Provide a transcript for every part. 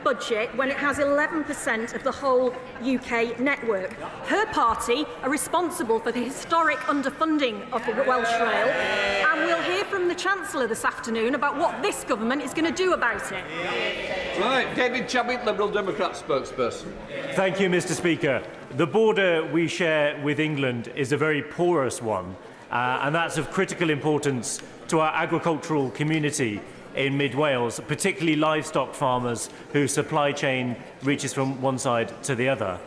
budget when it has 11% of the whole UK network. Her party are responsible for the historic underfunding of the Welsh Rail, and we'll hear from the Chancellor this afternoon about what this government is going to do about it. Right, David Chadwick, Liberal Democrat spokesperson. Thank you, Mr. Speaker. The border we share with England is a very porous one, and that's of critical importance to our agricultural community in mid-Wales, particularly livestock farmers whose supply chain reaches from one side to the other.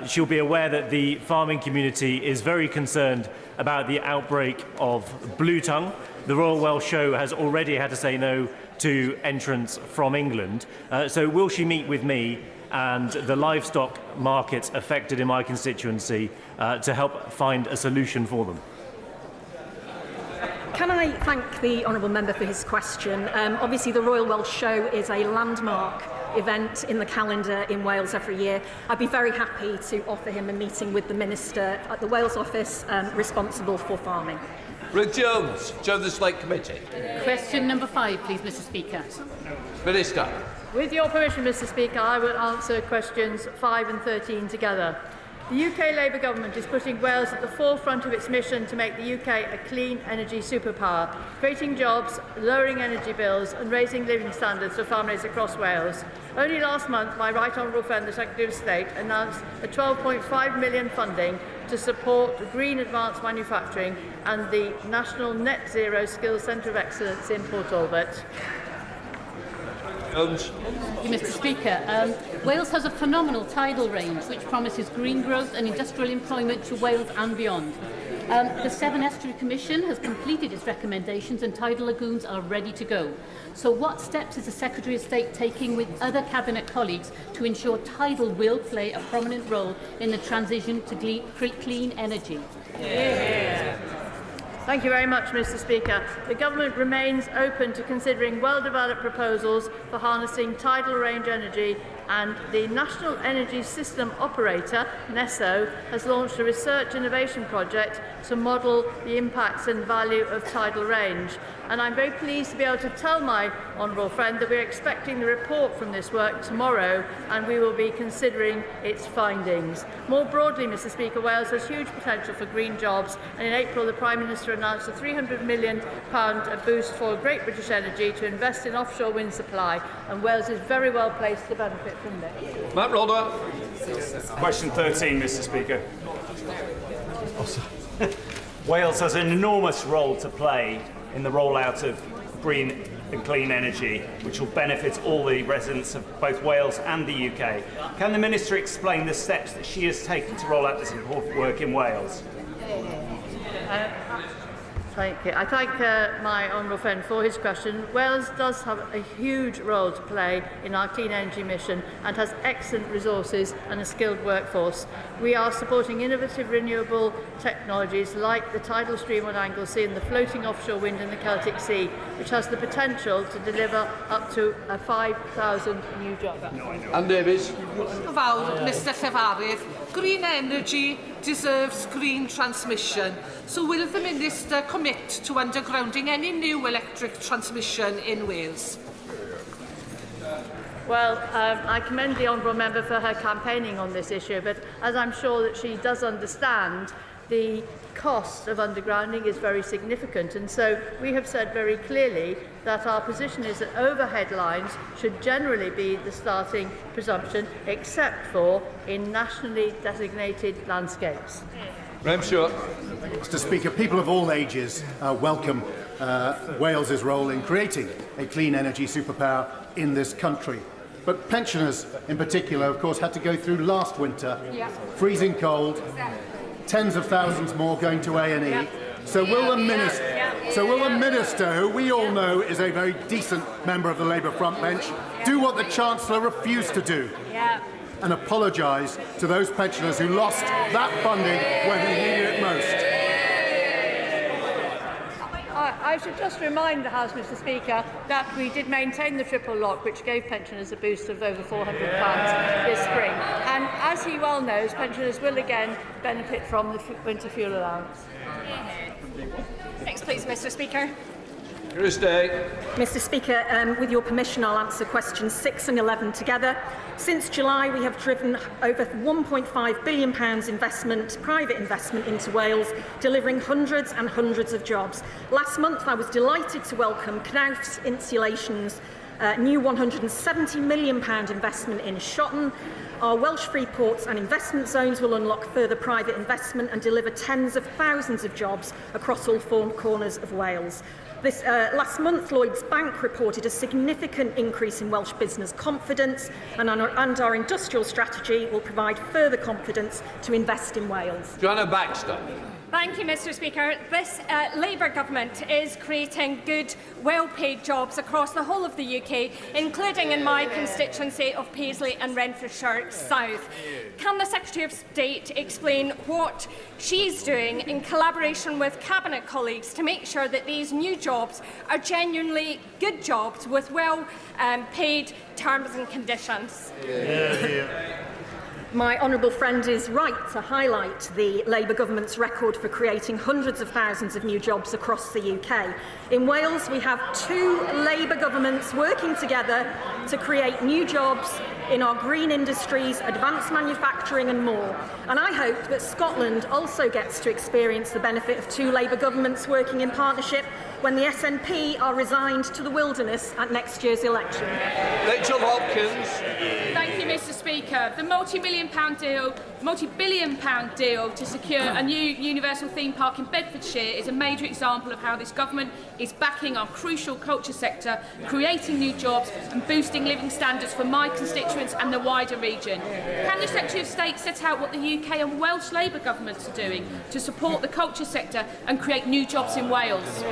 She'll be aware that the farming community is very concerned about the outbreak of blue tongue. The Royal Welsh Show has already had to say no to entrants from England. So will she meet with me and the livestock markets affected in my constituency to help find a solution for them? Can I thank the honourable member for his question? Obviously, the Royal Welsh Show is a landmark event in the calendar in Wales every year. I'd be very happy to offer him a meeting with the Minister at the Wales office responsible for farming. Ruth Jones, Chair of the Select Committee. Question number 5, please, Mr. Speaker. Minister. With your permission, Mr. Speaker, I will answer questions 5 and 13 together. The UK Labour Government is putting Wales at the forefront of its mission to make the UK a clean energy superpower, creating jobs, lowering energy bills and raising living standards for families across Wales. Only last month, my Right Honourable friend, the Secretary of State, announced a £12.5 million funding to support green advanced manufacturing and the National Net Zero Skills Centre of Excellence in Port Talbot. Thank you, Mr. Speaker. Wales has a phenomenal tidal range which promises green growth and industrial employment to Wales and beyond. The Severn Estuary Commission has completed its recommendations and tidal lagoons are ready to go. So what steps is the Secretary of State taking with other Cabinet colleagues to ensure tidal will play a prominent role in the transition to clean energy? Thank you very much, Mr. Speaker. The Government remains open to considering well-developed proposals for harnessing tidal range energy, and the National Energy System Operator, NESO, has launched a research innovation project to model the impacts and value of tidal range. And I'm very pleased to be able to tell my honourable friend that we're expecting the report from this work tomorrow, and we will be considering its findings. More broadly, Mr. Speaker, Wales has huge potential for green jobs, and in April the Prime Minister announced a £300 million boost for Great British Energy to invest in offshore wind supply, and Wales is very well placed to benefit from this. Matt Rodder. Question 13, Mr. Speaker. Wales has an enormous role to play in the rollout of green and clean energy, which will benefit all the residents of both Wales and the UK. Can the Minister explain the steps that she has taken to roll out this important work in Wales? Thank you. I thank my honourable friend for his question. Wales does have a huge role to play in our clean energy mission and has excellent resources and a skilled workforce. We are supporting innovative renewable technologies like the tidal stream on Anglesey and the floating offshore wind in the Celtic Sea, which has the potential to deliver up to 5,000 new jobs. Anne Davies. Mr. Llefarydd, green energy deserves green transmission. So will the Minister commit to undergrounding any new electric transmission in Wales? Well, I commend the honourable member for her campaigning on this issue, but as I'm sure that she does understand, the cost of undergrounding is very significant, and so we have said very clearly that our position is that overhead lines should generally be the starting presumption, except for in nationally designated landscapes. Graham Short. Mr. Speaker, people of all ages welcome Wales's role in creating a clean energy superpower in this country. But pensioners in particular, of course, had to go through last winter, freezing cold, tens of thousands more going to A&E. So will the Minister, who we all know is a very decent member of the Labour front bench, do what the Chancellor refused to do and apologise to those pensioners who lost that funding when they needed it most? I should just remind the House, Mr. Speaker, that we did maintain the triple lock, which gave pensioners a boost of over £400 this spring. And as he well knows, pensioners will again benefit from the winter fuel allowance. Next, please, Mr. Speaker. Mr Speaker, with your permission, I'll answer questions 6 and 11 together. Since July, we have driven over £1.5 billion private investment into Wales, delivering hundreds and hundreds of jobs. Last month, I was delighted to welcome Knauf's Insulation's new £170 million investment in Shotton. Our Welsh free ports and investment zones will unlock further private investment and deliver tens of thousands of jobs across all 4 corners of Wales. Last month, Lloyds Bank reported a significant increase in Welsh business confidence, and our industrial strategy will provide further confidence to invest in Wales. Joanna Baxter. Thank you, Mr Speaker. This Labour government is creating good, well-paid jobs across the whole of the UK, including in my constituency of Paisley and Renfrewshire South. Can the Secretary of State explain what she's doing in collaboration with Cabinet colleagues to make sure that these new jobs are genuinely good jobs with well-paid terms and conditions? My honourable friend is right to highlight the Labour government's record for creating hundreds of thousands of new jobs across the UK. In Wales, we have 2 Labour governments working together to create new jobs in our green industries, advanced manufacturing and more. And I hope that Scotland also gets to experience the benefit of 2 Labour governments working in partnership when the SNP are resigned to the wilderness at next year's election. Rachel Hopkins. Thank you, Mr Speaker. The multi-billion pound deal to secure a new universal theme park in Bedfordshire is a major example of how this government is backing our crucial culture sector, creating new jobs and boosting living standards for my constituents and the wider region. Can the Secretary of State set out what the UK and Welsh Labour governments are doing to support the culture sector and create new jobs in Wales?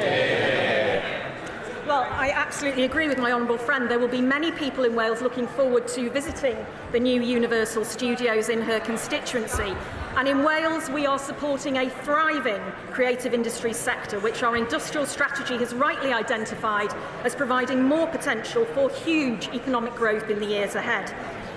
Well, I absolutely agree with my honourable friend. There will be many people in Wales looking forward to visiting the new Universal Studios in her constituency. And in Wales, we are supporting a thriving creative industry sector, which our industrial strategy has rightly identified as providing more potential for huge economic growth in the years ahead.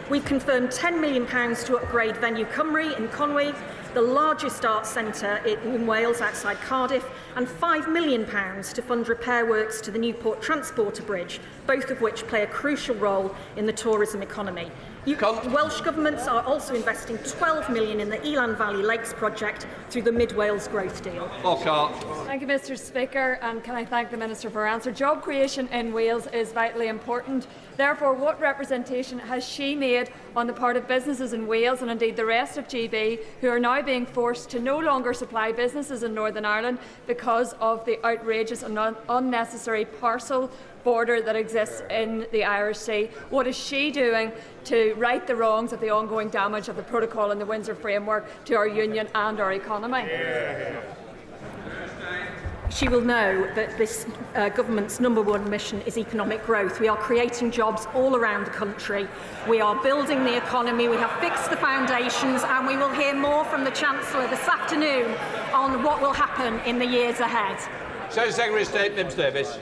We've confirmed £10 million to upgrade Venue Cymru in Conwy, the largest arts centre in Wales outside Cardiff, and £5 million to fund repair works to the Newport Transporter Bridge, both of which play a crucial role in the tourism economy. Welsh governments are also investing £12 million in the Elan Valley Lakes project through the Mid Wales Growth Deal. Thank you, Mr Speaker, and can I thank the Minister for her answer. Job creation in Wales is vitally important. Therefore, what representation has she made on the part of businesses in Wales and indeed the rest of GB who are now being forced to no longer supply businesses in Northern Ireland because of the outrageous and unnecessary parcel border that exists in the Irish Sea? What is she doing to right the wrongs of the ongoing damage of the protocol and the Windsor Framework to our union and our economy? She will know that this government's #1 mission is economic growth. We are creating jobs all around the country. We are building the economy. We have fixed the foundations, and we will hear more from the Chancellor this afternoon on what will happen in the years ahead. Secretary of State Nims Davis.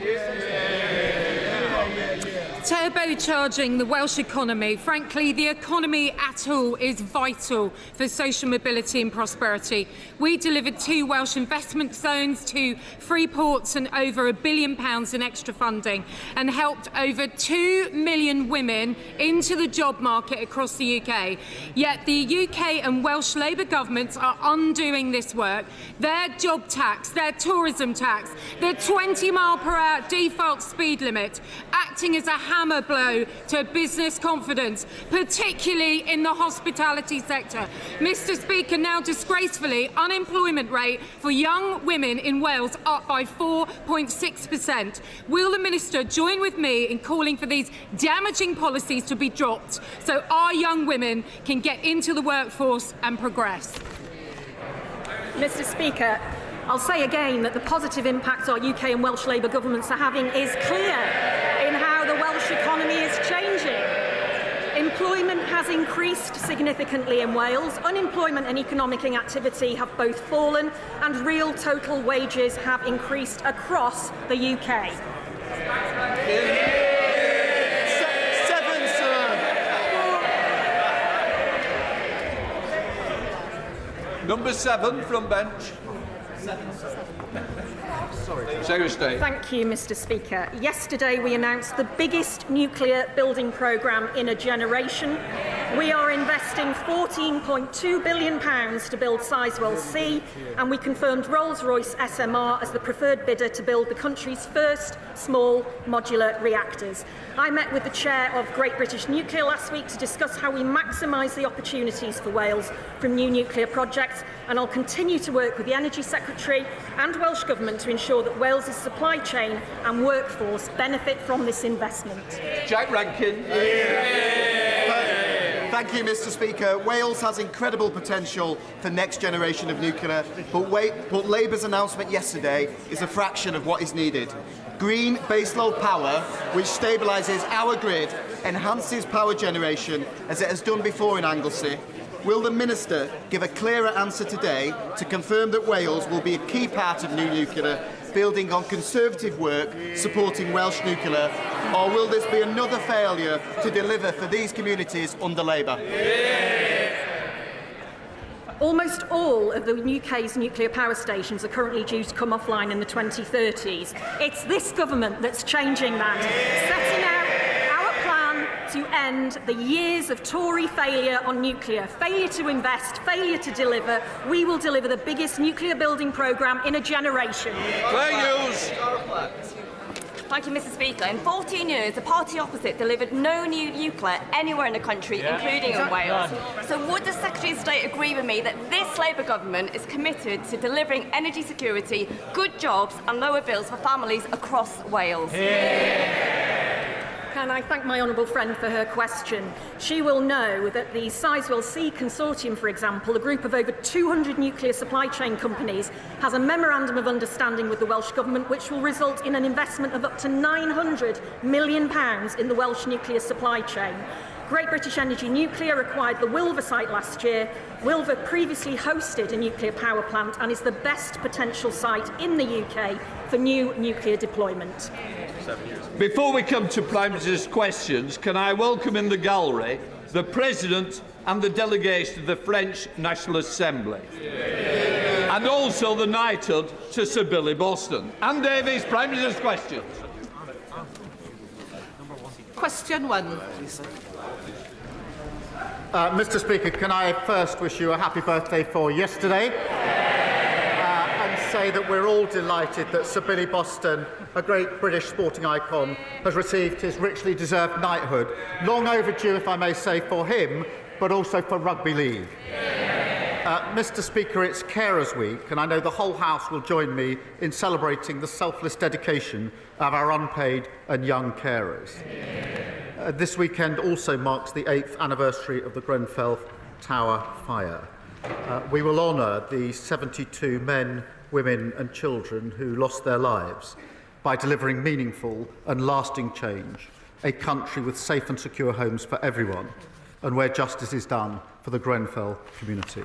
Turbocharging the Welsh economy. Frankly, the economy at all is vital for social mobility and prosperity. We delivered 2 Welsh investment zones, 2 free ports and over £1 billion in extra funding, and helped over 2 million women into the job market across the UK. Yet the UK and Welsh Labour governments are undoing this work. Their job tax, their tourism tax, their 20-mile-per-hour default speed limit, acting as a hammer blow to business confidence, particularly in the hospitality sector. Mr Speaker, now disgracefully, unemployment rate for young women in Wales up by 4.6%. Will the Minister join with me in calling for these damaging policies to be dropped so our young women can get into the workforce and progress? Mr Speaker, I'll say again that the positive impact our UK and Welsh Labour governments are having is clear in how the Welsh economy is changing. Employment has increased significantly in Wales. Unemployment and economic inactivity have both fallen, and real total wages have increased across the UK. Number 7 from bench. Secretary of State. Thank you, Mr. Speaker. Yesterday we announced the biggest nuclear building programme in a generation. We are investing £14.2 billion to build Sizewell C, and we confirmed Rolls-Royce SMR as the preferred bidder to build the country's first small modular reactors. I met with the chair of Great British Nuclear last week to discuss how we maximise the opportunities for Wales from new nuclear projects, and I'll continue to work with the Energy Secretary and Welsh Government to ensure that Wales's supply chain and workforce benefit from this investment. Jack Rankin. Thank you, Mr. Speaker. Wales has incredible potential for next generation of nuclear, but Labour's announcement yesterday is a fraction of what is needed. Green baseload power, which stabilises our grid, enhances power generation as it has done before in Anglesey. Will the Minister give a clearer answer today to confirm that Wales will be a key part of new nuclear, building on Conservative work supporting Welsh nuclear, or will this be another failure to deliver for these communities under Labour? Almost all of the UK's nuclear power stations are currently due to come offline in the 2030s. It's this government that's changing that, setting out our plan to end the years of Tory failure on nuclear, failure to invest, failure to deliver. We will deliver the biggest nuclear building programme in a generation. Claire Hughes. Thank you, Mr. Speaker. In 14 years, the party opposite delivered no new nuclear anywhere in the country, including in Wales. So would the Secretary of State agree with me that this Labour government is committed to delivering energy security, good jobs and lower bills for families across Wales? Can I thank my honourable friend for her question? She will know that the Sizewell C Consortium, for example, a group of over 200 nuclear supply chain companies, has a memorandum of understanding with the Welsh Government which will result in an investment of up to £900 million in the Welsh nuclear supply chain. Great British Energy Nuclear acquired the Wilver site last year. Wilver previously hosted a nuclear power plant and is the best potential site in the UK for new nuclear deployment. Before we come to Prime Minister's questions, can I welcome in the gallery the President and the delegation of the French National Assembly, and also the knighthood to Sir Billy Boston. Anne Davies, Prime Minister's questions. Question 1, please. Mr. Speaker, can I first wish you a happy birthday for yesterday and say that we're all delighted that Sir Billy Boston, a great British sporting icon, has received his richly deserved knighthood. Long overdue, if I may say, for him, but also for rugby league. Mr. Speaker, it's Carers Week, and I know the whole House will join me in celebrating the selfless dedication of our unpaid and young carers. This weekend also marks the 8th anniversary of the Grenfell Tower fire. We will honour the 72 men, women and children who lost their lives by delivering meaningful and lasting change, a country with safe and secure homes for everyone, and where justice is done for the Grenfell community.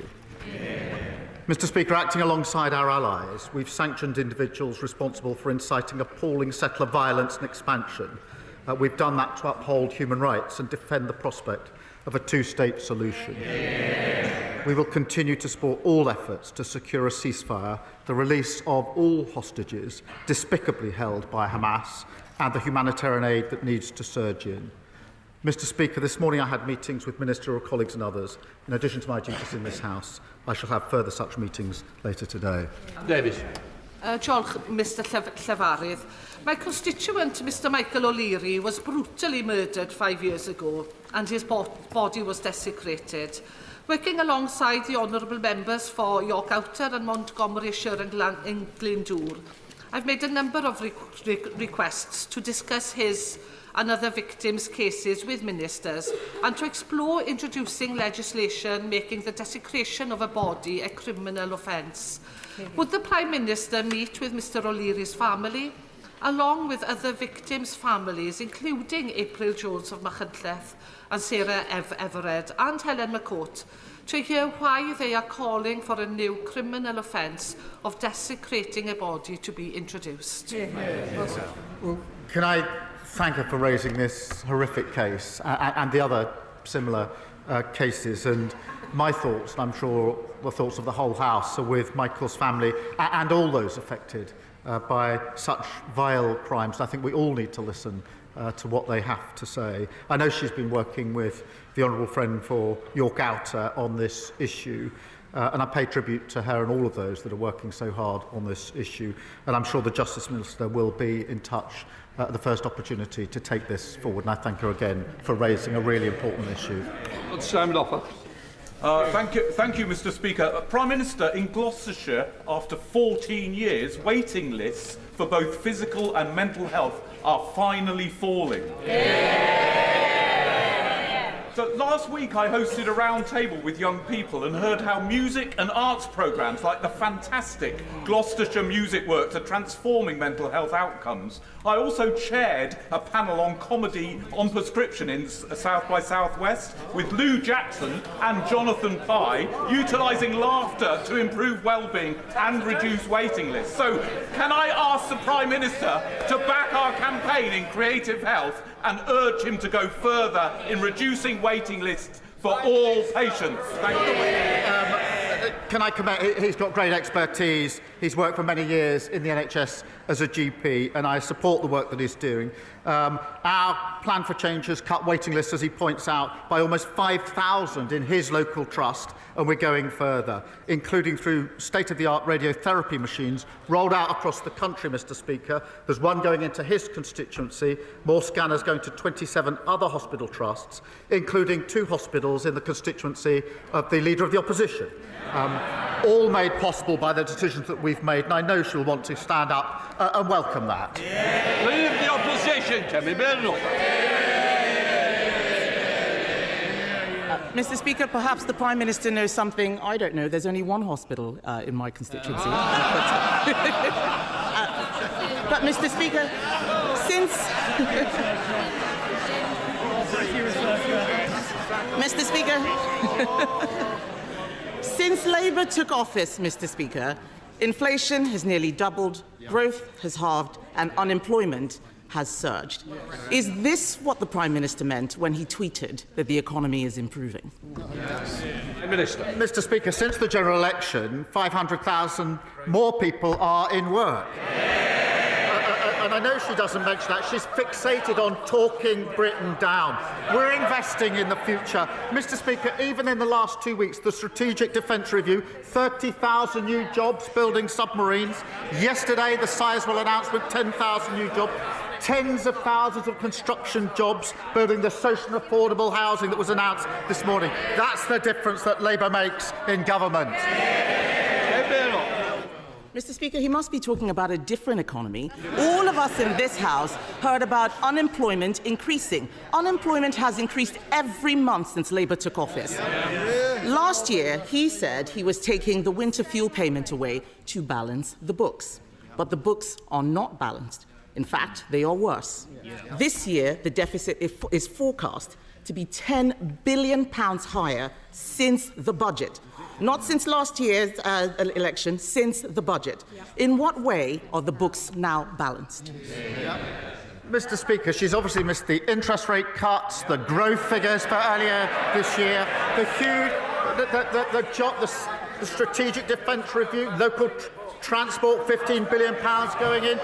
Mr. Speaker, acting alongside our allies, we've sanctioned individuals responsible for inciting appalling settler violence and expansion. We've done that to uphold human rights and defend the prospect of a two-state solution. We will continue to support all efforts to secure a ceasefire, the release of all hostages despicably held by Hamas, and the humanitarian aid that needs to surge in. Mr. Speaker, this morning I had meetings with ministerial colleagues and others. In addition to my duties in this House, I shall have further such meetings later today. Davies. Diolch, Mr Llefarydd. My constituent, Mr Michael O'Leary, was brutally murdered 5 years ago and his body was desecrated. Working alongside the honourable members for York Outer and Montgomeryshire and Glyndŵr, I've made a number of requests to discuss his and other victims' cases with ministers and to explore introducing legislation making the desecration of a body a criminal offence. Would the Prime Minister meet with Mr O'Leary's family, along with other victims' families, including April Jones of Machynlleth and Sarah Everett and Helen McCourt, to hear why they are calling for a new criminal offence of desecrating a body to be introduced? Well, can I thank her for raising this horrific case and the other similar cases, and my thoughts, and I'm sure the thoughts of the whole House, are with Michael's family and all those affected by such vile crimes. I think we all need to listen to what they have to say. I know she's been working with the Honourable Friend for York Outer on this issue, and I pay tribute to her and all of those that are working so hard on this issue. And I'm sure the Justice Minister will be in touch at the first opportunity to take this forward. And I thank her again for raising a really important issue. Simon Offer. Thank you, Mr. Speaker. Prime Minister, in Gloucestershire, after 14 years, waiting lists for both physical and mental health are finally falling. So last week I hosted a round table with young people and heard how music and arts programmes like the fantastic Gloucestershire Music Works are transforming mental health outcomes. I also chaired a panel on comedy on prescription in South by Southwest with Lou Jackson and Jonathan Pye, utilising laughter to improve well-being and reduce waiting lists. So can I ask the Prime Minister to back our campaign in creative health and urge him to go further in reducing waiting lists for all patients? Thank you. Can I comment? He's got great expertise. He's worked for many years in the NHS as a GP, and I support the work that he's doing. Our plan for change has cut waiting lists, as he points out, by almost 5,000 in his local trust, and we're going further, including through state-of-the-art radiotherapy machines rolled out across the country, Mr. Speaker. There's one going into his constituency, more scanners going to 27 other hospital trusts, including 2 hospitals in the constituency of the Leader of the Opposition. All made possible by the decisions that we've made, and I know she'll want to stand up and welcome that. Leader of the Opposition, Kemi Bernal. Mr. Speaker, perhaps the Prime Minister knows something I don't know. There's only one hospital in my constituency. But Mr. Speaker, since... Mr. Speaker... Since Labour took office, Mr. Speaker, inflation has nearly doubled, growth has halved, and unemployment has surged. Is this what the Prime Minister meant when he tweeted that the economy is improving? Minister. Mr. Speaker, since the general election, 500,000 more people are in work. And I know she doesn't mention that. She's fixated on talking Britain down. We're investing in the future. Mr. Speaker, even in the last 2 weeks, the Strategic Defence Review, 30,000 new jobs building submarines. Yesterday, the Sizewell announcement, 10,000 new jobs. Tens of thousands of construction jobs building the social and affordable housing that was announced this morning. That's the difference that Labour makes in government. Mr. Speaker, he must be talking about a different economy. All of us in this House heard about unemployment increasing. Unemployment has increased every month since Labour took office. Last year, he said he was taking the winter fuel payment away to balance the books. But the books are not balanced. In fact, they are worse. This year, the deficit is forecast to be £10 billion higher since the budget. Not since last year's election, since the budget. In what way are the books now balanced? Mr. Speaker, she's obviously missed the interest rate cuts, the growth figures for earlier this year, the huge, the Strategic Defence Review, local transport, £15 billion going in,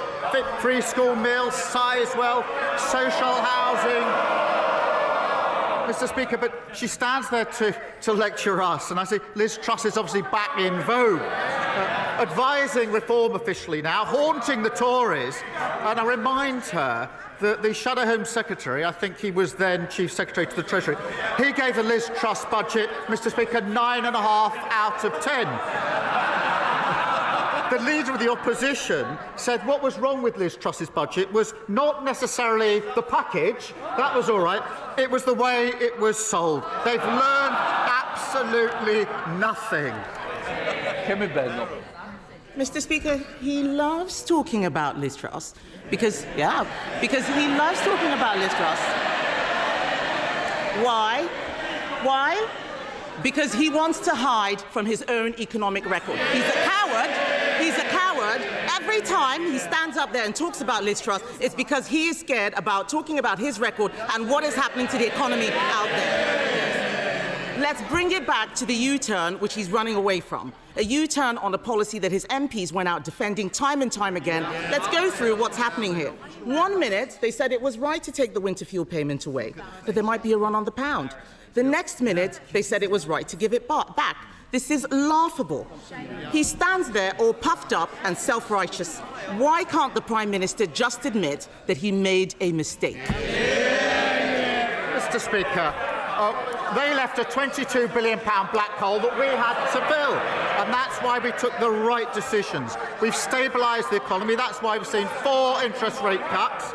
free school meals, Sizewell, social housing. Mr. Speaker, but she stands there to lecture us, and I say Liz Truss is obviously back in vogue, advising reform officially now, haunting the Tories, and I remind her that the Shadow Home Secretary, I think he was then Chief Secretary to the Treasury, he gave the Liz Truss budget, Mr. Speaker, 9.5 out of 10. The Leader of the Opposition said what was wrong with Liz Truss's budget was not necessarily the package, that was all right, it was the way it was sold. They've learned absolutely nothing. Mr. Speaker, he loves talking about Liz Truss because he loves talking about Liz Truss. Why? Why? Because he wants to hide from his own economic record. He's a coward. He's a coward. Every time he stands up there and talks about Liz Truss, it's because he is scared about talking about his record and what is happening to the economy out there. Yes. let's bring it back to the U-turn which he's running away from. A U-turn on a policy that his MPs went out defending time and time again. Let's go through what's happening here. 1 minute, they said it was right to take the winter fuel payment away, that there might be a run on the pound. The next minute, they said it was right to give it back. This is laughable. He stands there all puffed up and self-righteous. Why can't the Prime Minister just admit that he made a mistake? Mr. Speaker, they left a £22 billion black hole that we had to fill, and that's why we took the right decisions. We've stabilised the economy. That's why we've seen 4 interest rate cuts.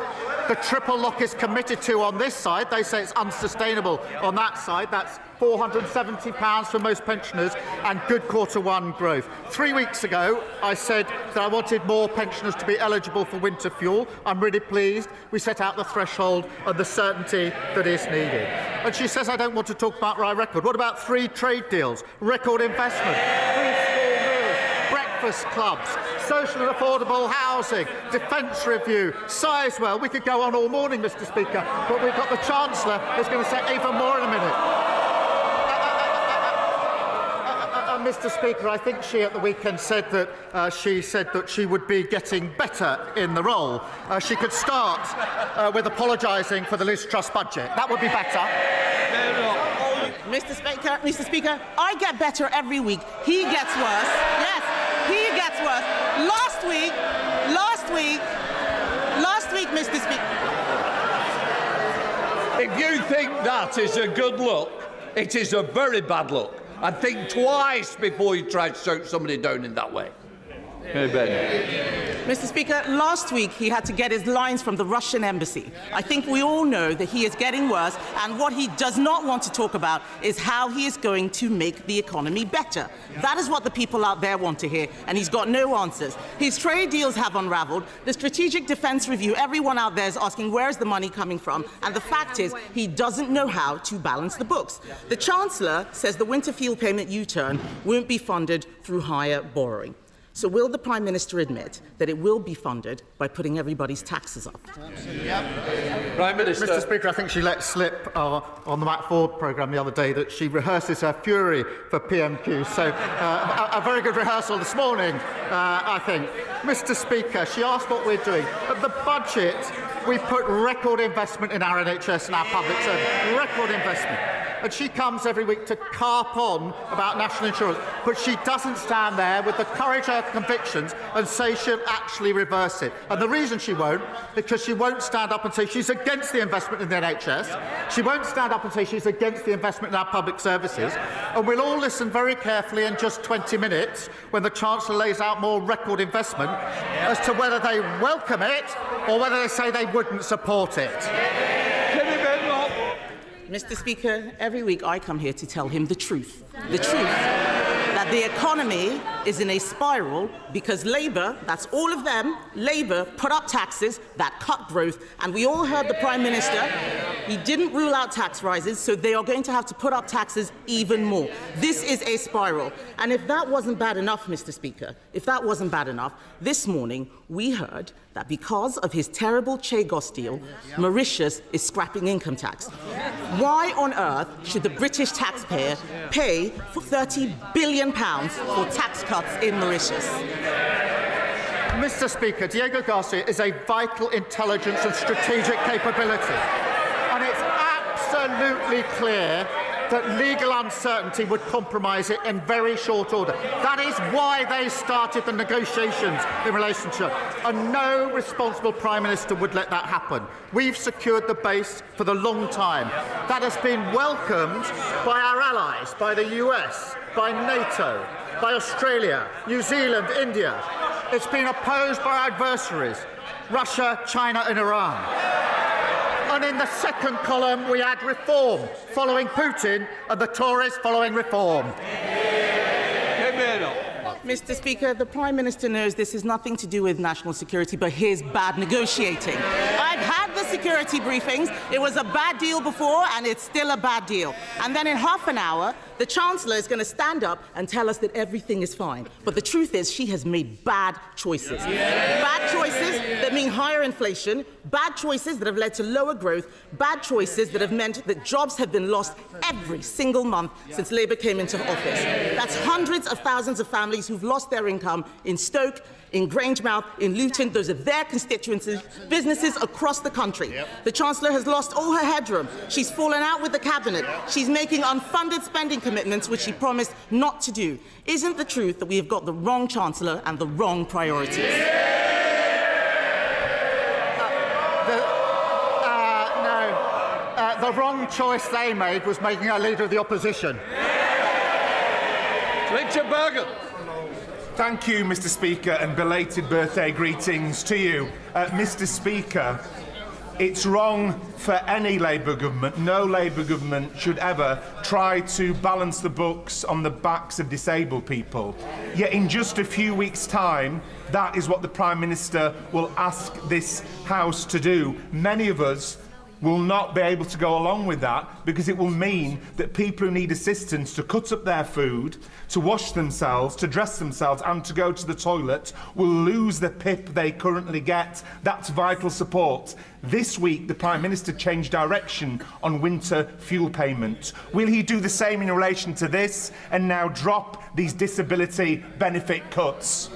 The triple lock is committed to on this side. They say it's unsustainable on that side. That's £470 for most pensioners and good Q1 growth. 3 weeks ago, I said that I wanted more pensioners to be eligible for winter fuel. I'm really pleased we set out the threshold and the certainty that is needed. And she says I don't want to talk about my record. What about 3 trade deals, record investment, free school meals, breakfast clubs, social and affordable housing, defence review, Sizewell? We could go on all morning, Mr. Speaker, but we've got the Chancellor who's going to say even more in a minute. Mr. Speaker, I think she at the weekend said that she would be getting better in the role. She could start with apologising for the Liz Truss budget. That would be better. Mr. Speaker, I get better every week. He gets worse. Yes, he gets worse. Last week, Mr. Speaker. If you think that is a good look, it is a very bad look. And think twice before you try to shout somebody down in that way. Mr. Speaker, last week he had to get his lines from the Russian embassy. I think we all know that he is getting worse, and what he does not want to talk about is how he is going to make the economy better. That is what the people out there want to hear, and he's got no answers. His trade deals have unravelled. The Strategic Defence Review, everyone out there is asking where is the money coming from, and the fact is he doesn't know how to balance the books. The Chancellor says the winter fuel payment U-turn won't be funded through higher borrowing. So will the Prime Minister admit that it will be funded by putting everybody's taxes up? Prime Minister. Mr. Speaker, I think she let slip on the Matt Ford programme the other day that she rehearses her fury for PMQ. So a very good rehearsal this morning, I think. Mr. Speaker, she asked what we're doing. At the budget, we put record investment in our NHS and our public service. Record investment. And she comes every week to carp on about national insurance, but she doesn't stand there with the courage of her convictions and say she'll actually reverse it. And the reason she won't, because she won't stand up and say she's against the investment in the NHS. She won't stand up and say she's against the investment in our public services. And we'll all listen very carefully in just 20 minutes when the Chancellor lays out more record investment as to whether they welcome it or whether they say they wouldn't support it. Mr. Speaker, every week I come here to tell him the truth. The truth that the economy is in a spiral because Labour, that's all of them, Labour put up taxes that cut growth, and we all heard the Prime Minister, he didn't rule out tax rises, so they are going to have to put up taxes even more. This is a spiral. And if that wasn't bad enough, Mr. Speaker, if that wasn't bad enough, this morning we heard that because of his terrible Chagos deal, Mauritius is scrapping income tax. Why on earth should the British taxpayer pay for £30 billion for tax cuts in Mauritius? Mr. Speaker, Diego Garcia is a vital intelligence and strategic capability. And it's absolutely clear that legal uncertainty would compromise it in very short order. That is why they started the negotiations in relation to it. And no responsible Prime Minister would let that happen. We've secured the base for the long time. That has been welcomed by our allies, by the US, by NATO, by Australia, New Zealand, India. It's been opposed by our adversaries, Russia, China and Iran. And in the second column, we add reform, following Putin, and the Tories following reform. Mr. Speaker, the Prime Minister knows this has nothing to do with national security, but his bad negotiating. I've had the security briefings. It was a bad deal before, and it's still a bad deal. And then in half an hour, The Chancellor is going to stand up and tell us that everything is fine. But the truth is she has made bad choices. Bad choices that mean higher inflation, bad choices that have led to lower growth, bad choices that have meant that jobs have been lost every single month since Labour came into office. That's hundreds of thousands of families who've lost their income in Stoke, in Grangemouth, in Luton. Those are their constituencies, businesses across the country. The Chancellor has lost all her headroom. She's fallen out with the Cabinet. She's making unfunded spending commitments which she promised not to do. Isn't the truth that we have got the wrong Chancellor and the wrong priorities? The wrong choice they made was making her Leader of the Opposition. Richard Bergen. Thank you, Mr. Speaker, and belated birthday greetings to you. Mr. Speaker, it's wrong for any Labour government. No Labour government should ever try to balance the books on the backs of disabled people. Yet in just a few weeks' time, that is what the Prime Minister will ask this House to do. Many of us will not be able to go along with that because it will mean that people who need assistance to cut up their food, to wash themselves, to dress themselves and to go to the toilet will lose the PIP they currently get. That's vital support. This week, the Prime Minister changed direction on winter fuel payment. Will he do the same in relation to this and now drop these disability benefit cuts?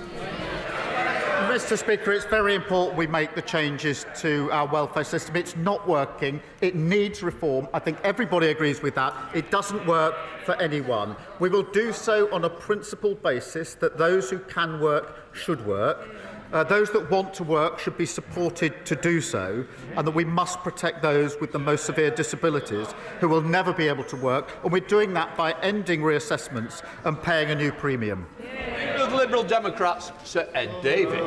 Mr. Speaker, it's very important we make the changes to our welfare system. It's not working. It needs reform. I think everybody agrees with that. It doesn't work for anyone. We will do so on a principled basis that those who can work should work. Those that want to work should be supported to do so, and that we must protect those with the most severe disabilities who will never be able to work. And we're doing that by ending reassessments and paying a new premium. The Liberal Democrats, Sir Ed Davey.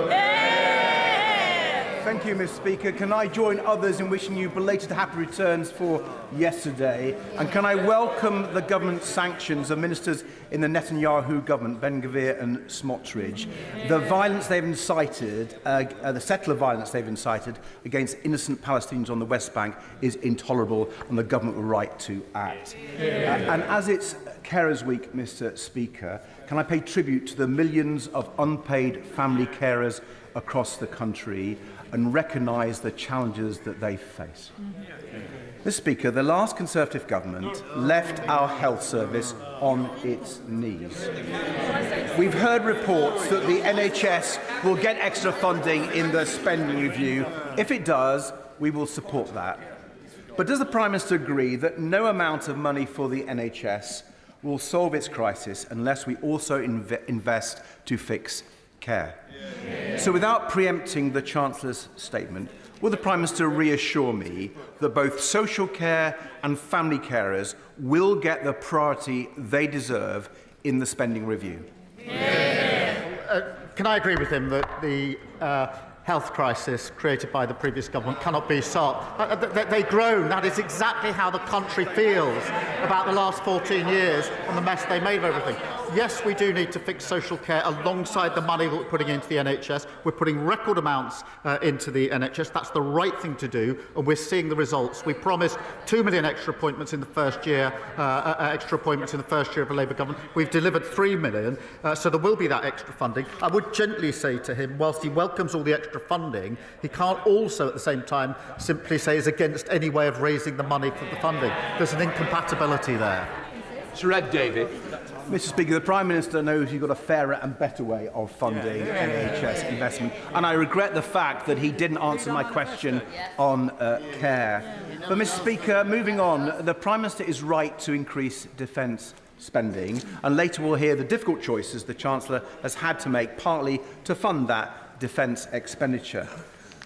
Thank you, Mr. Speaker. Can I join others in wishing you belated happy returns for yesterday? And can I welcome the government sanctions of ministers in the Netanyahu government, Ben-Gvir and Smotrich? The violence they've incited, the settler violence they've incited against innocent Palestinians on the West Bank is intolerable, and the government will right to act. And as it's Carers Week, Mr. Speaker, can I pay tribute to the millions of unpaid family carers across the country and recognise the challenges that they face? Mr. Speaker, the last Conservative government left our health service on its knees. We've heard reports that the NHS will get extra funding in the spending review. If it does, we will support that. But does the Prime Minister agree that no amount of money for the NHS will solve its crisis unless we also invest to fix care? So without preempting the Chancellor's statement, will the Prime Minister reassure me that both social care and family carers will get the priority they deserve in the spending review? Can I agree with him that the health crisis created by the previous government cannot be solved? They groan. That is exactly how the country feels about the last 14 years and the mess they made of everything. Yes, we do need to fix social care alongside the money that we're putting into the NHS. We're putting record amounts into the NHS. That's the right thing to do, and we're seeing the results. We promised 2 million extra appointments in the first year, of a Labour government. We've delivered 3 million, so there will be that extra funding. I would gently say to him, whilst he welcomes all the extra funding, he can't also at the same time simply say he's against any way of raising the money for the funding. There's an incompatibility there. Sir Ed Davey. Mr. Speaker, the Prime Minister knows you've got a fairer and better way of funding NHS investment, and I regret the fact that he didn't answer my question on care. But, Mr. Speaker, moving on, the Prime Minister is right to increase defence spending, and later we'll hear the difficult choices the Chancellor has had to make, partly to fund that defence expenditure.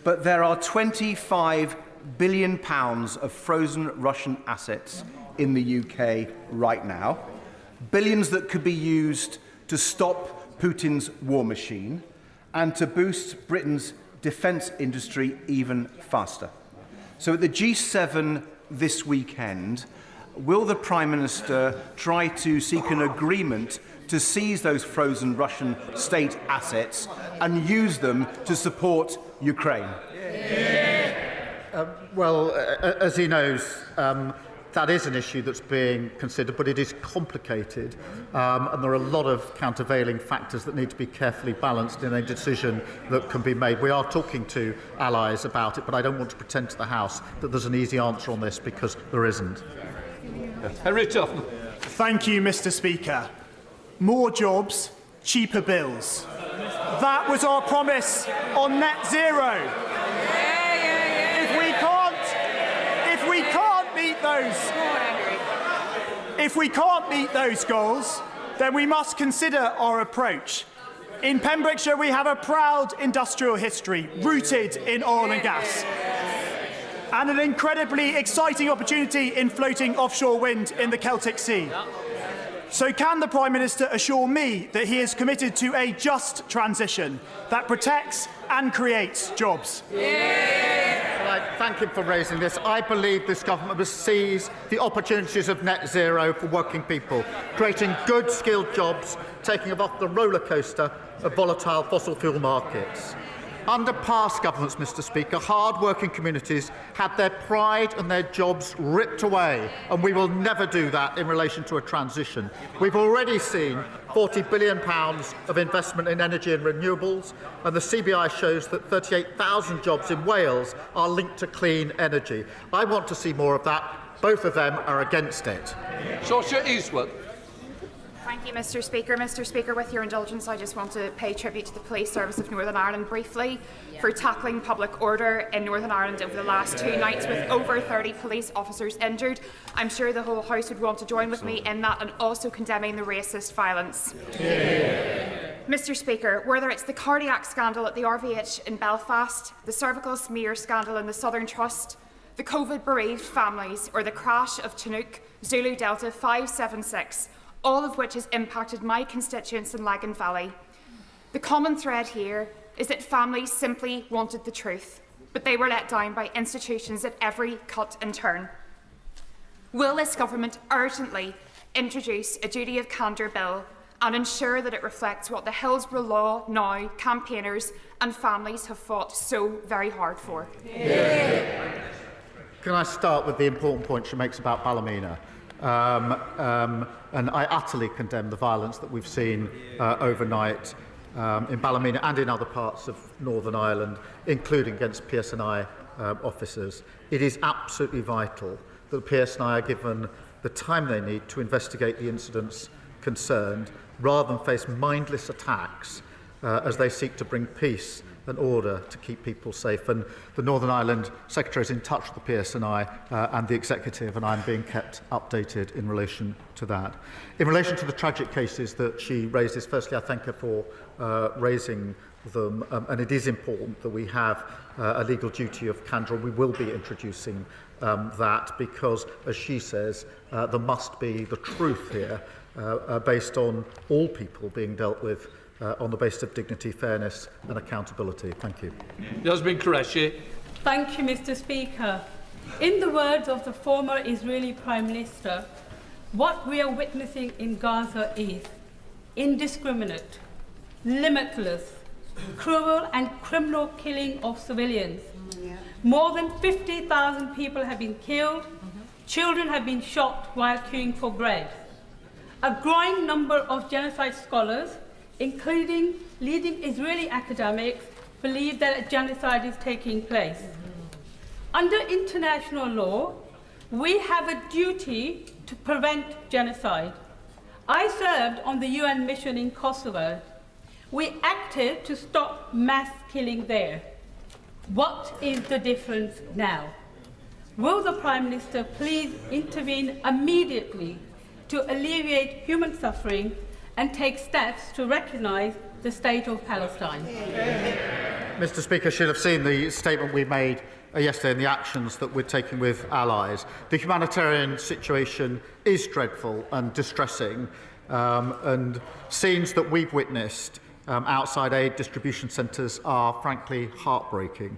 But there are £25 billion of frozen Russian assets in the UK right now. Billions that could be used to stop Putin's war machine and to boost Britain's defence industry even faster. So at the G7 this weekend, will the Prime Minister try to seek an agreement to seize those frozen Russian state assets and use them to support Ukraine? Well, as he knows, that is an issue that's being considered, but it is complicated, and there are a lot of countervailing factors that need to be carefully balanced in a decision that can be made. We are talking to allies about it, but I don't want to pretend to the House that there's an easy answer on this, because there isn't. Thank you, Mr. Speaker. More jobs, cheaper bills. That was our promise on net zero. If we can't meet those goals, then we must consider our approach. In Pembrokeshire, we have a proud industrial history rooted in oil and gas, and an incredibly exciting opportunity in floating offshore wind in the Celtic Sea. So can the Prime Minister assure me that he is committed to a just transition that protects and creates jobs? Well, I thank him for raising this. I believe this government must seize the opportunities of net zero for working people, creating good skilled jobs, taking off the roller coaster of volatile fossil fuel markets. Under past governments, Mr. Speaker, hard-working communities had their pride and their jobs ripped away, and we will never do that in relation to a transition. We've already seen £40 billion of investment in energy and renewables, and the CBI shows that 38,000 jobs in Wales are linked to clean energy. I want to see more of that. Both of them are against it. Saoirse Eastwood. Thank you, Mr. Speaker. Mr. Speaker, with your indulgence, I just want to pay tribute to the Police Service of Northern Ireland briefly for tackling public order in Northern Ireland over the last 2 nights with over 30 police officers injured. I'm sure the whole House would want to join with me in that, and also condemning the racist violence. Mr. Speaker, whether it's the cardiac scandal at the RVH in Belfast, the cervical smear scandal in the Southern Trust, the COVID-bereaved families, or the crash of Chinook Zulu Delta 576, all of which has impacted my constituents in Lagan Valley. The common thread here is that families simply wanted the truth, but they were let down by institutions at every cut and turn. Will this government urgently introduce a duty of candor bill and ensure that it reflects what the Hillsborough Law Now campaigners and families have fought so very hard for? Can I start with the important point she makes about Ballymena? And I utterly condemn the violence that we've seen overnight in Ballymena and in other parts of Northern Ireland, including against PSNI officers. It is absolutely vital that the PSNI are given the time they need to investigate the incidents concerned, rather than face mindless attacks as they seek to bring peace and order to keep people safe. And the Northern Ireland Secretary is in touch with the PSNI and the Executive, and I'm being kept updated in relation to that. In relation to the tragic cases that she raises, firstly, I thank her for raising them, and it is important that we have a legal duty of candor. We will be introducing that because, as she says, there must be the truth here based on all people being dealt with on the basis of dignity, fairness and accountability. Thank you. Yasmin Qureshi. Thank you, Mr. Speaker. In the words of the former Israeli Prime Minister, what we are witnessing in Gaza is indiscriminate, limitless, cruel and criminal killing of civilians. More than 50,000 people have been killed, children have been shot while queuing for bread. A growing number of genocide scholars, including leading Israeli academics, believe that a genocide is taking place. Under international law, we have a duty to prevent genocide. I served on the UN mission in Kosovo. We acted to stop mass killing there. What is the difference now? Will the Prime Minister please intervene immediately to alleviate human suffering and take steps to recognise the state of Palestine? Mr. Speaker, she'll have seen the statement we made yesterday and the actions that we're taking with allies. The humanitarian situation is dreadful and distressing, and scenes that we've witnessed outside aid distribution centres are frankly heartbreaking.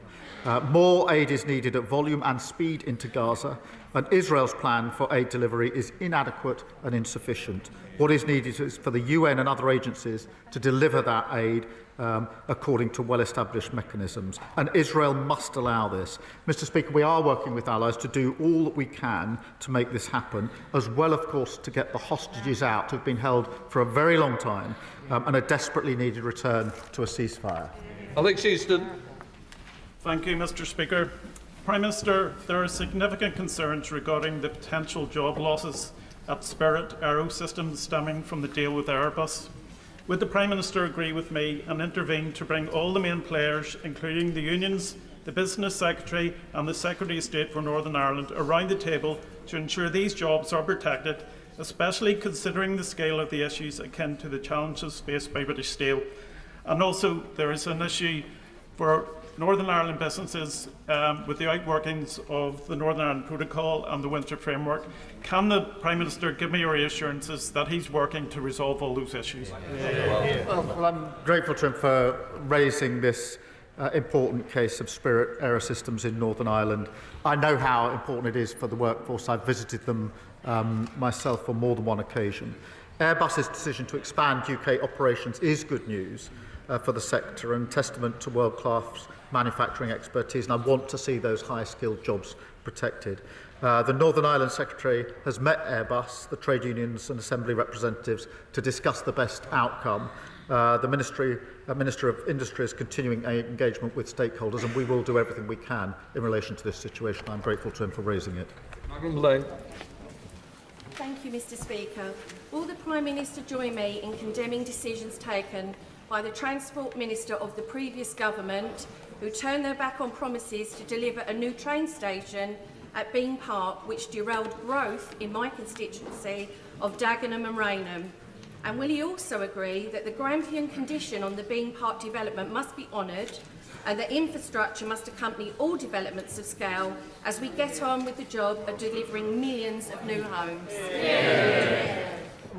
More aid is needed at volume and speed into Gaza. and Israel's plan for aid delivery is inadequate and insufficient. What is needed is for the UN and other agencies to deliver that aid according to well-established mechanisms, and Israel must allow this. Mr. Speaker, we are working with allies to do all that we can to make this happen, as well, of course, to get the hostages out who have been held for a very long time and a desperately needed return to a ceasefire. Alex Easton. Thank you, Mr. Speaker. Prime Minister, there are significant concerns regarding the potential job losses at Spirit Aerosystems stemming from the deal with Airbus. Would the Prime Minister agree with me and intervene to bring all the main players, including the unions, the Business Secretary and the Secretary of State for Northern Ireland, around the table to ensure these jobs are protected, especially considering the scale of the issues akin to the challenges faced by British Steel? And also, there is an issue for Northern Ireland businesses with the outworkings of the Northern Ireland Protocol and the Winter Framework. Can the Prime Minister give me reassurances that he's working to resolve all those issues? Well, I'm grateful to him for raising this important case of Spirit Aerosystems in Northern Ireland. I know how important it is for the workforce. I've visited them myself on more than one occasion. Airbus's decision to expand UK operations is good news for the sector and testament to world-class manufacturing expertise, and I want to see those high-skilled jobs protected. The Northern Ireland Secretary has met Airbus, the trade unions and Assembly representatives to discuss the best outcome. The Minister of Industry is continuing engagement with stakeholders, and we will do everything we can in relation to this situation. I'm grateful to him for raising it. Thank you, Mr. Speaker. Will the Prime Minister join me in condemning decisions taken by the Transport Minister of the previous government, who turned their back on promises to deliver a new train station at Bean Park, which derailed growth in my constituency of Dagenham and Rainham? And will he also agree that the Grampian condition on the Bean Park development must be honoured and that infrastructure must accompany all developments of scale as we get on with the job of delivering millions of new homes?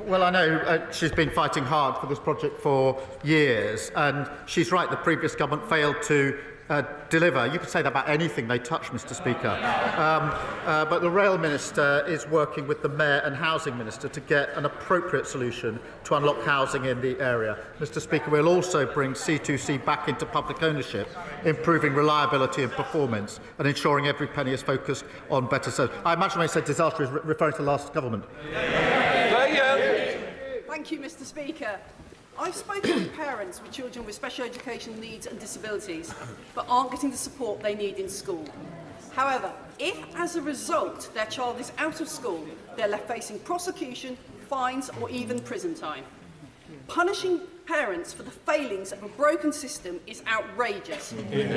Well, I know she's been fighting hard for this project for years, and she's right, the previous government failed to deliver. You could say that about anything they touch, Mr. Speaker. But the Rail Minister is working with the Mayor and Housing Minister to get an appropriate solution to unlock housing in the area. Mr. Speaker, we'll also bring C2C back into public ownership, improving reliability and performance and ensuring every penny is focused on better service. I imagine when I said disaster is referring to the last government. Thank you, Mr. Speaker. I've spoken with parents with children with special educational needs and disabilities, but aren't getting the support they need in school. However, if as a result their child is out of school, they're left facing prosecution, fines or even prison time. Punishing parents for the failings of a broken system is outrageous.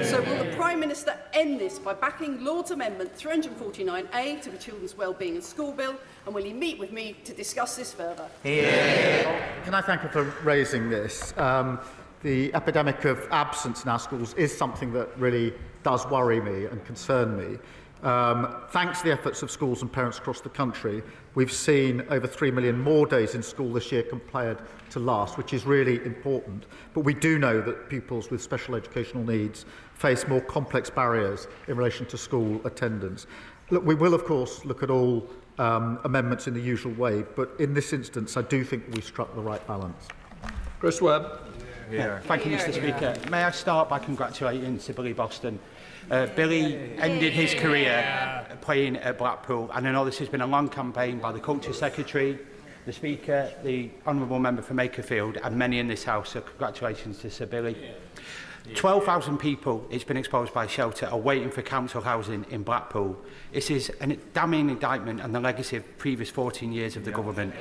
So will the Prime Minister end this by backing Lord's Amendment 349A to the Children's Wellbeing and School Bill, and will he meet with me to discuss this further? Can I thank her for raising this? The epidemic of absence in our schools is something that really does worry me and concern me. Thanks to the efforts of schools and parents across the country, we've seen over 3 million more days in school this year compared to last, which is really important. But we do know that pupils with special educational needs face more complex barriers in relation to school attendance. Look, we will, of course, look at all amendments in the usual way, but in this instance, I do think we struck the right balance. Chris Webb. Thank you, Mr. Speaker. May I start by congratulating Sir Billy Boston. Billy ended his career playing at Blackpool, and I know this has been a long campaign by the Culture Secretary, the Speaker, the Honourable Member for Makerfield, and many in this House, so congratulations to Sir Billy. 12,000 people, it's been exposed by shelter, are waiting for council housing in Blackpool. This is a damning indictment on the legacy of previous 14 years of the government.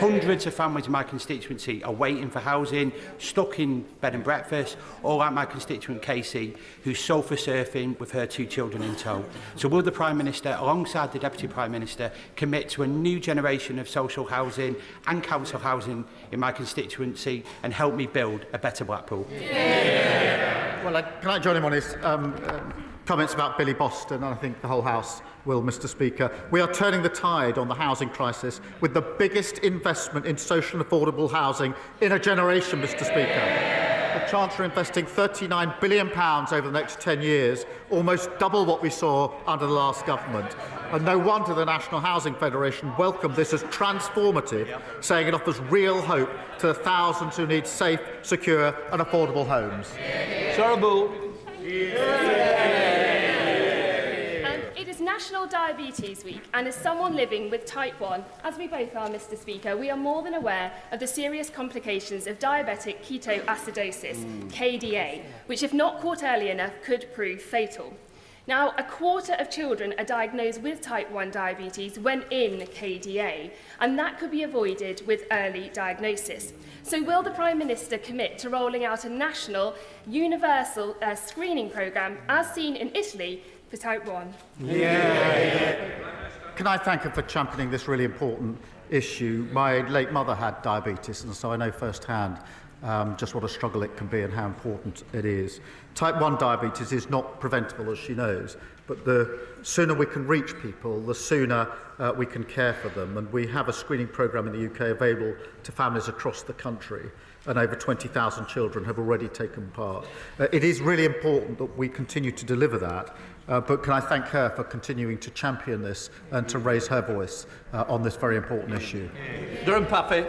Hundreds of families in my constituency are waiting for housing, stuck in bed and breakfast, or like my constituent Casey, who's sofa surfing with her 2 children in tow. So will the Prime Minister, alongside the Deputy Prime Minister, commit to a new generation of social housing and council housing in my constituency and help me build a better Blackpool? Well, can I join him on his comments about Billy Boston, and I think the whole House will, Mr. Speaker. We are turning the tide on the housing crisis with the biggest investment in social and affordable housing in a generation, Mr. Speaker. The Chancellor investing £39 billion over the next 10 years, almost double what we saw under the last government. And no wonder the National Housing Federation welcomed this as transformative, saying it offers real hope to the thousands who need safe, secure and affordable homes. It is National Diabetes Week, and as someone living with type 1, as we both are, Mr. Speaker, we are more than aware of the serious complications of diabetic ketoacidosis, KDA, which, if not caught early enough, could prove fatal. Now, a quarter of children are diagnosed with type 1 diabetes when in KDA, and that could be avoided with early diagnosis. So will the Prime Minister commit to rolling out a national, universal screening programme, as seen in Italy, for type 1? Can I thank her for championing this really important issue? My late mother had diabetes, and so I know firsthand just what a struggle it can be and how important it is. Type 1 diabetes is not preventable, as she knows, but the sooner we can reach people, the sooner we can care for them. And we have a screening programme in the UK available to families across the country, and over 20,000 children have already taken part. It is really important that we continue to deliver that, but can I thank her for continuing to champion this and to raise her voice on this very important issue. Durham Pappy.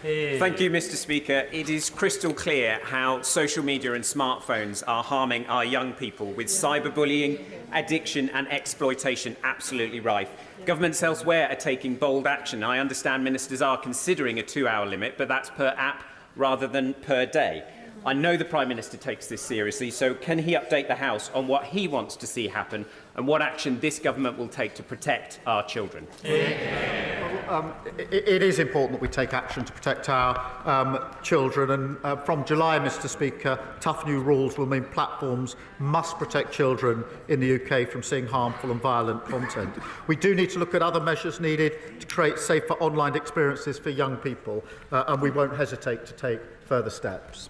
Thank you, Mr. Speaker. It is crystal clear how social media and smartphones are harming our young people, with cyberbullying, addiction and exploitation absolutely rife. Governments elsewhere are taking bold action. I understand ministers are considering a 2-hour limit, but that's per app rather than per day. I know the Prime Minister takes this seriously, so can he update the House on what he wants to see happen and what action this government will take to protect our children? It is important that we take action to protect our children, and from July, Mr. Speaker, tough new rules will mean platforms must protect children in the UK from seeing harmful and violent content. We do need to look at other measures needed to create safer online experiences for young people, and we won't hesitate to take further steps.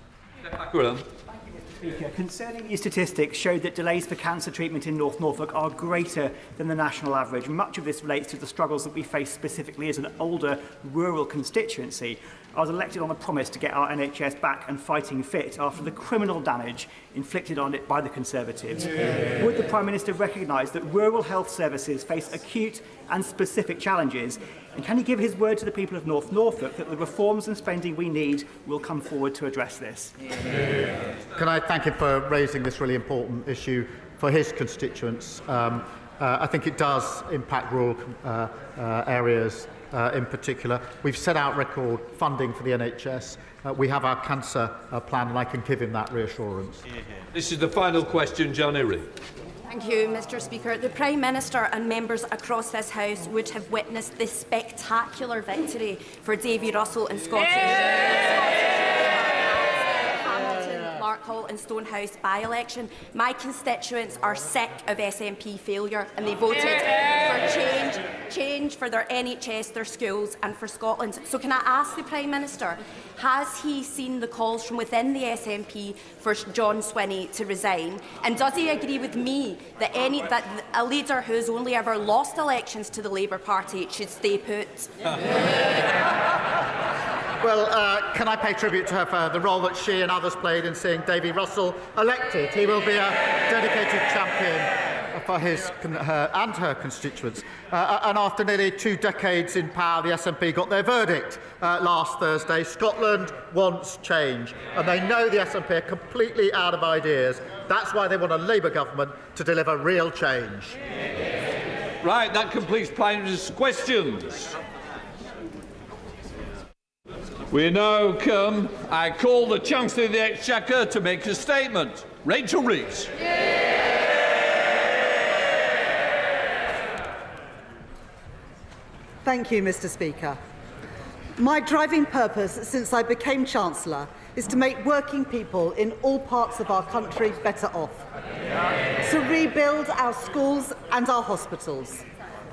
Speaker, concerning these statistics showed that delays for cancer treatment in North Norfolk are greater than the national average. Much of this relates to the struggles that we face specifically as an older rural constituency. I was elected on a promise to get our NHS back and fighting fit after the criminal damage inflicted on it by the Conservatives. Would the Prime Minister recognise that rural health services face acute and specific challenges? And can he give his word to the people of North Norfolk that the reforms and spending we need will come forward to address this? Can I thank him for raising this really important issue for his constituents? I think it does impact rural areas in particular. We've set out record funding for the NHS. We have our cancer plan, and I can give him that reassurance. This is the final question, John Erie. Thank you, Mr. Speaker. The Prime Minister and members across this House would have witnessed this spectacular victory for Davy Russell in Scottish. Hall and Stonehouse by-election. My constituents are sick of SNP failure, and they voted for change for their NHS, their schools and for Scotland. So can I ask the Prime Minister, has he seen the calls from within the SNP for John Swinney to resign? And does he agree with me that a leader who has only ever lost elections to the Labour Party should stay put? Well, can I pay tribute to her for the role that she and others played in seeing Davy Russell elected? He will be a dedicated champion for her and her constituents. And after nearly 2 decades in power, the SNP got their verdict last Thursday. Scotland wants change, and they know the SNP are completely out of ideas. That's why they want a Labour government to deliver real change. Right, that completes Prime Minister's questions. We now come. I call the Chancellor of the Exchequer to make a statement. Rachel Reeves. Thank you, Mr. Speaker. My driving purpose since I became Chancellor is to make working people in all parts of our country better off, to rebuild our schools and our hospitals,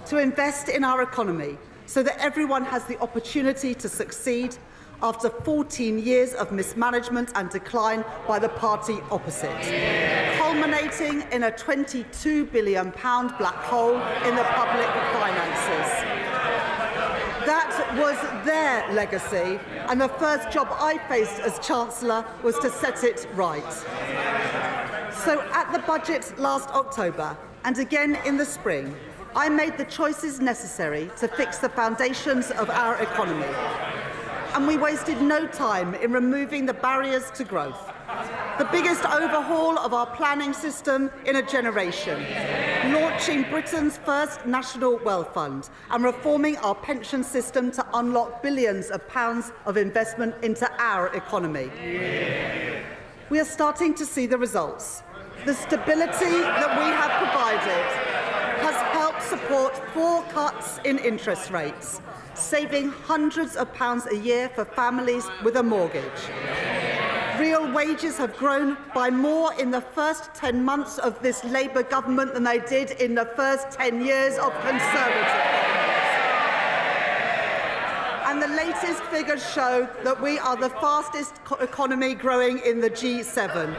to invest in our economy so that everyone has the opportunity to succeed after 14 years of mismanagement and decline by the party opposite, culminating in a £22 billion black hole in the public finances. That was their legacy, and the first job I faced as Chancellor was to set it right. So at the budget last October, and again in the spring, I made the choices necessary to fix the foundations of our economy. And we wasted no time in removing the barriers to growth. The biggest overhaul of our planning system in a generation, launching Britain's first national wealth fund and reforming our pension system to unlock billions of pounds of investment into our economy. We are starting to see the results. The stability that we have provided has helped support 4 cuts in interest rates, saving hundreds of pounds a year for families with a mortgage. Real wages have grown by more in the first 10 months of this Labour government than they did in the first 10 years of Conservative governments. And the latest figures show that we are the fastest economy growing in the G7.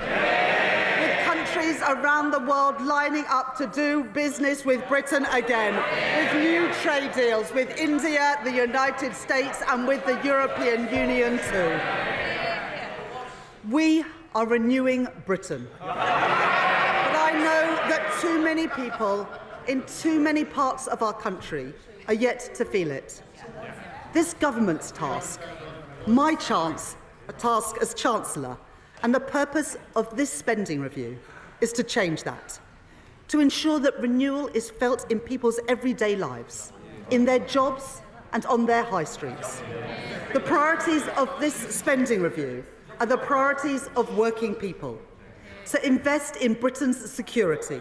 With countries around the world lining up to do business with Britain again, with new trade deals with India, the United States and with the European Union too. We are renewing Britain. But I know that too many people in too many parts of our country are yet to feel it. This government's task, my task as Chancellor, and the purpose of this spending review is to change that, to ensure that renewal is felt in people's everyday lives, in their jobs and on their high streets. The priorities of this spending review are the priorities of working people, to invest in Britain's security,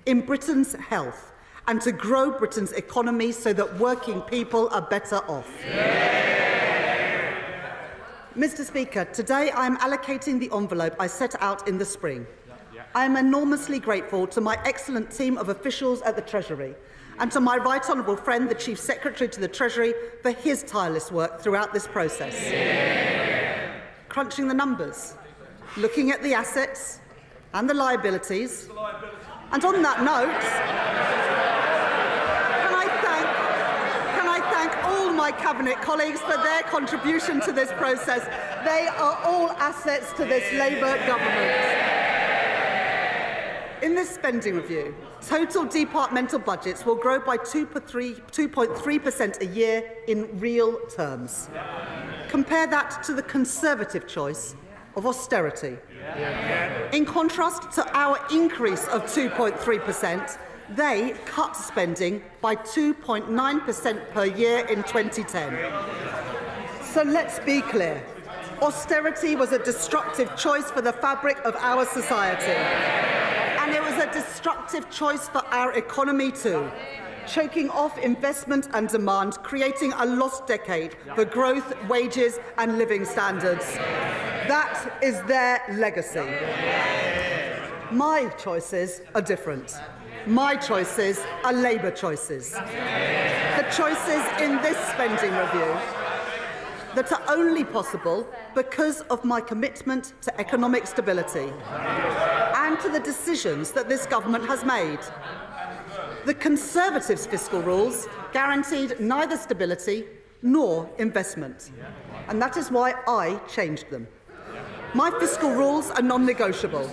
in Britain's health, and to grow Britain's economy so that working people are better off. Mr. Speaker, today I am allocating the envelope I set out in the spring. I am enormously grateful to my excellent team of officials at the Treasury and to my right honourable friend, the Chief Secretary to the Treasury, for his tireless work throughout this process. Crunching the numbers, looking at the assets and the liabilities. And on that note, can I thank all my Cabinet colleagues for their contribution to this process. They are all assets to this Labour government. In this spending review, total departmental budgets will grow by 2.3% a year in real terms. Compare that to the Conservative choice of austerity. In contrast to our increase of 2.3%, they cut spending by 2.9% per year in 2010. So let's be clear. Austerity was a destructive choice for the fabric of our society. And it was a destructive choice for our economy too, choking off investment and demand, creating a lost decade for growth, wages and living standards. That is their legacy. My choices are different. My choices are Labour choices. The choices in this spending review that are only possible because of my commitment to economic stability and to the decisions that this government has made. The Conservatives' fiscal rules guaranteed neither stability nor investment, and that is why I changed them. My fiscal rules are non-negotiable,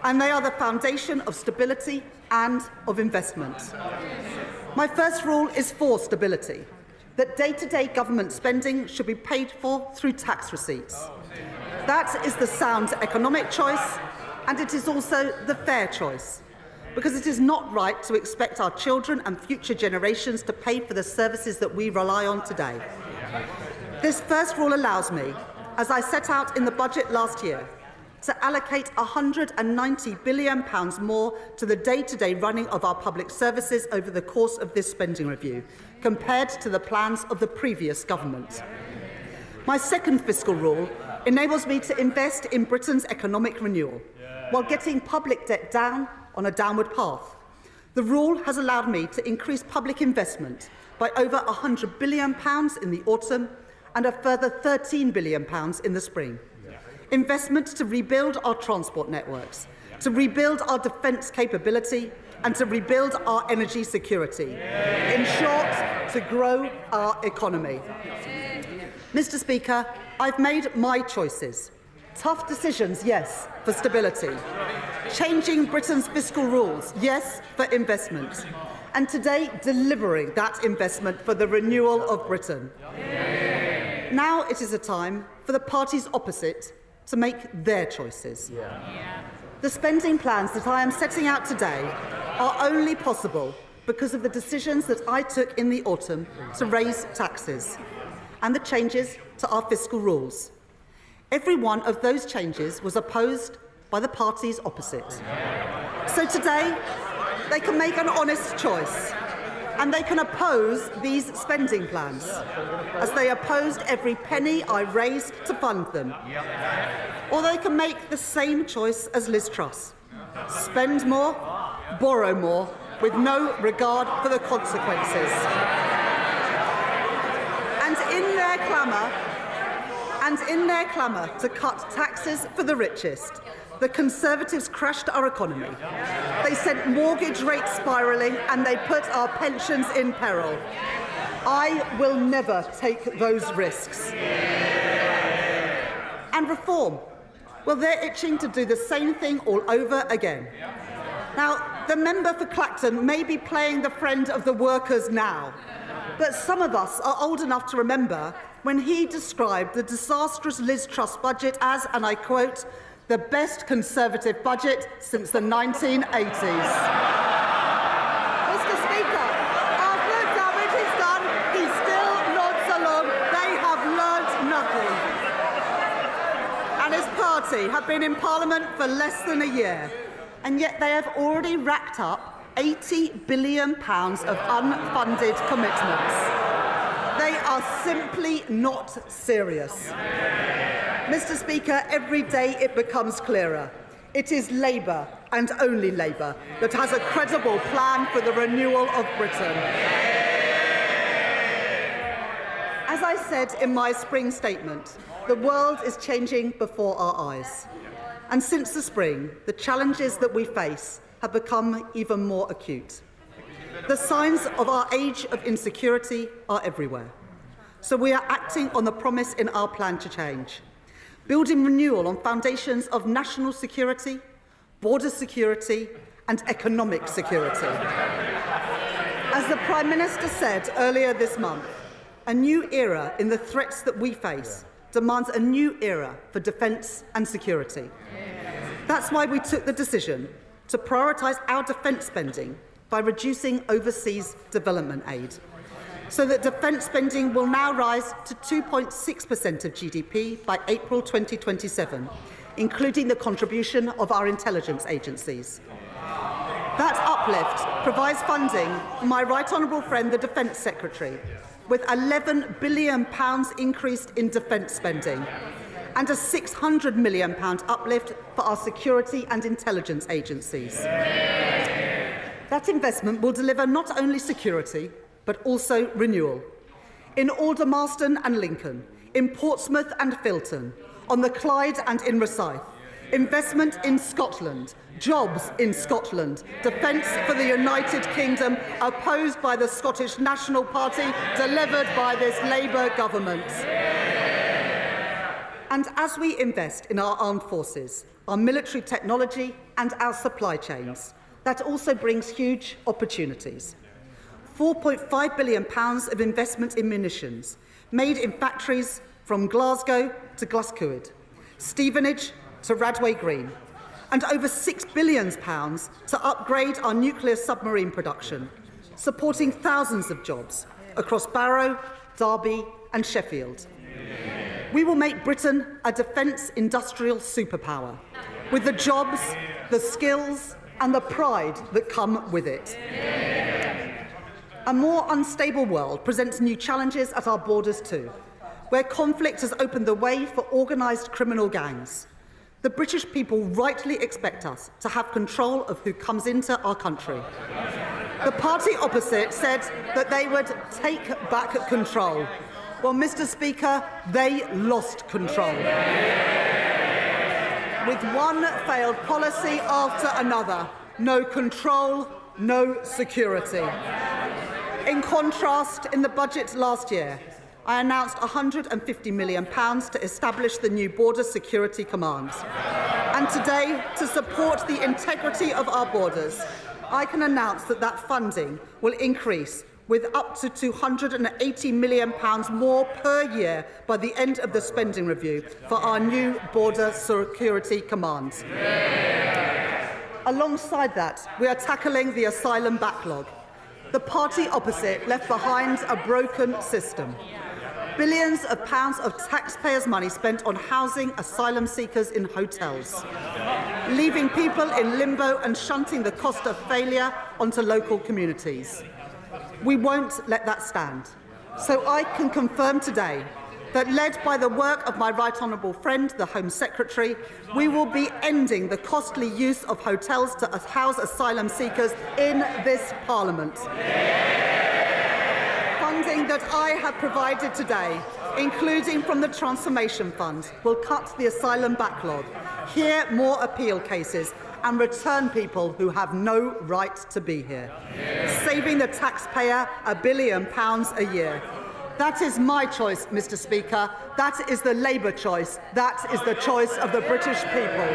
and they are the foundation of stability and of investment. My first rule is for stability, that day-to-day government spending should be paid for through tax receipts. That is the sound economic choice, and it is also the fair choice, because it is not right to expect our children and future generations to pay for the services that we rely on today. This first rule allows me, as I set out in the budget last year, to allocate £190 billion more to the day-to-day running of our public services over the course of this spending review, compared to the plans of the previous government. My second fiscal rule enables me to invest in Britain's economic renewal, while getting public debt down on a downward path. The rule has allowed me to increase public investment by over £100 billion in the autumn and a further £13 billion in the spring. Investment to rebuild our transport networks, to rebuild our defence capability and to rebuild our energy security. In short, to grow our economy. Mr. Speaker, I've made my choices. Tough decisions, yes, for stability. Changing Britain's fiscal rules, yes, for investment. And today, delivering that investment for the renewal of Britain. Now it is a time for the parties opposite to make their choices. The spending plans that I am setting out today are only possible because of the decisions that I took in the autumn to raise taxes and the changes to our fiscal rules. Every one of those changes was opposed by the parties opposite. So today, they can make an honest choice, and they can oppose these spending plans, as they opposed every penny I raised to fund them. Or they can make the same choice as Liz Truss: spend more, borrow more, with no regard for the consequences. And in their clamour to cut taxes for the richest, the Conservatives crashed our economy. They sent mortgage rates spiralling and they put our pensions in peril. I will never take those risks. And reform, well, they're itching to do the same thing all over again. Now, the member for Clacton may be playing the friend of the workers now, but some of us are old enough to remember when he described the disastrous Liz Truss budget as, and I quote, the best Conservative budget since the 1980s. Mr. Speaker, after the damage is done, he still nods along. They have learnt nothing. And his party have been in Parliament for less than a year, and yet they have already racked up £80 billion of unfunded commitments. They are simply not serious. Mr. Speaker, every day it becomes clearer. It is Labour, and only Labour, that has a credible plan for the renewal of Britain. As I said in my spring statement, the world is changing before our eyes. And since the spring, the challenges that we face have become even more acute. The signs of our age of insecurity are everywhere. So we are acting on the promise in our plan to change, building renewal on foundations of national security, border security and economic security. As the Prime Minister said earlier this month, a new era in the threats that we face demands a new era for defence and security. That's why we took the decision to prioritise our defence spending by reducing overseas development aid, so that defence spending will now rise to 2.6% of GDP by April 2027, including the contribution of our intelligence agencies. That uplift provides funding for my right honourable friend, the Defence Secretary, with £11 billion increased in defence spending and a £600 million uplift for our security and intelligence agencies. That investment will deliver not only security, but also renewal. In Aldermaston and Lincoln, in Portsmouth and Filton, on the Clyde and in Rosyth, investment in Scotland, jobs in Scotland, defence for the United Kingdom, opposed by the Scottish National Party, delivered by this Labour government. And as we invest in our armed forces, our military technology and our supply chains, that also brings huge opportunities. £4.5 billion of investment in munitions, made in factories from Glasgow to Glasgow, Stevenage to Radway Green, and over £6 billion to upgrade our nuclear submarine production, supporting thousands of jobs across Barrow, Derby and Sheffield. We will make Britain a defence industrial superpower, with the jobs, the skills and the pride that come with it. A more unstable world presents new challenges at our borders too, where conflict has opened the way for organised criminal gangs. The British people rightly expect us to have control of who comes into our country. The party opposite said that they would take back control. Well, Mr. Speaker, they lost control. With one failed policy after another, no control, no security. In contrast, in the budget last year, I announced £150 million to establish the new Border Security Command. And today, to support the integrity of our borders, I can announce that that funding will increase with up to £280 million more per year by the end of the spending review for our new Border Security Command. Alongside that, we are tackling the asylum backlog. The party opposite left behind a broken system. Billions of pounds of taxpayers' money spent on housing asylum seekers in hotels, leaving people in limbo and shunting the cost of failure onto local communities. We won't let that stand. So I can confirm today that, led by the work of my right honourable friend, the Home Secretary, we will be ending the costly use of hotels to house asylum seekers in this Parliament. Funding that I have provided today, including from the Transformation Fund, will cut the asylum backlog, hear more appeal cases and return people who have no right to be here, saving the taxpayer £1 billion a year. That is my choice, Mr. Speaker. That is the Labour choice. That is the choice of the British people.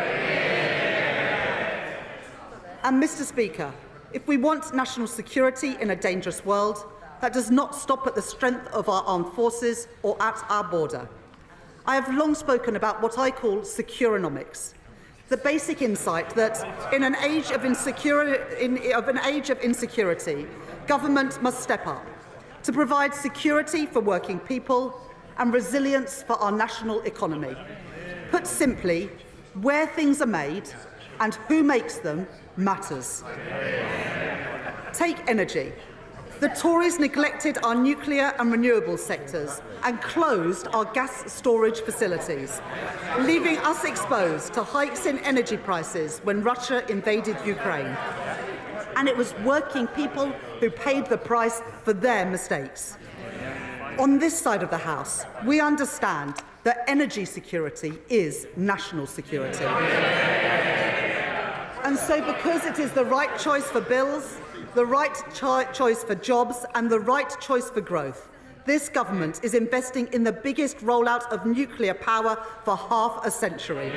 And, Mr. Speaker, if we want national security in a dangerous world, that does not stop at the strength of our armed forces or at our border. I have long spoken about what I call securonomics, the basic insight that in an age of insecurity, government must step up to provide security for working people and resilience for our national economy. Put simply, where things are made and who makes them matters. Take energy. The Tories neglected our nuclear and renewable sectors and closed our gas storage facilities, leaving us exposed to hikes in energy prices when Russia invaded Ukraine. And it was working people who paid the price for their mistakes. On this side of the House, we understand that energy security is national security. And so, because it is the right choice for bills, the right choice for jobs and the right choice for growth, this government is investing in the biggest rollout of nuclear power for half a century.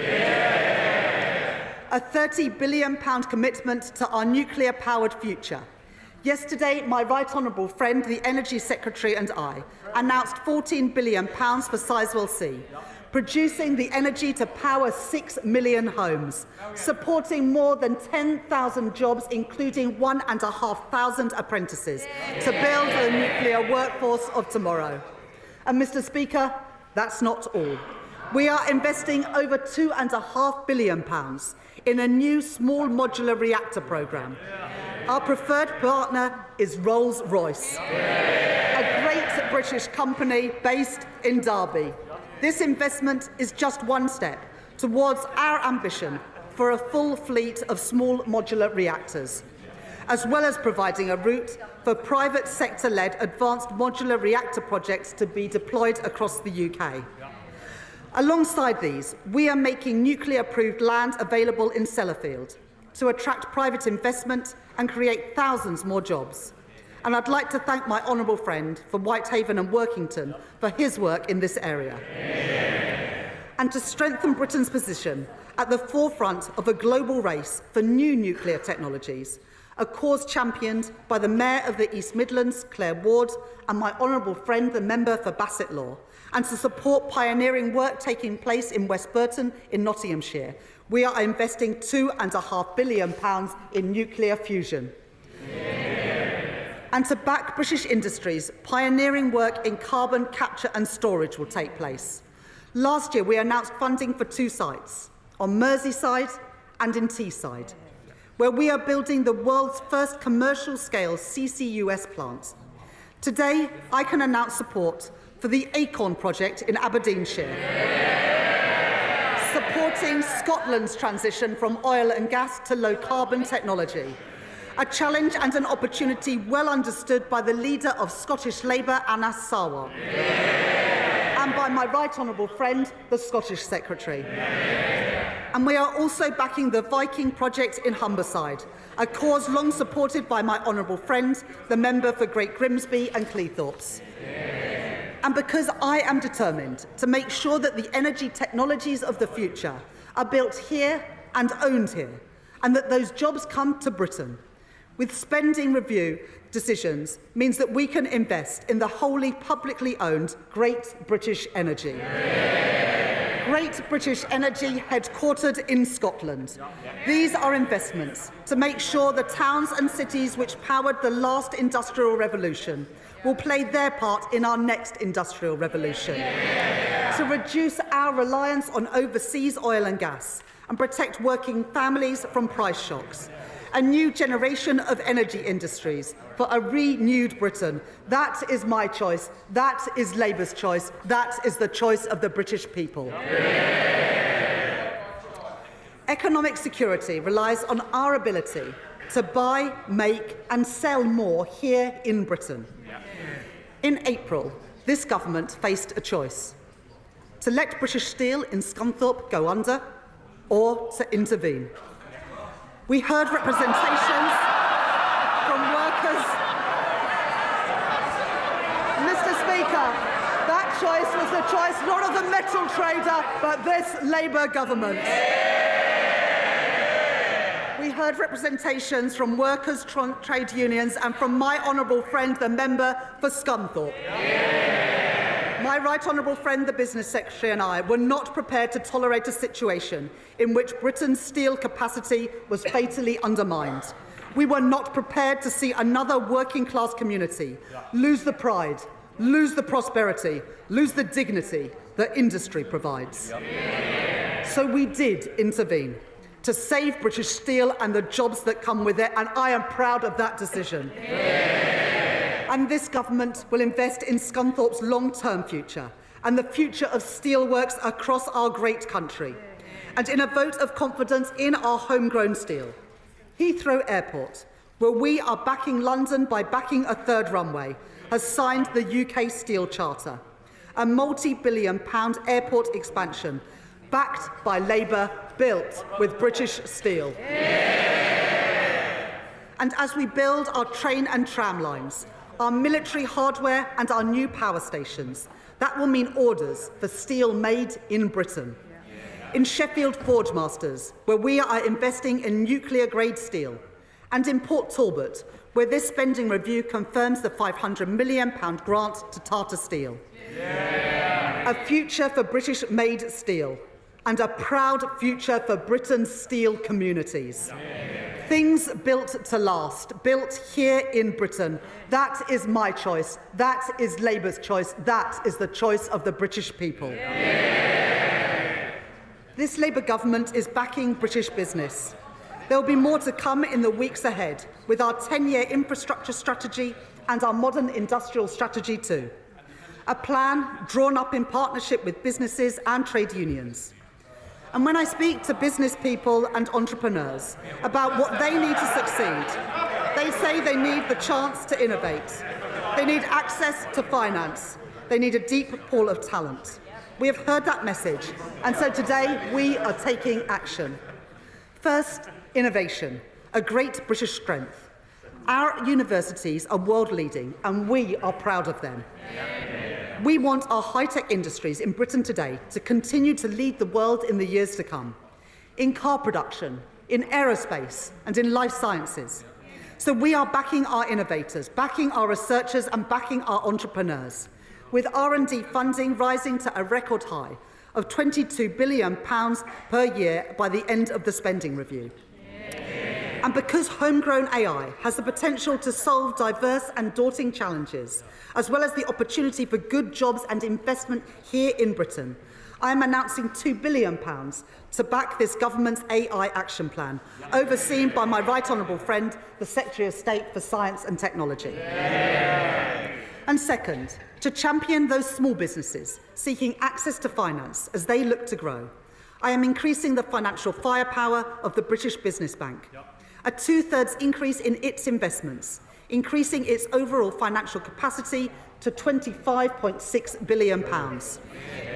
A £30 billion commitment to our nuclear-powered future. Yesterday, my right honourable friend, the Energy Secretary, and I announced £14 billion for Sizewell C, producing the energy to power 6 million homes, supporting more than 10,000 jobs, including 1,500 apprentices, to build the nuclear workforce of tomorrow. And, Mr. Speaker, that's not all. We are investing over £2.5 billion in a new small modular reactor programme. Our preferred partner is Rolls-Royce, a great British company based in Derby. This investment is just one step towards our ambition for a full fleet of small modular reactors, as well as providing a route for private sector-led advanced modular reactor projects to be deployed across the UK. Alongside these, we are making nuclear-approved land available in Sellafield to attract private investment and create thousands more jobs. And I'd like to thank my honourable friend from Whitehaven and Workington for his work in this area. And to strengthen Britain's position at the forefront of a global race for new nuclear technologies, a cause championed by the Mayor of the East Midlands, Claire Ward, and my honourable friend, the member for Bassett Law, and to support pioneering work taking place in West Burton in Nottinghamshire, we are investing £2.5 billion in nuclear fusion. And to back British industries, pioneering work in carbon capture and storage will take place. Last year, we announced funding for 2 sites, on Merseyside and in Teesside, where we are building the world's first commercial-scale CCUS plant. Today, I can announce support for the Acorn project in Aberdeenshire, supporting Scotland's transition from oil and gas to low-carbon technology, a challenge and an opportunity well understood by the leader of Scottish Labour, Anas Sarwar. and by my right honourable friend, the Scottish Secretary. And we are also backing the Viking project in Humberside, a cause long supported by my honourable friend, the member for Great Grimsby and Cleethorpes. And because I am determined to make sure that the energy technologies of the future are built here and owned here, and that those jobs come to Britain, with spending review decisions means that we can invest in the wholly publicly owned Great British Energy. Great British Energy, headquartered in Scotland. These are investments to make sure the towns and cities which powered the last industrial revolution will play their part in our next industrial revolution, to reduce our reliance on overseas oil and gas and protect working families from price shocks. A new generation of energy industries for a renewed Britain. That is my choice. That is Labour's choice. That is the choice of the British people. Economic security relies on our ability to buy, make and sell more here in Britain. In April, this government faced a choice: to let British Steel in Scunthorpe go under or to intervene. We heard representations from workers. Mr. Speaker, that choice was the choice not of the metal trader, but this Labour government. We heard representations from workers, trade unions and from my honourable friend, the member for Scunthorpe. My right honourable friend, the Business Secretary, and I were not prepared to tolerate a situation in which Britain's steel capacity was fatally undermined. We were not prepared to see another working-class community lose the pride, lose the prosperity, lose the dignity that industry provides. So we did intervene to save British steel and the jobs that come with it, and I am proud of that decision. And this government will invest in Scunthorpe's long-term future and the future of steelworks across our great country, and in a vote of confidence in our homegrown steel. Heathrow Airport, where we are backing London by backing a third runway, has signed the UK Steel Charter, a multi-billion-pound airport expansion backed by Labour, built with British steel. And as we build our train and tram lines, our military hardware and our new power stations, that will mean orders for steel made in Britain. In Sheffield Forgemasters, where we are investing in nuclear-grade steel, and in Port Talbot, where this spending review confirms the £500 million grant to Tata Steel. A future for British-made steel, and a proud future for Britain's steel communities. Things built to last, built here in Britain. That is my choice. That is Labour's choice. That is the choice of the British people. This Labour government is backing British business. There will be more to come in the weeks ahead with our 10-year infrastructure strategy and our modern industrial strategy too. A plan drawn up in partnership with businesses and trade unions. And when I speak to business people and entrepreneurs about what they need to succeed, they say they need the chance to innovate. They need access to finance. They need a deep pool of talent. We have heard that message, and so today we are taking action. First, innovation, a great British strength. Our universities are world-leading, and we are proud of them. We want our high-tech industries in Britain today to continue to lead the world in the years to come, in car production, in aerospace and in life sciences. So we are backing our innovators, backing our researchers and backing our entrepreneurs, with R&D funding rising to a record high of £22 billion per year by the end of the spending review. And because homegrown AI has the potential to solve diverse and daunting challenges, as well as the opportunity for good jobs and investment here in Britain, I am announcing £2 billion to back this government's AI action plan, overseen by my right honourable friend, the Secretary of State for Science and Technology. And second, to champion those small businesses seeking access to finance as they look to grow, I am increasing the financial firepower of the British Business Bank. A two-thirds increase in its investments, increasing its overall financial capacity to £25.6 billion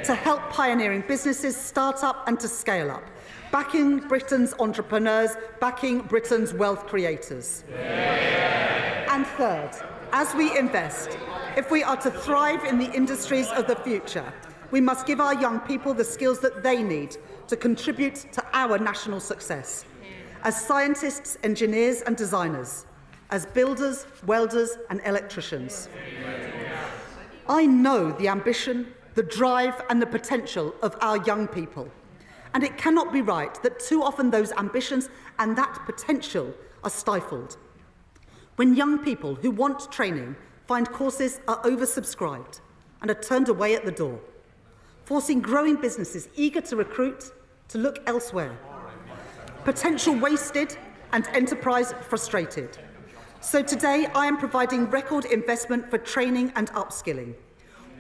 to help pioneering businesses start up and to scale up, backing Britain's entrepreneurs, backing Britain's wealth creators. And third, as we invest, if we are to thrive in the industries of the future, we must give our young people the skills that they need to contribute to our national success. As scientists, engineers and designers, as builders, welders and electricians. I know the ambition, the drive and the potential of our young people. And it cannot be right that too often those ambitions and that potential are stifled. When young people who want training find courses are oversubscribed and are turned away at the door, forcing growing businesses eager to recruit to look elsewhere. Potential wasted and enterprise frustrated. So today I am providing record investment for training and upskilling.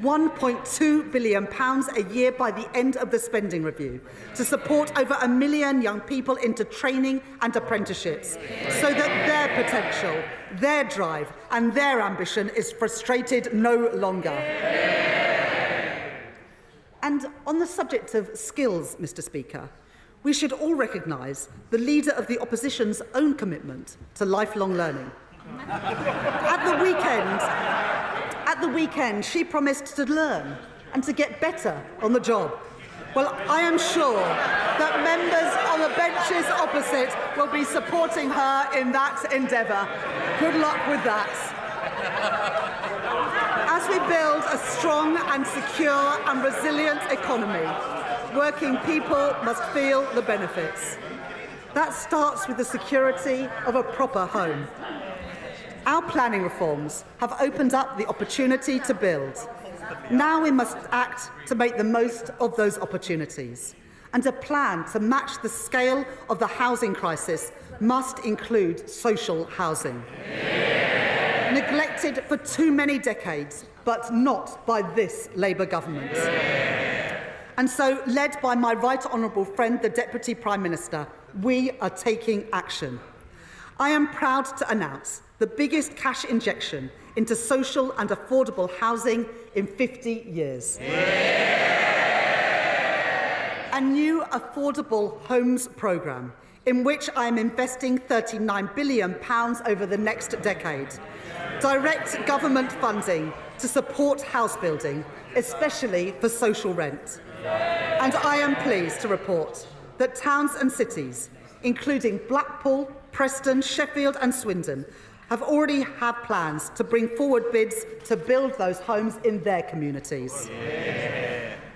£1.2 billion a year by the end of the spending review to support over 1 million young people into training and apprenticeships so that their potential, their drive and their ambition is frustrated no longer. And on the subject of skills, Mr. Speaker, we should all recognise the Leader of the Opposition's own commitment to lifelong learning. At the weekend, she promised to learn and to get better on the job. Well, I am sure that members on the benches opposite will be supporting her in that endeavour. Good luck with that. As we build a strong and secure and resilient economy, working people must feel the benefits. That starts with the security of a proper home. Our planning reforms have opened up the opportunity to build. Now we must act to make the most of those opportunities. And a plan to match the scale of the housing crisis must include social housing. Neglected for too many decades, but not by this Labour government. And so, led by my right honourable friend, the Deputy Prime Minister, we are taking action. I am proud to announce the biggest cash injection into social and affordable housing in 50 years. A new affordable homes programme in which I am investing £39 billion over the next decade. Direct government funding to support house building, especially for social rent. And I am pleased to report that towns and cities, including Blackpool, Preston, Sheffield and Swindon, have already had plans to bring forward bids to build those homes in their communities.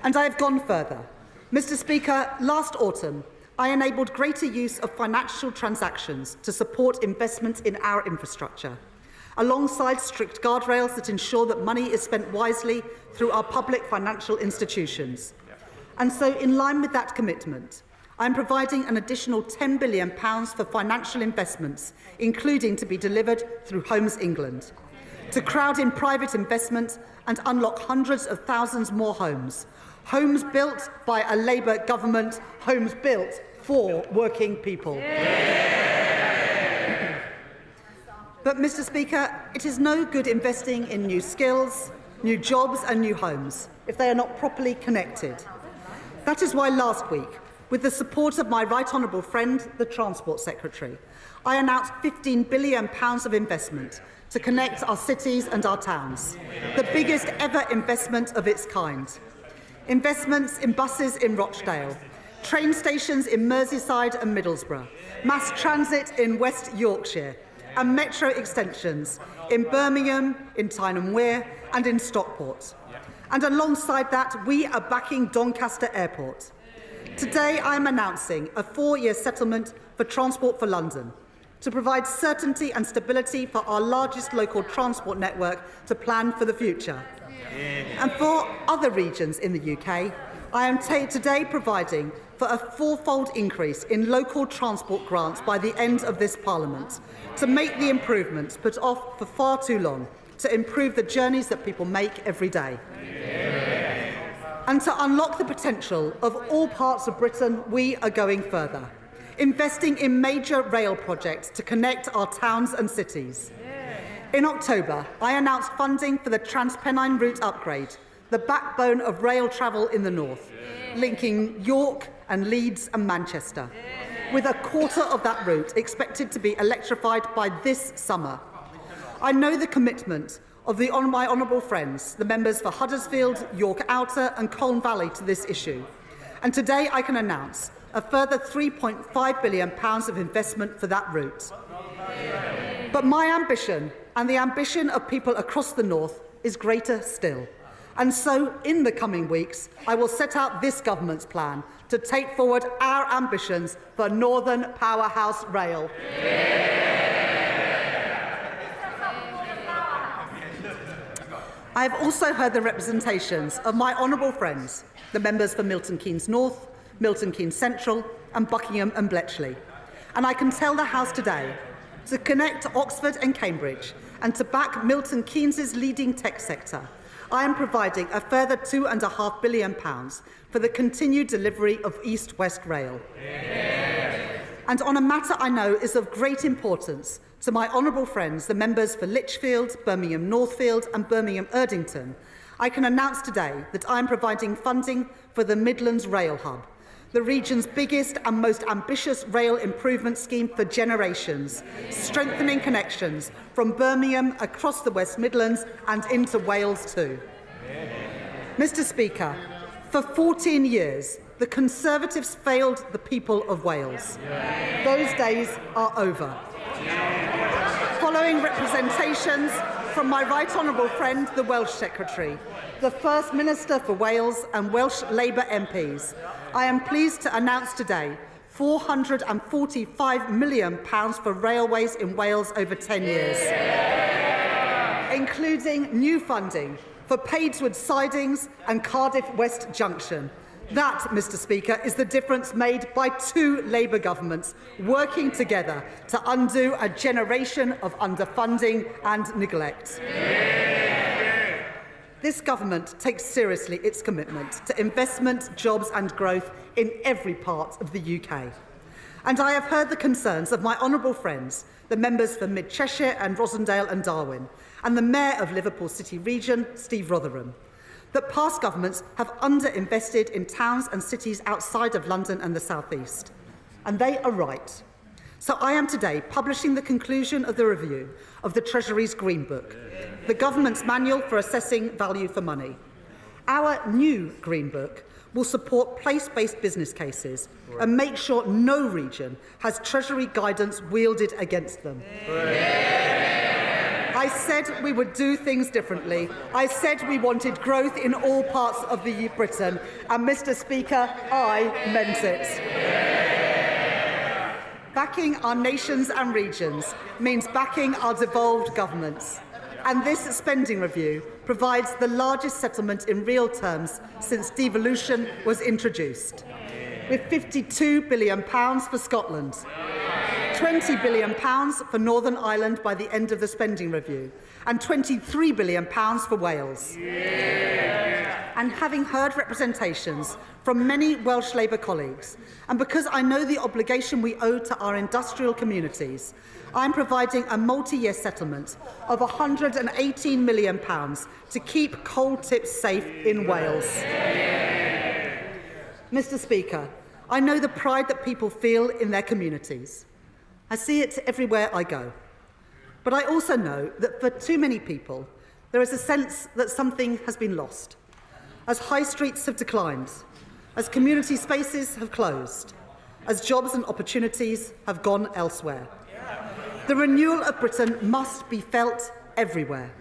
And I have gone further. Mr. Speaker, last autumn, I enabled greater use of financial transactions to support investment in our infrastructure, alongside strict guardrails that ensure that money is spent wisely through our public financial institutions. And so, in line with that commitment, I am providing an additional £10 billion for financial investments, including to be delivered through Homes England, to crowd in private investment and unlock hundreds of thousands more homes. Homes built by a Labour government, homes built for working people. But, Mr. Speaker, it is no good investing in new skills, new jobs and new homes if they are not properly connected. That is why last week, with the support of my right honourable friend, the Transport Secretary, I announced £15 billion of investment to connect our cities and our towns, the biggest ever investment of its kind. Investments in buses in Rochdale, train stations in Merseyside and Middlesbrough, mass transit in West Yorkshire, and metro extensions in Birmingham, in Tyne Wear and in Stockport. And alongside that, we are backing Doncaster Airport. Today, I am announcing a 4-year settlement for Transport for London to provide certainty and stability for our largest local transport network to plan for the future. And for other regions in the UK, I am today providing for a 4-fold increase in local transport grants by the end of this Parliament to make the improvements put off for far too long to improve the journeys that people make every day. And to unlock the potential of all parts of Britain, we are going further, investing in major rail projects to connect our towns and cities. In October, I announced funding for the Transpennine route upgrade, the backbone of rail travel in the north, linking York and Leeds and Manchester, with a quarter of that route expected to be electrified by this summer. I know the commitment of my honourable friends, the members for Huddersfield, York Outer and Colne Valley to this issue. And today I can announce a further £3.5 billion of investment for that route. But my ambition and the ambition of people across the north is greater still. And so, in the coming weeks, I will set out this government's plan to take forward our ambitions for Northern Powerhouse Rail. I have also heard the representations of my honourable friends, the members for Milton Keynes North, Milton Keynes Central and Buckingham and Bletchley. And I can tell the House today to connect Oxford and Cambridge and to back Milton Keynes' leading tech sector, I am providing a further £2.5 billion for the continued delivery of East-West Rail. And on a matter I know is of great importance to my honourable friends, the members for Lichfield, Birmingham Northfield and Birmingham Erdington, I can announce today that I am providing funding for the Midlands Rail Hub, the region's biggest and most ambitious rail improvement scheme for generations, strengthening connections from Birmingham across the West Midlands and into Wales too. Mr. Speaker, for 14 years, the Conservatives failed the people of Wales. Those days are over. Following representations from my right honourable friend, the Welsh Secretary, the First Minister for Wales and Welsh Labour MPs, I am pleased to announce today £445 million for railways in Wales over 10 years, including new funding for Padeswood Sidings and Cardiff West Junction. That, Mr. Speaker, is the difference made by two Labour governments working together to undo a generation of underfunding and neglect. This government takes seriously its commitment to investment, jobs and growth in every part of the UK. And I have heard the concerns of my honourable friends, the members for Mid Cheshire and Rosendale and Darwen, and the Mayor of Liverpool City Region, Steve Rotherham, that past governments have underinvested in towns and cities outside of London and the South East. And they are right. So I am today publishing the conclusion of the review of the Treasury's Green Book, the government's manual for assessing value for money. Our new Green Book will support place-based business cases and make sure no region has Treasury guidance wielded against them. I said we would do things differently. I said we wanted growth in all parts of Britain. And, Mr. Speaker, I meant it. Backing our nations and regions means backing our devolved governments. And this spending review provides the largest settlement in real terms since devolution was introduced, with £52 billion for Scotland, £20 billion for Northern Ireland by the end of the spending review, and £23 billion for Wales. And having heard representations from many Welsh Labour colleagues, and because I know the obligation we owe to our industrial communities, I am providing a multi-year settlement of £118 million to keep coal tips safe in Wales. Mr. Speaker, I know the pride that people feel in their communities. I see it everywhere I go. But I also know that for too many people, there is a sense that something has been lost, as high streets have declined, as community spaces have closed, as jobs and opportunities have gone elsewhere. The renewal of Britain must be felt everywhere.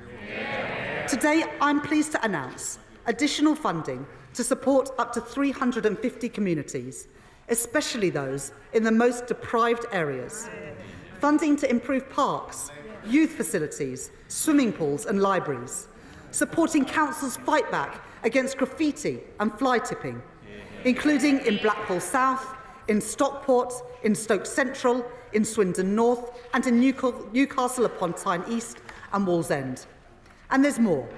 Today, I'm pleased to announce additional funding to support up to 350 communities, especially those in the most deprived areas. Funding to improve parks, youth facilities, swimming pools and libraries. Supporting councils' fight back against graffiti and fly tipping, including in Blackpool South, in Stockport, in Stoke Central, in Swindon North and in Newcastle upon Tyne East and Wallsend. And there's more.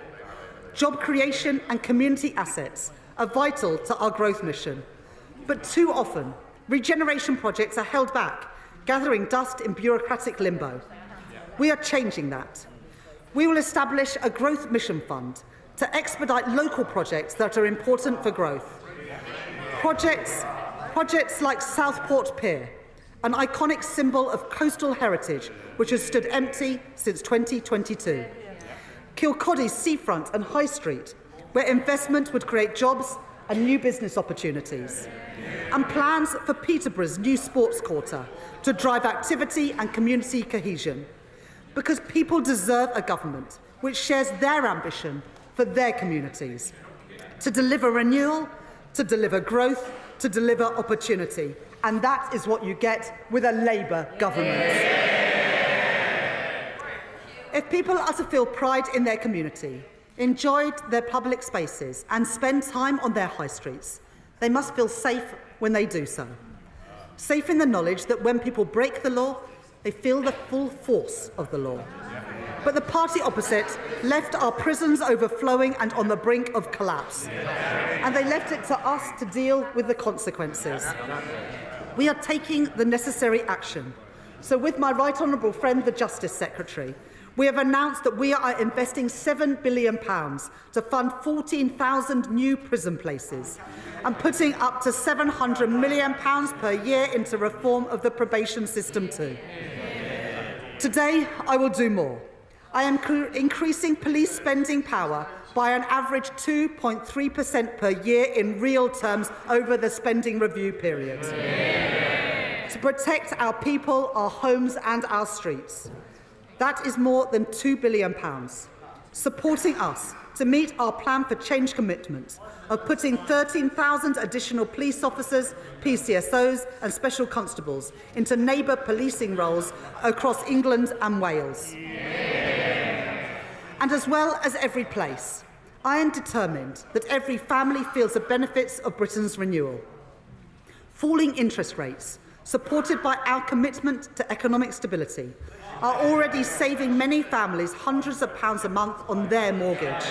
Job creation and community assets are vital to our growth mission. But too often, regeneration projects are held back, gathering dust in bureaucratic limbo. We are changing that. We will establish a growth mission fund to expedite local projects that are important for growth. Projects like Southport Pier, an iconic symbol of coastal heritage which has stood empty since 2022. Kilcody's seafront and High Street, where investment would create jobs and new business opportunities. And plans for Peterborough's new sports quarter to drive activity and community cohesion. Because people deserve a government which shares their ambition for their communities. To deliver renewal, to deliver growth, to deliver opportunity. And that is what you get with a Labour government. If people are to feel pride in their community, enjoy their public spaces and spend time on their high streets, they must feel safe when they do so. Safe in the knowledge that when people break the law, they feel the full force of the law. But the party opposite left our prisons overflowing and on the brink of collapse. And they left it to us to deal with the consequences. We are taking the necessary action. So with my right honourable friend, the Justice Secretary, we have announced that we are investing £7 billion to fund 14,000 new prison places and putting up to £700 million per year into reform of the probation system too. Today, I will do more. I am increasing police spending power by an average 2.3% per year in real terms over the spending review period. To protect our people, our homes and our streets. That is more than £2 billion, supporting us to meet our plan for change commitment of putting 13,000 additional police officers, PCSOs and special constables into neighbour policing roles across England and Wales. And as well as every place, I am determined that every family feels the benefits of Britain's renewal. Falling interest rates, supported by our commitment to economic stability, are already saving many families hundreds of pounds a month on their mortgage.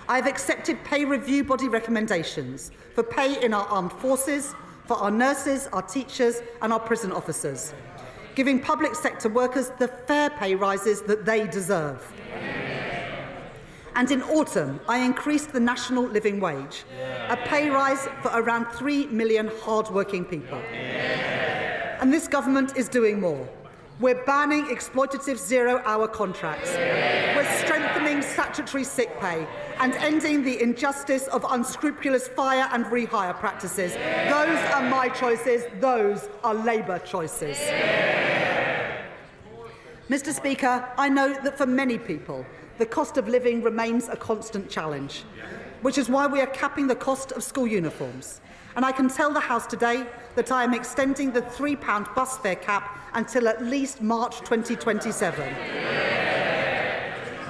I have accepted pay review body recommendations for pay in our armed forces, for our nurses, our teachers and our prison officers, giving public sector workers the fair pay rises that they deserve. And in autumn, I increased the national living wage, a pay rise for around 3 million hard-working people. And this government is doing more. We're banning exploitative zero-hour contracts. We're strengthening statutory sick pay and ending the injustice of unscrupulous fire and rehire practices. Those are my choices. Those are Labour choices. Mr. Speaker, I know that for many people, the cost of living remains a constant challenge, which is why we are capping the cost of school uniforms. And I can tell the House today that I am extending the £3 bus fare cap until at least March 2027.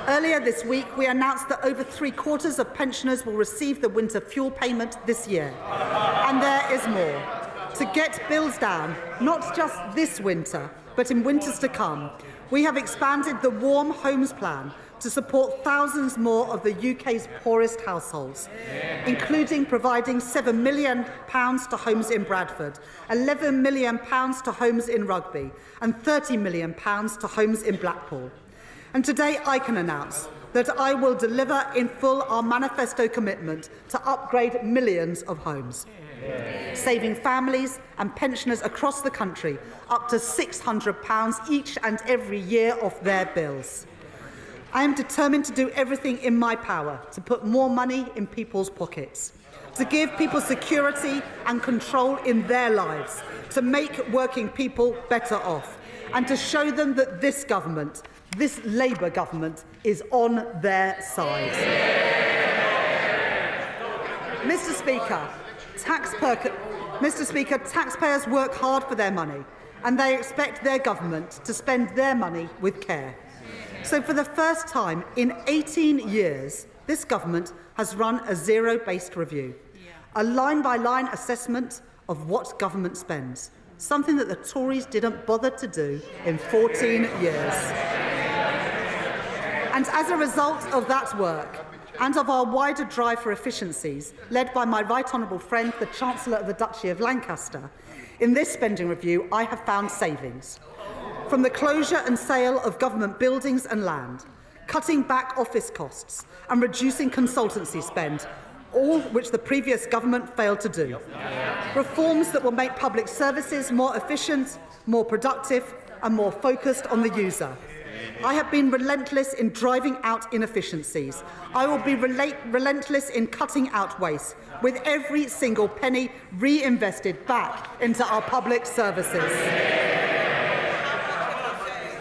Earlier this week, we announced that over 3/4 of pensioners will receive the winter fuel payment this year. And there is more. To get bills down, not just this winter, but in winters to come, we have expanded the Warm Homes Plan to support thousands more of the UK's poorest households, including providing £7 million to homes in Bradford, £11 million to homes in Rugby, and £30 million to homes in Blackpool. And today I can announce that I will deliver in full our manifesto commitment to upgrade millions of homes, saving families and pensioners across the country up to £600 each and every year off their bills. I am determined to do everything in my power to put more money in people's pockets, to give people security and control in their lives, to make working people better off, and to show them that this government, this Labour government, is on their side. Mr. Speaker, taxpayers work hard for their money, and they expect their government to spend their money with care. So for the first time in 18 years, this government has run a zero-based review, a line-by-line assessment of what government spends, something that the Tories didn't bother to do in 14 years. And as a result of that work, and of our wider drive for efficiencies, led by my right honourable friend, the Chancellor of the Duchy of Lancaster, in this spending review, I have found savings. from the closure and sale of government buildings and land, cutting back office costs and reducing consultancy spend, all which the previous government failed to do. Reforms that will make public services more efficient, more productive and more focused on the user. I have been relentless in driving out inefficiencies. I will be relentless in cutting out waste, with every single penny reinvested back into our public services.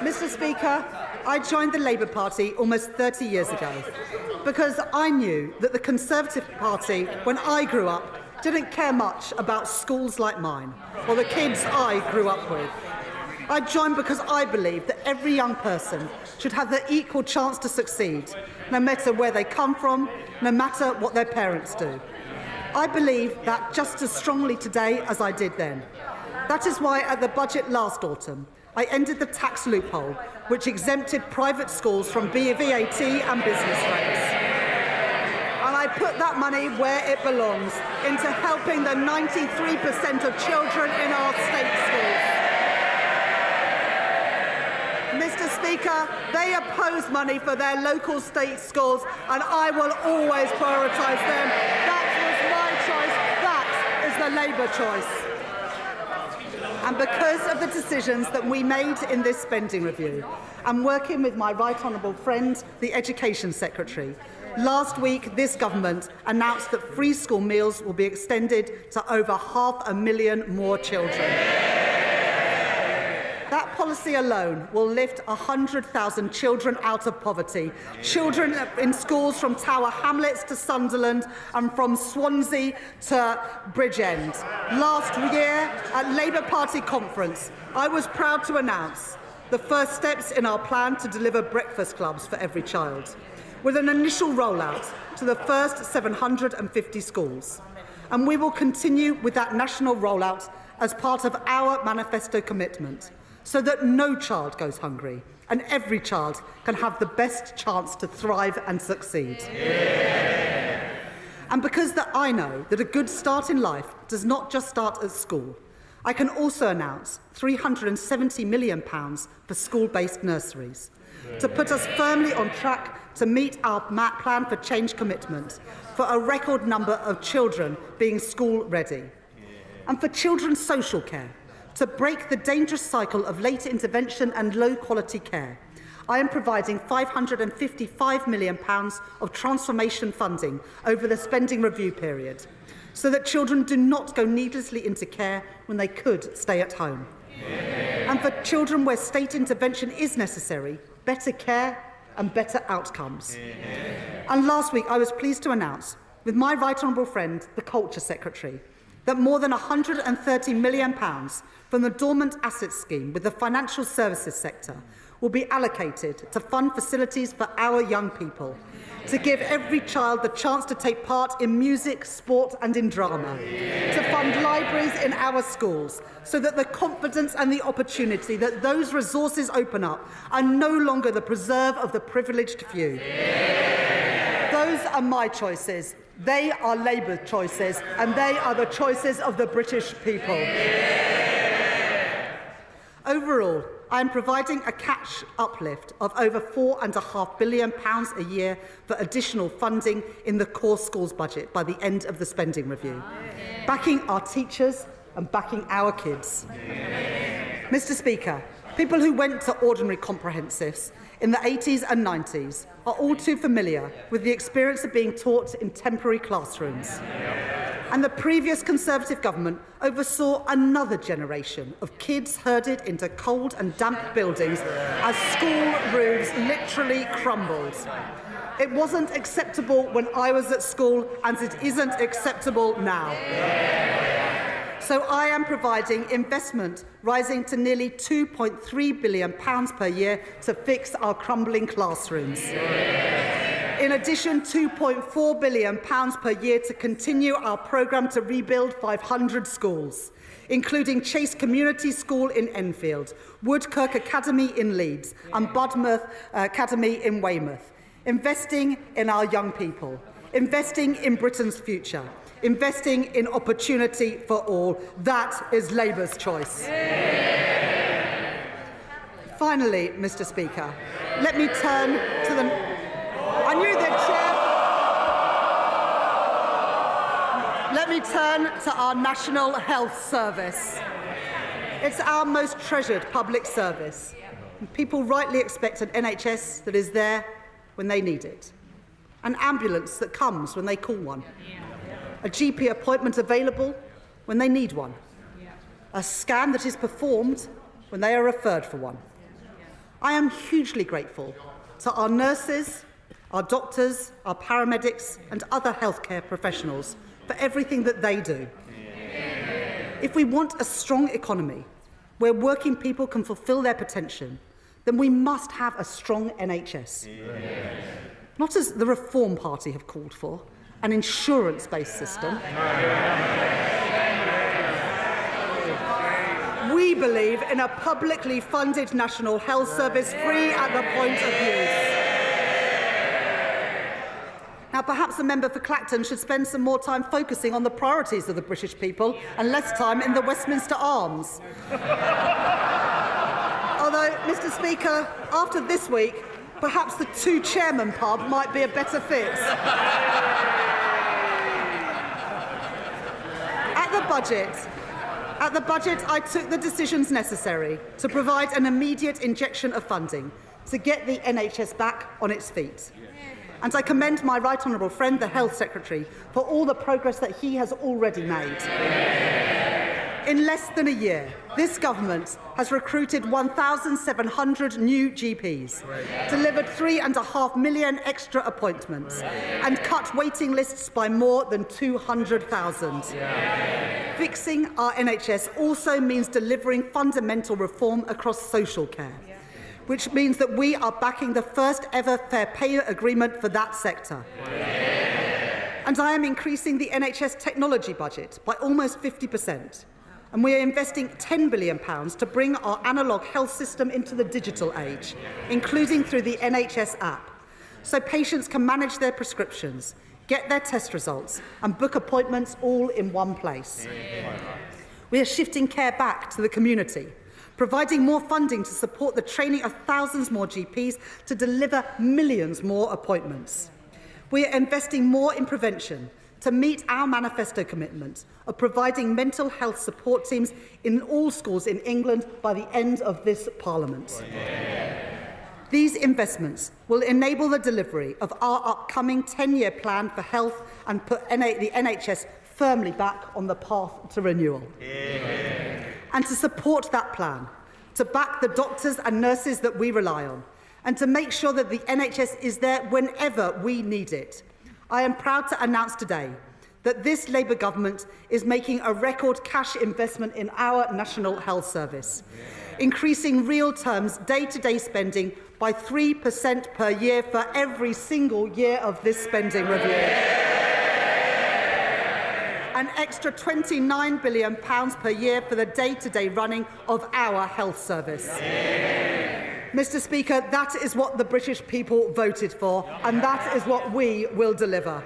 Mr. Speaker, I joined the Labour Party almost 30 years ago because I knew that the Conservative Party, when I grew up, didn't care much about schools like mine or the kids I grew up with. I joined because I believe that every young person should have the equal chance to succeed, no matter where they come from, no matter what their parents do. I believe that just as strongly today as I did then. That is why at the budget last autumn, I ended the tax loophole which exempted private schools from VAT and business rates. And I put that money where it belongs, into helping the 93% of children in our state schools. Mr. Speaker, they oppose money for their local state schools, and I will always prioritise them. That was my choice. That is the Labour choice. And because of the decisions that we made in this spending review, I'm working with my right honourable friend, the Education Secretary. Last week, this government announced that free school meals will be extended to over 500,000 more children. That policy alone will lift 100,000 children out of poverty. Children in schools from Tower Hamlets to Sunderland and from Swansea to Bridgend. Last year, at Labour Party conference, I was proud to announce the first steps in our plan to deliver breakfast clubs for every child, with an initial rollout to the first 750 schools. And we will continue with that national rollout as part of our manifesto commitment, so that no child goes hungry and every child can have the best chance to thrive and succeed. Yeah. And because I know that a good start in life does not just start at school, I can also announce £370 million for school-based nurseries, to put us firmly on track to meet our plan for change commitment, for a record number of children being school-ready, and for children's social care, to break the dangerous cycle of late intervention and low-quality care. I am providing £555 million of transformation funding over the spending review period, so that children do not go needlessly into care when they could stay at home. Yeah. And for children where state intervention is necessary, better care and better outcomes. Yeah. And last week, I was pleased to announce, with my right honourable friend, the Culture Secretary, that more than £130 million from the Dormant Assets Scheme with the financial services sector will be allocated to fund facilities for our young people, to give every child the chance to take part in music, sport and in drama, to fund libraries in our schools, so that the confidence and the opportunity that those resources open up are no longer the preserve of the privileged few. Those are my choices. They are Labour choices, and they are the choices of the British people. Overall, I am providing a cash uplift of over £4.5 billion a year for additional funding in the core schools budget by the end of the spending review, backing our teachers and backing our kids. Mr. Speaker, people who went to ordinary comprehensives in the 80s and 90s are all too familiar with the experience of being taught in temporary classrooms. And the previous Conservative government oversaw another generation of kids herded into cold and damp buildings as school roofs literally crumbled. It wasn't acceptable when I was at school, and it isn't acceptable now. So I am providing investment rising to nearly £2.3 billion per year to fix our crumbling classrooms. In addition, £2.4 billion per year to continue our programme to rebuild 500 schools, including Chase Community School in Enfield, Woodkirk Academy in Leeds and Budmouth Academy in Weymouth, investing in our young people, investing in Britain's future, investing in opportunity for all. That is Labour's choice. Finally, Mr. Speaker, let me turn to the... I knew that, Chair. Let me turn to our National Health Service. It's our most treasured public service. People rightly expect an NHS that is there when they need it, an ambulance that comes when they call one, a GP appointment available when they need one, a scan that is performed when they are referred for one. I am hugely grateful to our nurses, our doctors, our paramedics and other healthcare professionals for everything that they do. If we want a strong economy where working people can fulfil their potential, then we must have a strong NHS. Not as the Reform Party have called for, an insurance-based system. We believe in a publicly funded National Health Service free at the point of use. Now, perhaps the member for Clacton should spend some more time focusing on the priorities of the British people and less time in the Westminster Arms. Although, Mr. Speaker, after this week, perhaps the two-chairman pub might be a better fit. At the budget, I took the decisions necessary to provide an immediate injection of funding to get the NHS back on its feet. And I commend my right honourable friend, the Health Secretary, for all the progress that he has already made. In less than a year, this government has recruited 1,700 new GPs, delivered 3.5 million extra appointments, and cut waiting lists by more than 200,000. Fixing our NHS also means delivering fundamental reform across social care, which means that we are backing the first ever fair pay agreement for that sector. And I am increasing the NHS technology budget by almost 50%. And we are investing £10 billion to bring our analogue health system into the digital age, including through the NHS app, so patients can manage their prescriptions, get their test results and book appointments all in one place. We are shifting care back to the community, providing more funding to support the training of thousands more GPs to deliver millions more appointments. We are investing more in prevention to meet our manifesto commitment of providing mental health support teams in all schools in England by the end of this Parliament. These investments will enable the delivery of our upcoming 10-year plan for health and put the NHS firmly back on the path to renewal. And to support that plan, to back the doctors and nurses that we rely on, and to make sure that the NHS is there whenever we need it, I am proud to announce today that this Labour government is making a record cash investment in our National Health Service, increasing real terms day-to-day spending by 3% per year for every single year of this spending review. An extra £29 billion per year for the day-to-day running of our health service. Mr. Speaker, that is what the British people voted for, and that is what we will deliver.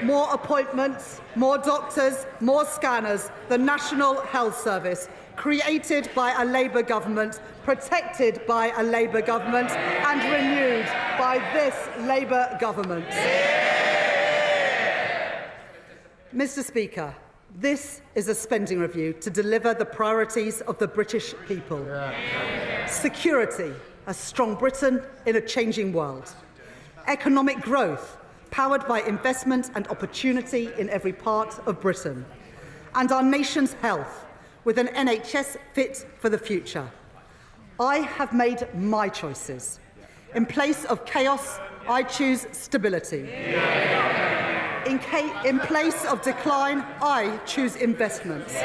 More appointments, more doctors, more scanners, the National Health Service, created by a Labour government, protected by a Labour government, and renewed by this Labour government. Mr. Speaker, this is a spending review to deliver the priorities of the British people. Security, a strong Britain in a changing world. Economic growth, powered by investment and opportunity in every part of Britain. And our nation's health, with an NHS fit for the future. I have made my choices. In place of chaos, I choose stability. In place of decline, I choose investments.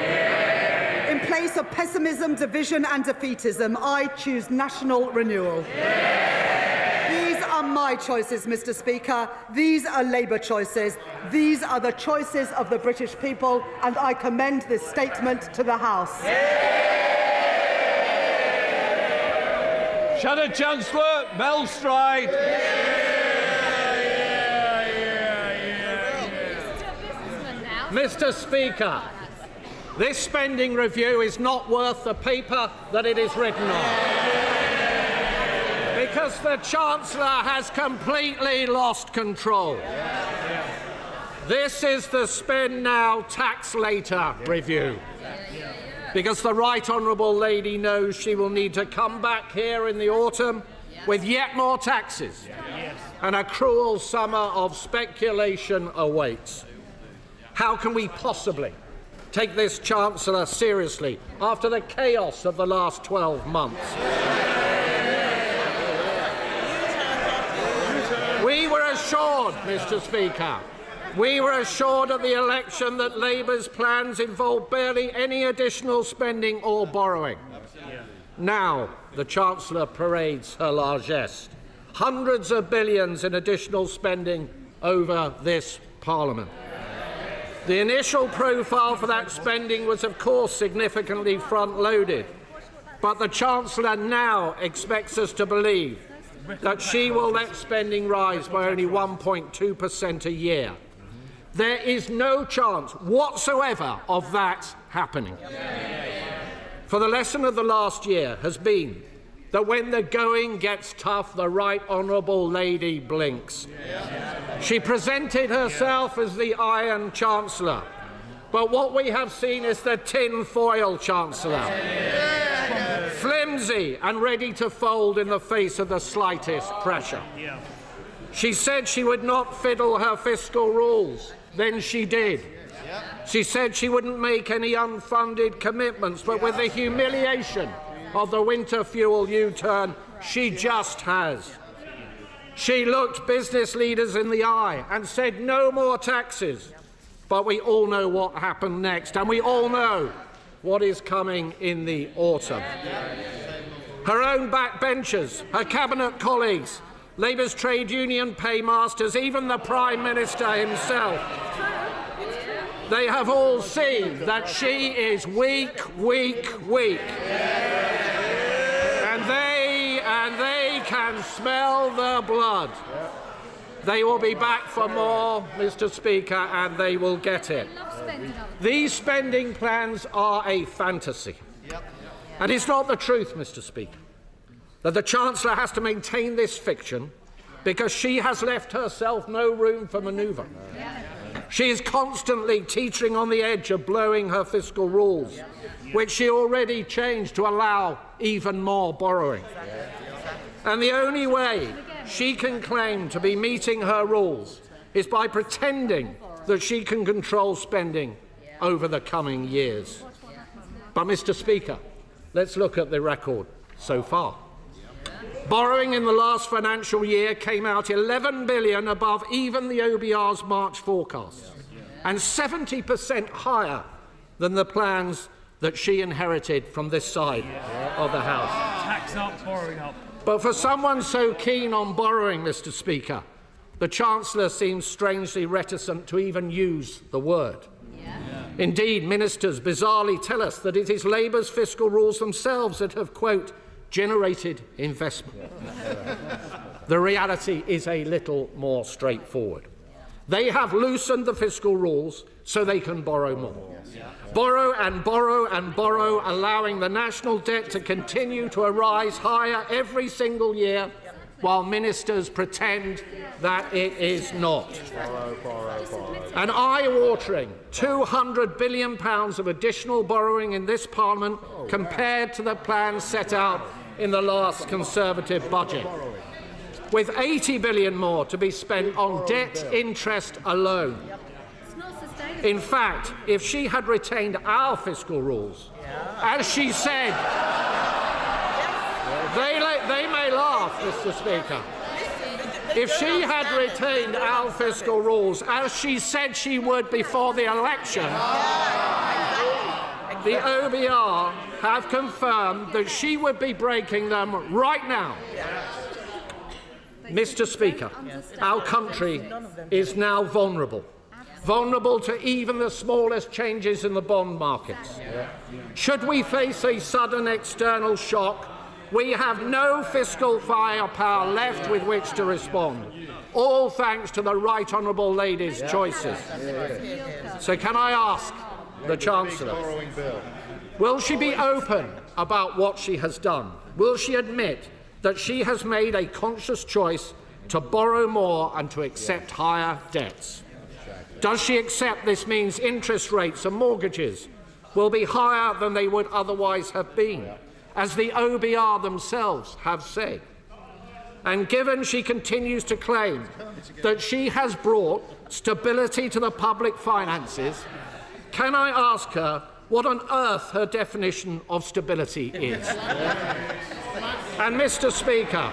In place of pessimism, division and defeatism, I choose national renewal. These are my choices, Mr. Speaker. These are Labour choices. These are the choices of the British people, and I commend this statement to the House. Shadow Chancellor, Belstride. Mr. Speaker, this spending review is not worth the paper that it is written on. Because the Chancellor has completely lost control. This is the spend now, tax later review. Because the Right Honourable Lady knows she will need to come back here in the autumn with yet more taxes, and a cruel summer of speculation awaits. How can we possibly take this Chancellor seriously after the chaos of the last 12 months? We were assured, Mr. Speaker, we were assured at the election that Labour's plans involved barely any additional spending or borrowing. Now, the Chancellor parades her largesse. Hundreds of billions in additional spending over this Parliament. The initial profile for that spending was, of course, significantly front-loaded, but the Chancellor now expects us to believe that she will let spending rise by only 1.2% a year. There is no chance whatsoever of that happening. For the lesson of the last year has been that when the going gets tough, the Right Honourable Lady blinks. She presented herself as the Iron Chancellor, but what we have seen is the tin-foil Chancellor, flimsy and ready to fold in the face of the slightest pressure. She said she would not fiddle her fiscal rules. Then she did. She said she wouldn't make any unfunded commitments, but with the humiliation of the winter fuel U-turn, she just has. She looked business leaders in the eye and said no more taxes. But we all know what happened next, and we all know what is coming in the autumn. Her own backbenchers, her cabinet colleagues, Labour's trade union paymasters, even the Prime Minister himself, they have all seen that she is weak, weak, weak. And they can smell the blood. They will be back for more, Mr. Speaker, and they will get it. These spending plans are a fantasy. And it's not the truth, Mr. Speaker, that the Chancellor has to maintain this fiction because she has left herself no room for manoeuvre. She is constantly teetering on the edge of blowing her fiscal rules, which she already changed to allow even more borrowing. And the only way she can claim to be meeting her rules is by pretending that she can control spending over the coming years. But, Mr. Speaker, let's look at the record so far. Borrowing in the last financial year came out $11 billion above even the OBR's March forecast, and 70% higher than the plans that she inherited from this side of the House. Tax up, borrowing up. But for someone so keen on borrowing, Mr. Speaker, the Chancellor seems strangely reticent to even use the word. Indeed, ministers bizarrely tell us that it is Labour's fiscal rules themselves that have, quote, generated investment. The reality is a little more straightforward. They have loosened the fiscal rules so they can borrow more. Borrow and borrow and borrow, allowing the national debt to continue to rise higher every single year, while ministers pretend that it is not. An eye-watering £200 billion of additional borrowing in this Parliament compared to the plans set out in the last Conservative budget, with £80 billion more to be spent on debt interest alone. In fact, if she had retained our fiscal rules, as she said, they may laugh, Mr. Speaker. If she had retained our fiscal rules, as she said she would before the election, the OBR have confirmed that she would be breaking them right now. Mr. Speaker, our country is now vulnerable to even the smallest changes in the bond markets. Should we face a sudden external shock, we have no fiscal firepower left with which to respond, all thanks to the Right Honourable Lady's choices. So can I ask the Chancellor, will she be open about what she has done? Will she admit that she has made a conscious choice to borrow more and to accept higher debts? Does she accept this means interest rates and mortgages will be higher than they would otherwise have been, as the OBR themselves have said? And given she continues to claim that she has brought stability to the public finances, can I ask her what on earth her definition of stability is? And, Mr. Speaker,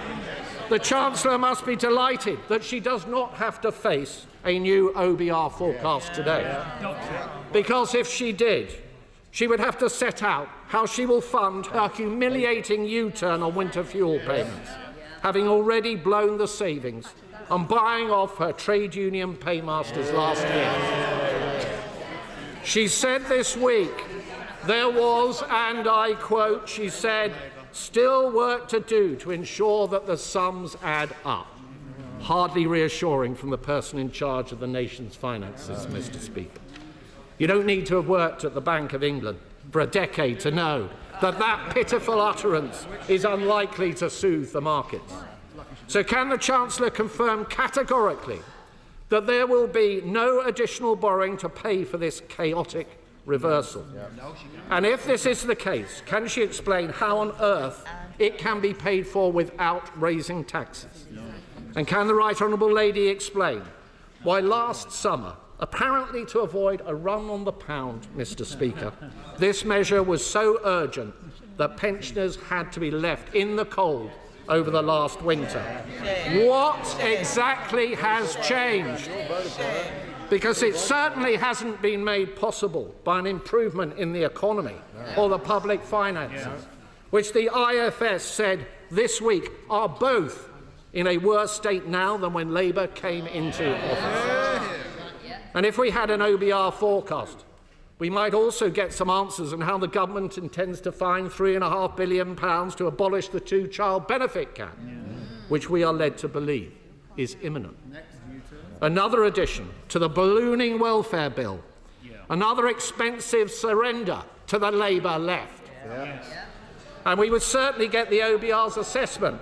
the Chancellor must be delighted that she does not have to face a new OBR forecast today. Because if she did, she would have to set out how she will fund her humiliating U-turn on winter fuel payments, having already blown the savings on buying off her trade union paymasters last year. She said this week there was, and I quote, she said, still work to do to ensure that the sums add up. Hardly reassuring from the person in charge of the nation's finances, Mr. Speaker. You don't need to have worked at the Bank of England for a decade to know that that pitiful utterance is unlikely to soothe the markets. So can the Chancellor confirm categorically that there will be no additional borrowing to pay for this chaotic reversal? And if this is the case, can she explain how on earth it can be paid for without raising taxes? And can the Right Honourable Lady explain why last summer, apparently to avoid a run on the pound, Mr. Speaker, this measure was so urgent that pensioners had to be left in the cold over the last winter? What exactly has changed? Because it certainly hasn't been made possible by an improvement in the economy or the public finances, which the IFS said this week are both in a worse state now than when Labour came into office. And if we had an OBR forecast, we might also get some answers on how the government intends to find £3.5 billion to abolish the two-child benefit cap, which we are led to believe is imminent. Another addition to the ballooning welfare bill, another expensive surrender to the Labour left. And we would certainly get the OBR's assessment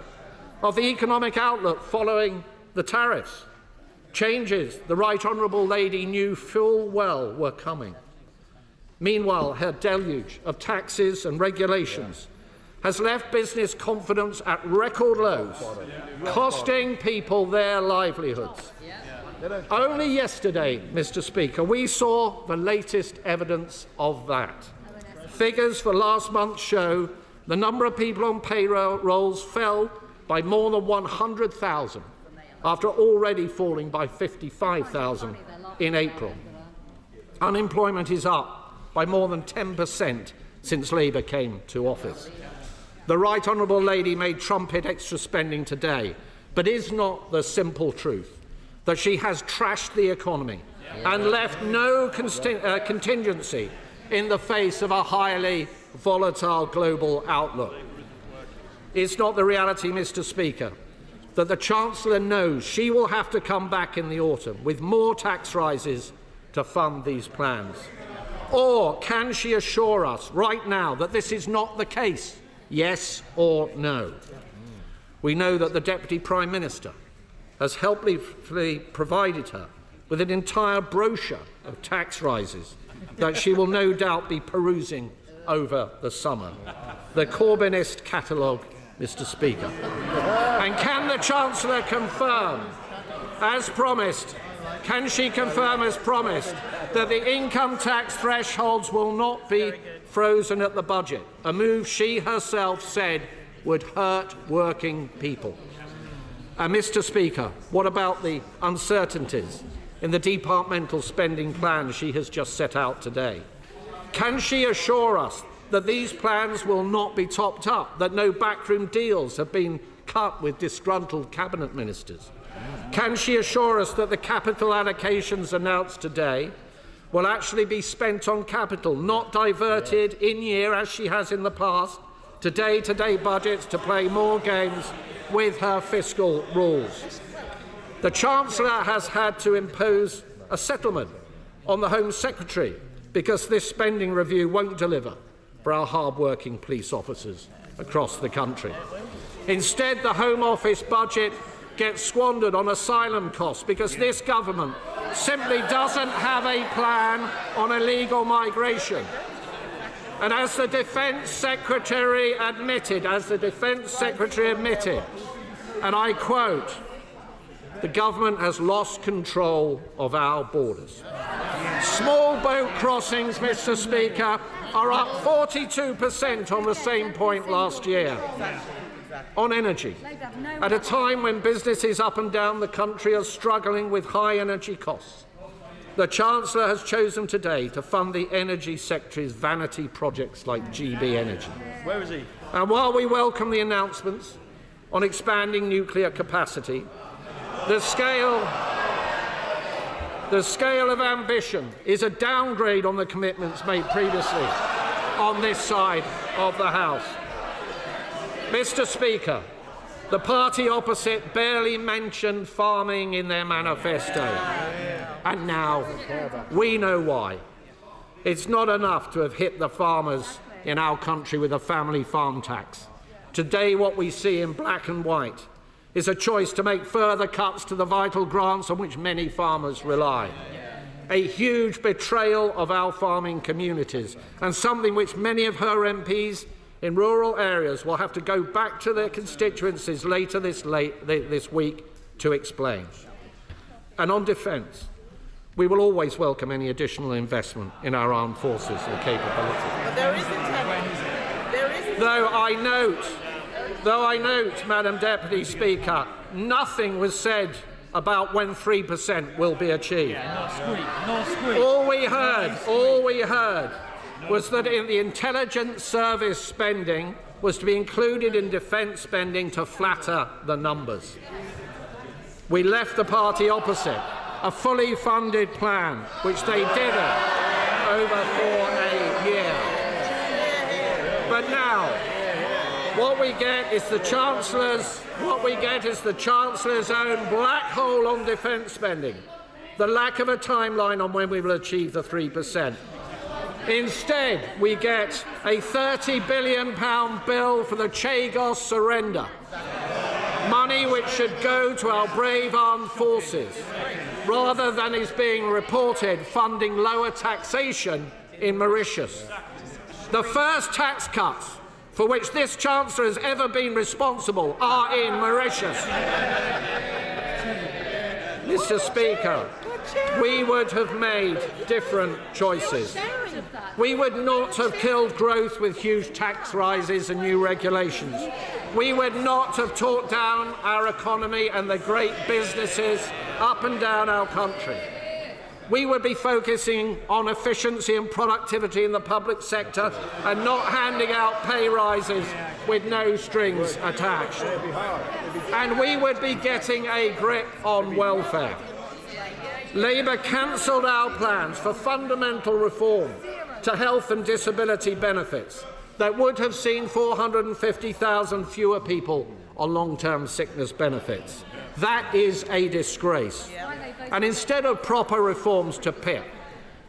of the economic outlook following the tariffs. Changes the Right Honourable Lady knew full well were coming. Meanwhile, her deluge of taxes and regulations has left business confidence at record lows, costing people their livelihoods. Only yesterday, Mr. Speaker, we saw the latest evidence of that. Figures for last month show the number of people on payrolls fell by more than 100,000, after already falling by 55,000 in April. Unemployment is up by more than 10% since Labour came to office. The Right Honourable Lady may trumpet extra spending today, but is not the simple truth that she has trashed the economy and left no contingency in the face of a highly volatile global outlook? It's not the reality, Mr. Speaker, that the Chancellor knows she will have to come back in the autumn with more tax rises to fund these plans? Or can she assure us right now that this is not the case? Yes or no? We know that the Deputy Prime Minister has helpfully provided her with an entire brochure of tax rises that she will no doubt be perusing over the summer. The Corbynist catalogue, Mr. Speaker. And can the Chancellor confirm, as promised, can she confirm as promised that the income tax thresholds will not be frozen at the budget, a move she herself said would hurt working people? And Mr. Speaker, what about the uncertainties in the departmental spending plans she has just set out today? Can she assure us that these plans will not be topped up, that no backroom deals have been cut with disgruntled cabinet ministers? Can she assure us that the capital allocations announced today will actually be spent on capital, not diverted in year, as she has in the past, to day-to-day budgets to play more games with her fiscal rules? The Chancellor has had to impose a settlement on the Home Secretary because this spending review won't deliver for our hard-working police officers across the country. Instead, the Home Office budget gets squandered on asylum costs because this government simply doesn't have a plan on illegal migration. And as the Defence Secretary admitted, and I quote, "The government has lost control of our borders." Small boat crossings, Mr. Speaker, are up 42% on the same point last year. On energy, at a time when businesses up and down the country are struggling with high energy costs, the Chancellor has chosen today to fund the energy sector's vanity projects like GB Energy. Where is he? And while we welcome the announcements on expanding nuclear capacity, the scale of ambition is a downgrade on the commitments made previously on this side of the House. Mr. Speaker, the party opposite barely mentioned farming in their manifesto. And now we know why. It's not enough to have hit the farmers in our country with a family farm tax. Today, what we see in black and white is a choice to make further cuts to the vital grants on which many farmers rely. A huge betrayal of our farming communities, and something which many of her MPs in rural areas will have to go back to their constituencies later this week to explain. And on defence, we will always welcome any additional investment in our armed forces and capability. But there isn't any. Though I note, Madam Deputy Speaker, nothing was said about when 3% will be achieved. All we heard was that in the intelligence service spending was to be included in defence spending to flatter the numbers. We left the party opposite a fully funded plan, which they didn't over for a year. But now, what we get is the Chancellor's own black hole on defence spending, the lack of a timeline on when we will achieve the 3%. Instead, we get a £30 billion bill for the Chagos surrender, money which should go to our brave armed forces, rather than is being reported funding lower taxation in Mauritius. The first tax cuts for which this Chancellor has ever been responsible are in Mauritius. Mr. Speaker, we would have made different choices. We would not have killed growth with huge tax rises and new regulations. We would not have taught down our economy and the great businesses up and down our country. We would be focusing on efficiency and productivity in the public sector and not handing out pay rises with no strings attached. And we would be getting a grip on welfare. Labour cancelled our plans for fundamental reform to health and disability benefits that would have seen 450,000 fewer people on long-term sickness benefits. That is a disgrace. And instead of proper reforms to PIP,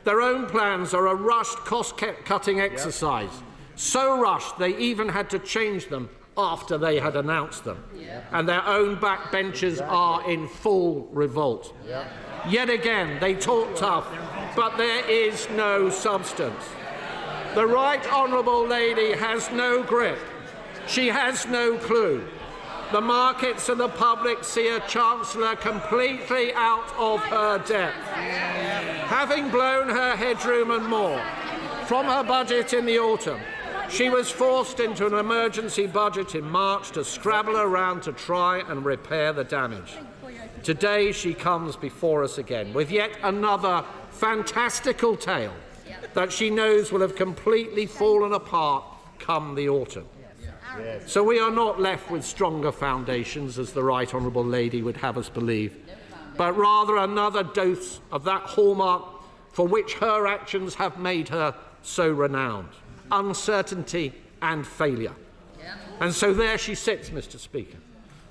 their own plans are a rushed cost-cutting exercise, so rushed they even had to change them after they had announced them. And their own backbenchers are in full revolt. Yet again, they talk tough, but there is no substance. The Right Honourable Lady has no grip. She has no clue. The markets and the public see a Chancellor completely out of her depth. Having blown her headroom and more from her budget in the autumn, she was forced into an emergency budget in March to scrabble around to try and repair the damage. Today she comes before us again with yet another fantastical tale that she knows will have completely fallen apart come the autumn. So we are not left with stronger foundations, as the Right Honourable Lady would have us believe, but rather another dose of that hallmark for which her actions have made her so renowned: uncertainty and failure. And so there she sits, Mr. Speaker,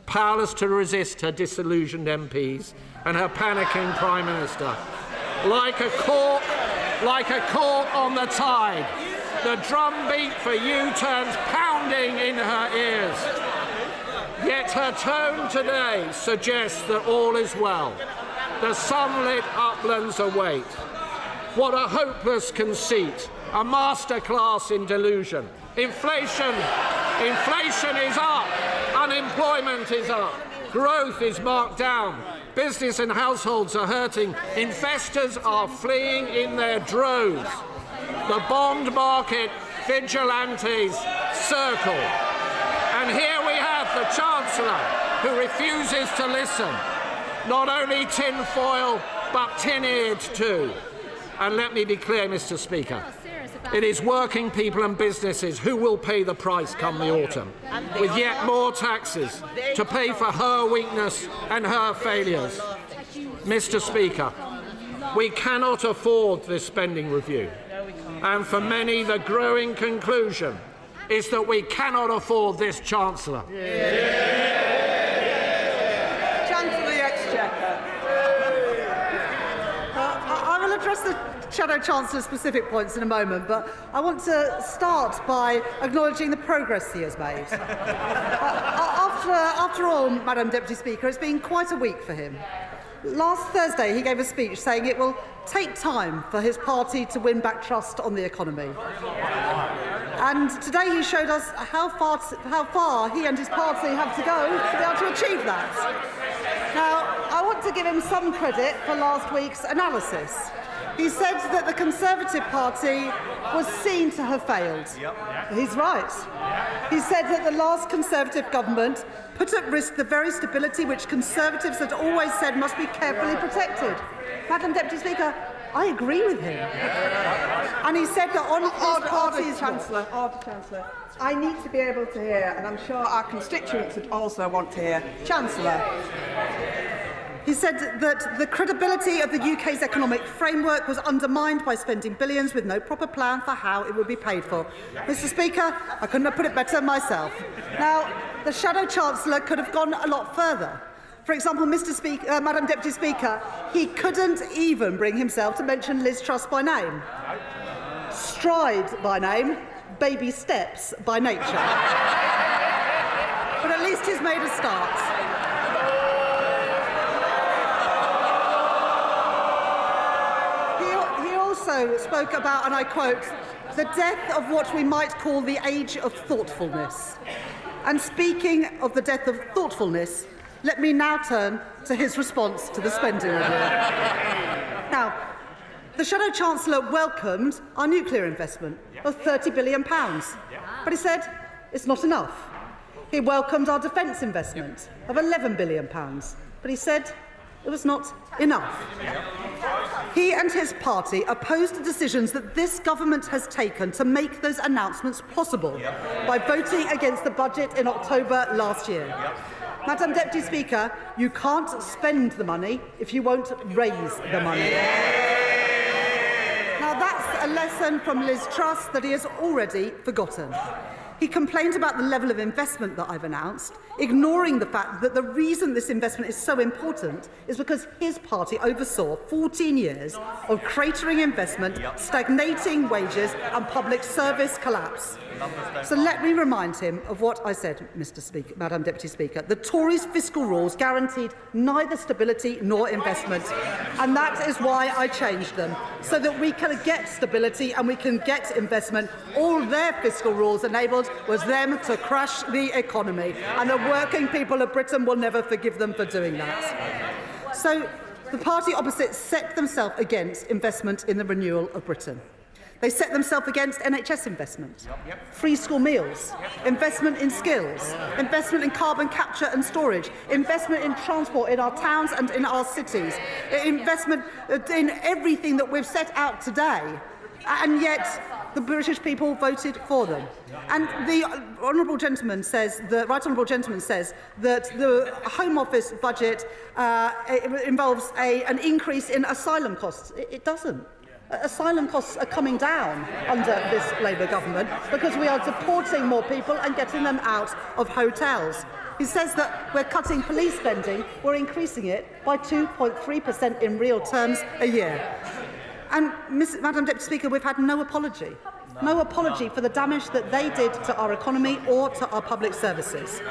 powerless to resist her disillusioned MPs and her panicking Prime Minister. Like a cork on the tide, the drumbeat for U-turns pounds pounding in her ears. Yet her tone today suggests that all is well. The sunlit uplands await. What a hopeless conceit, a masterclass in delusion. Inflation is up, unemployment is up, growth is marked down, business and households are hurting, investors are fleeing in their droves. The bond market vigilantes circle. And here we have the Chancellor, who refuses to listen. Not only tin-foil, but tin-eared too. And let me be clear, Mr. Speaker. It is working people and businesses who will pay the price come the autumn, with yet more taxes to pay for her weakness and her failures. Mr. Speaker, we cannot afford this spending review. And for many, the growing conclusion is that we cannot afford this Chancellor. Chancellor of the Exchequer. I will address the Shadow Chancellor's specific points in a moment, but I want to start by acknowledging the progress he has made. After all, Madam Deputy Speaker, it's been quite a week for him. Last Thursday, he gave a speech saying it will take time for his party to win back trust on the economy. And today he showed us how far he and his party have to go to be able to achieve that. Now, I want to give him some credit for last week's analysis. He said that the Conservative Party was seen to have failed. He's right. He said that the last Conservative government put at risk the very stability which Conservatives had always said must be carefully protected. Madam Deputy Speaker, I agree with him. And he said that on his party's... Chancellor, I need to be able to hear, and I'm sure our constituents would also want to hear. Chancellor. He said that the credibility of the UK's economic framework was undermined by spending billions with no proper plan for how it would be paid for. Mr. Speaker, I couldn't have put it better myself. Now, the Shadow Chancellor could have gone a lot further. For example, Madam Deputy Speaker, he couldn't even bring himself to mention Liz Truss by name. Stride by name, baby steps by nature. But at least he's made a start. Also spoke about, and I quote, the death of what we might call the age of thoughtfulness. And speaking of the death of thoughtfulness, let me now turn to his response to the spending review. Now, the Shadow Chancellor welcomed our nuclear investment of £30 billion, but he said it's not enough. He welcomed our defence investment of £11 billion, but he said it was not enough. He and his party opposed the decisions that this government has taken to make those announcements possible by voting against the budget in October last year. Madam Deputy Speaker, you can't spend the money if you won't raise the money. Now that's a lesson from Liz Truss that he has already forgotten. He complained about the level of investment that I've announced, ignoring the fact that the reason this investment is so important is because his party oversaw 14 years of cratering investment, stagnating wages and public service collapse. So let me remind him of what I said, Madam Deputy Speaker. The Tories' fiscal rules guaranteed neither stability nor investment, and that is why I changed them, so that we can get stability and we can get investment. All their fiscal rules enabled was them to crash the economy, and the working people of Britain will never forgive them for doing that. So the party opposite set themselves against investment in the renewal of Britain. They set themselves against NHS investment, free school meals, investment in skills, investment in carbon capture and storage, investment in transport in our towns and in our cities, investment in everything that we've set out today. And yet the British people voted for them. And the honourable gentleman says, the right honourable gentleman says that the Home Office budget involves an increase in asylum costs. It doesn't. Asylum costs are coming down under this Labour government because we are deporting more people and getting them out of hotels. He says that we're cutting police spending, we're increasing it by 2.3% in real terms a year. And Madam Deputy Speaker, we've had no apology. No apology for the damage that they did to our economy or to our public services.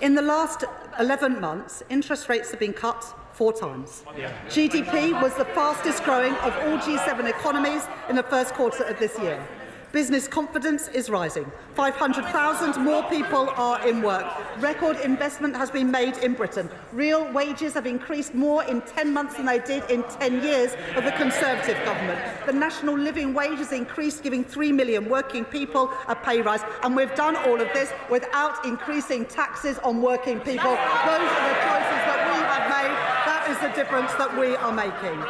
In the last 11 months, interest rates have been cut 4 times. GDP was the fastest growing of all G7 economies in the first quarter of this year. Business confidence is rising. 500,000 more people are in work. Record investment has been made in Britain. Real wages have increased more in 10 months than they did in 10 years of the Conservative government. The national living wage has increased, giving 3 million working people a pay rise. And we've done all of this without increasing taxes on working people. Those are the choices that we have made. That is the difference that we are making.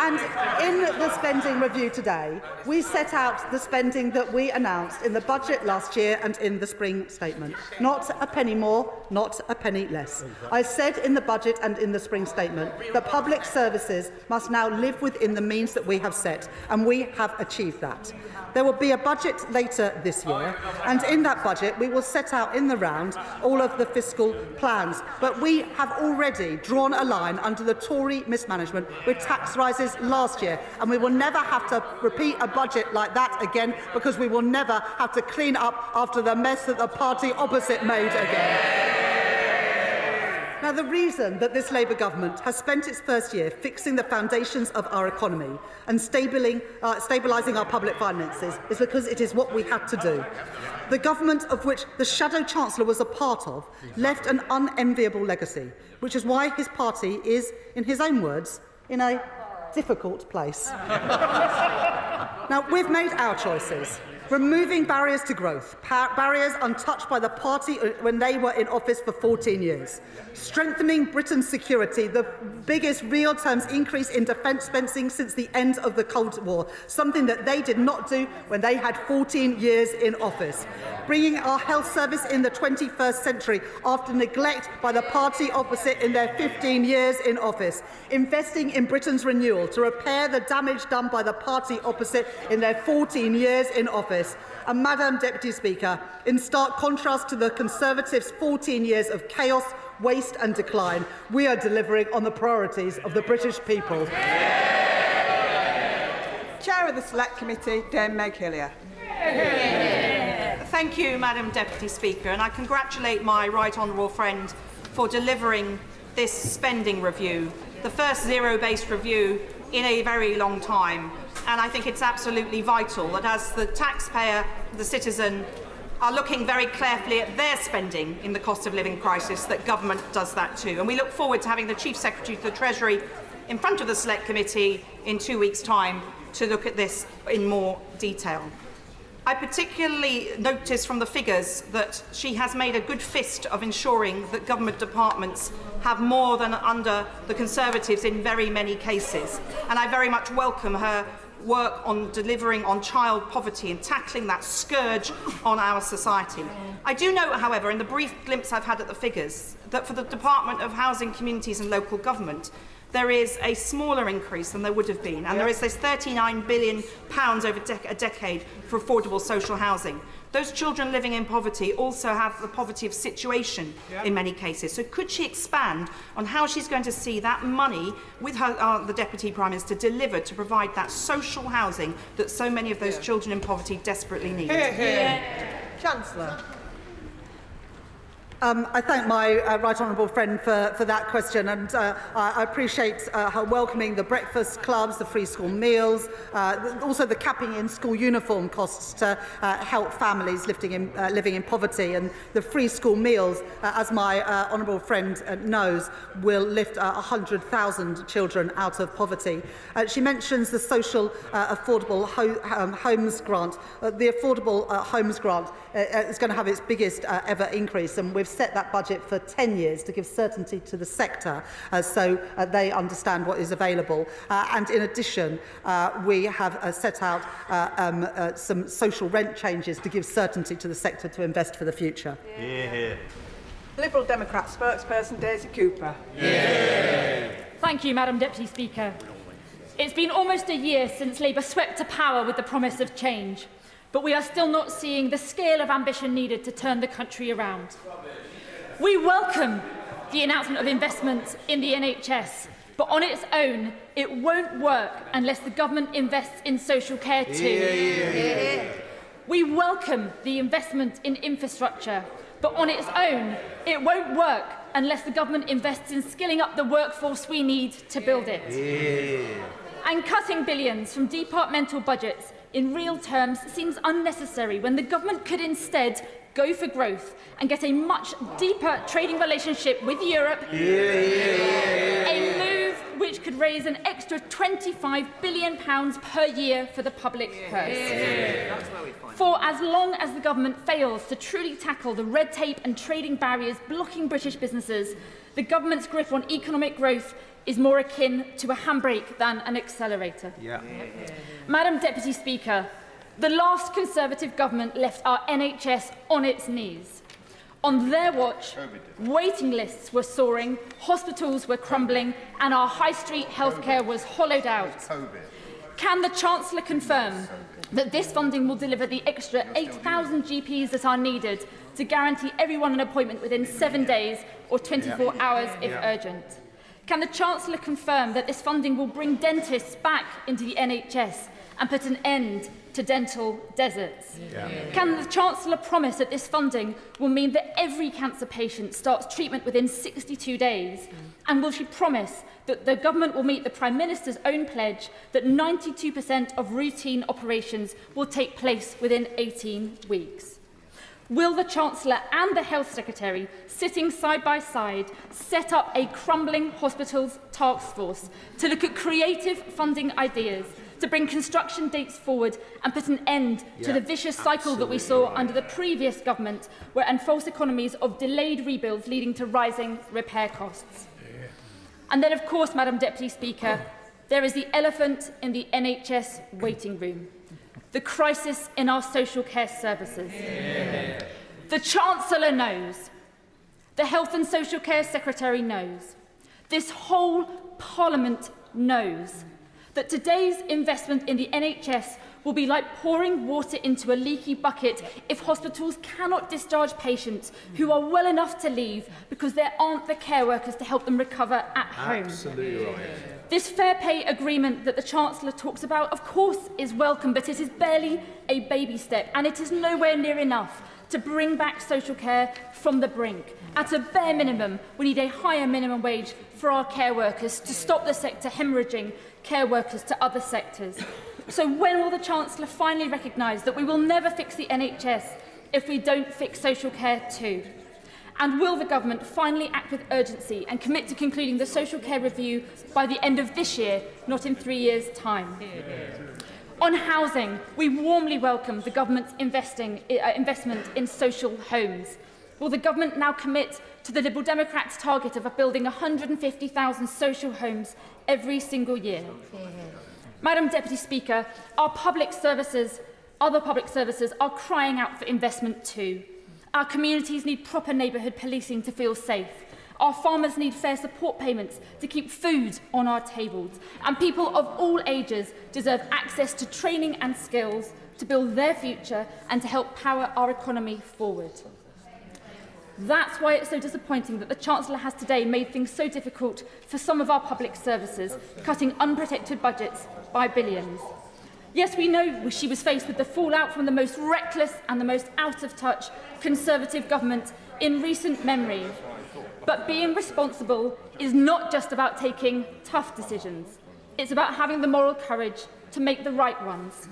And in the spending review today, we set out the spending that we announced in the budget last year and in the spring statement. Not a penny more, not a penny less. I said in the budget and in the spring statement that public services must now live within the means that we have set, and we have achieved that. There will be a budget later this year, and in that budget we will set out in the round all of the fiscal plans. But we have already drawn a line under the Tory mismanagement with tax rises last year, and we will never have to repeat a budget like that again, because we will never have to clean up after the mess that the party opposite made again. Now, the reason that this Labour government has spent its first year fixing the foundations of our economy and stabilising our public finances is because it is what we had to do. The government of which the shadow Chancellor was a part of left an unenviable legacy, which is why his party is, in his own words, in a difficult place. Now, we've made our choices. Removing barriers to growth, barriers untouched by the party when they were in office for 14 years. Strengthening Britain's security, the biggest real terms increase in defence spending since the end of the Cold War, something that they did not do when they had 14 years in office. Bringing our health service in the 21st century after neglect by the party opposite in their 15 years in office. Investing in Britain's renewal to repair the damage done by the party opposite in their 14 years in office. And, Madam Deputy Speaker, in stark contrast to the Conservatives' 14 years of chaos, waste and decline, we are delivering on the priorities of the British people. Chair of the Select Committee, Dame Meg Hillier. Thank you, Madam Deputy Speaker, and I congratulate my right honourable friend for delivering this spending review, the first zero-based review in a very long time. And I think it's absolutely vital that as the taxpayer, the citizen, are looking very carefully at their spending in the cost of living crisis, that government does that too. And we look forward to having the Chief Secretary for the Treasury in front of the Select Committee in 2 weeks' time to look at this in more detail. I particularly notice from the figures that she has made a good fist of ensuring that government departments have more than under the Conservatives in very many cases. And I very much welcome her work on delivering on child poverty and tackling that scourge on our society. I do note, however, in the brief glimpse I've had at the figures, that for the Department of Housing, Communities and Local Government, there is a smaller increase than there would have been, and there is this £39 billion over a decade for affordable social housing. Those children living in poverty also have the poverty of situation in many cases. So could she expand on how she's going to see that money with her, the Deputy Prime Minister delivered to provide that social housing that so many of those children in poverty desperately need? Chancellor. I thank my right honourable friend for that question, and I appreciate her welcoming the breakfast clubs, the free school meals, also the capping in school uniform costs to help families living in poverty, and the free school meals, as my honourable friend knows, will lift 100,000 children out of poverty. She mentions the social affordable homes grant. The affordable homes grant is going to have its biggest ever increase, and we've set that budget for 10 years to give certainty to the sector so they understand what is available. And in addition, we have set out some social rent changes to give certainty to the sector to invest for the future. Liberal Democrat spokesperson Daisy Cooper. Thank you, Madam Deputy Speaker. It's been almost a year since Labour swept to power with the promise of change, but we are still not seeing the scale of ambition needed to turn the country around. We welcome the announcement of investments in the NHS, But on its own, it won't work unless the government invests in social care too. We welcome the investment in infrastructure, but on its own, it won't work unless the government invests in skilling up the workforce we need to build it. And cutting billions from departmental budgets in real terms seems unnecessary when the government could instead go for growth and get a much deeper trading relationship with Europe, a move which could raise an extra £25 billion per year for the public purse. For as long as the government fails to truly tackle the red tape and trading barriers blocking British businesses, the government's grip on economic growth is more akin to a handbrake than an accelerator. Madam Deputy Speaker, the last Conservative government left our NHS on its knees. On their watch, waiting lists were soaring, hospitals were crumbling, and our high street healthcare was hollowed out. Can the Chancellor confirm that this funding will deliver the extra 8,000 GPs that are needed to guarantee everyone an appointment within 7 days or 24 hours if urgent? Can the Chancellor confirm that this funding will bring dentists back into the NHS and put an end to dental deserts? Can the Chancellor promise that this funding will mean that every cancer patient starts treatment within 62 days? And will she promise that the government will meet the Prime Minister's own pledge that 92% of routine operations will take place within 18 weeks? Will the Chancellor and the Health Secretary, sitting side by side, set up a crumbling hospitals task force to look at creative funding ideas, to bring construction dates forward and put an end to the vicious cycle that we saw under the previous government, and false economies of delayed rebuilds leading to rising repair costs? And then, of course, Madam Deputy Speaker, there is the elephant in the NHS waiting room: the crisis in our social care services. The Chancellor knows. The Health and Social Care Secretary knows. This whole Parliament knows that today's investment in the NHS will be like pouring water into a leaky bucket if hospitals cannot discharge patients who are well enough to leave because there aren't the care workers to help them recover at home. Absolutely right. This fair pay agreement that the Chancellor talks about, of course, is welcome, but it is barely a baby step, and it is nowhere near enough to bring back social care from the brink. At a bare minimum, we need a higher minimum wage for our care workers to stop the sector hemorrhaging care workers to other sectors. So when will the Chancellor finally recognise that we will never fix the NHS if we don't fix social care too? And will the government finally act with urgency and commit to concluding the social care review by the end of this year, not in 3 years' time? On housing, we warmly welcome the government's investment in social homes. Will the government now commit to the Liberal Democrats' target of building 150,000 social homes every single year? Madam Deputy Speaker, other public services are crying out for investment too. Our communities need proper neighbourhood policing to feel safe. Our farmers need fair support payments to keep food on our tables. And people of all ages deserve access to training and skills to build their future and to help power our economy forward. That's why it's so disappointing that the Chancellor has today made things so difficult for some of our public services, cutting unprotected budgets by billions. Yes, we know she was faced with the fallout from the most reckless and the most out-of-touch Conservative government in recent memory. But being responsible is not just about taking tough decisions. It's about having the moral courage to make the right ones.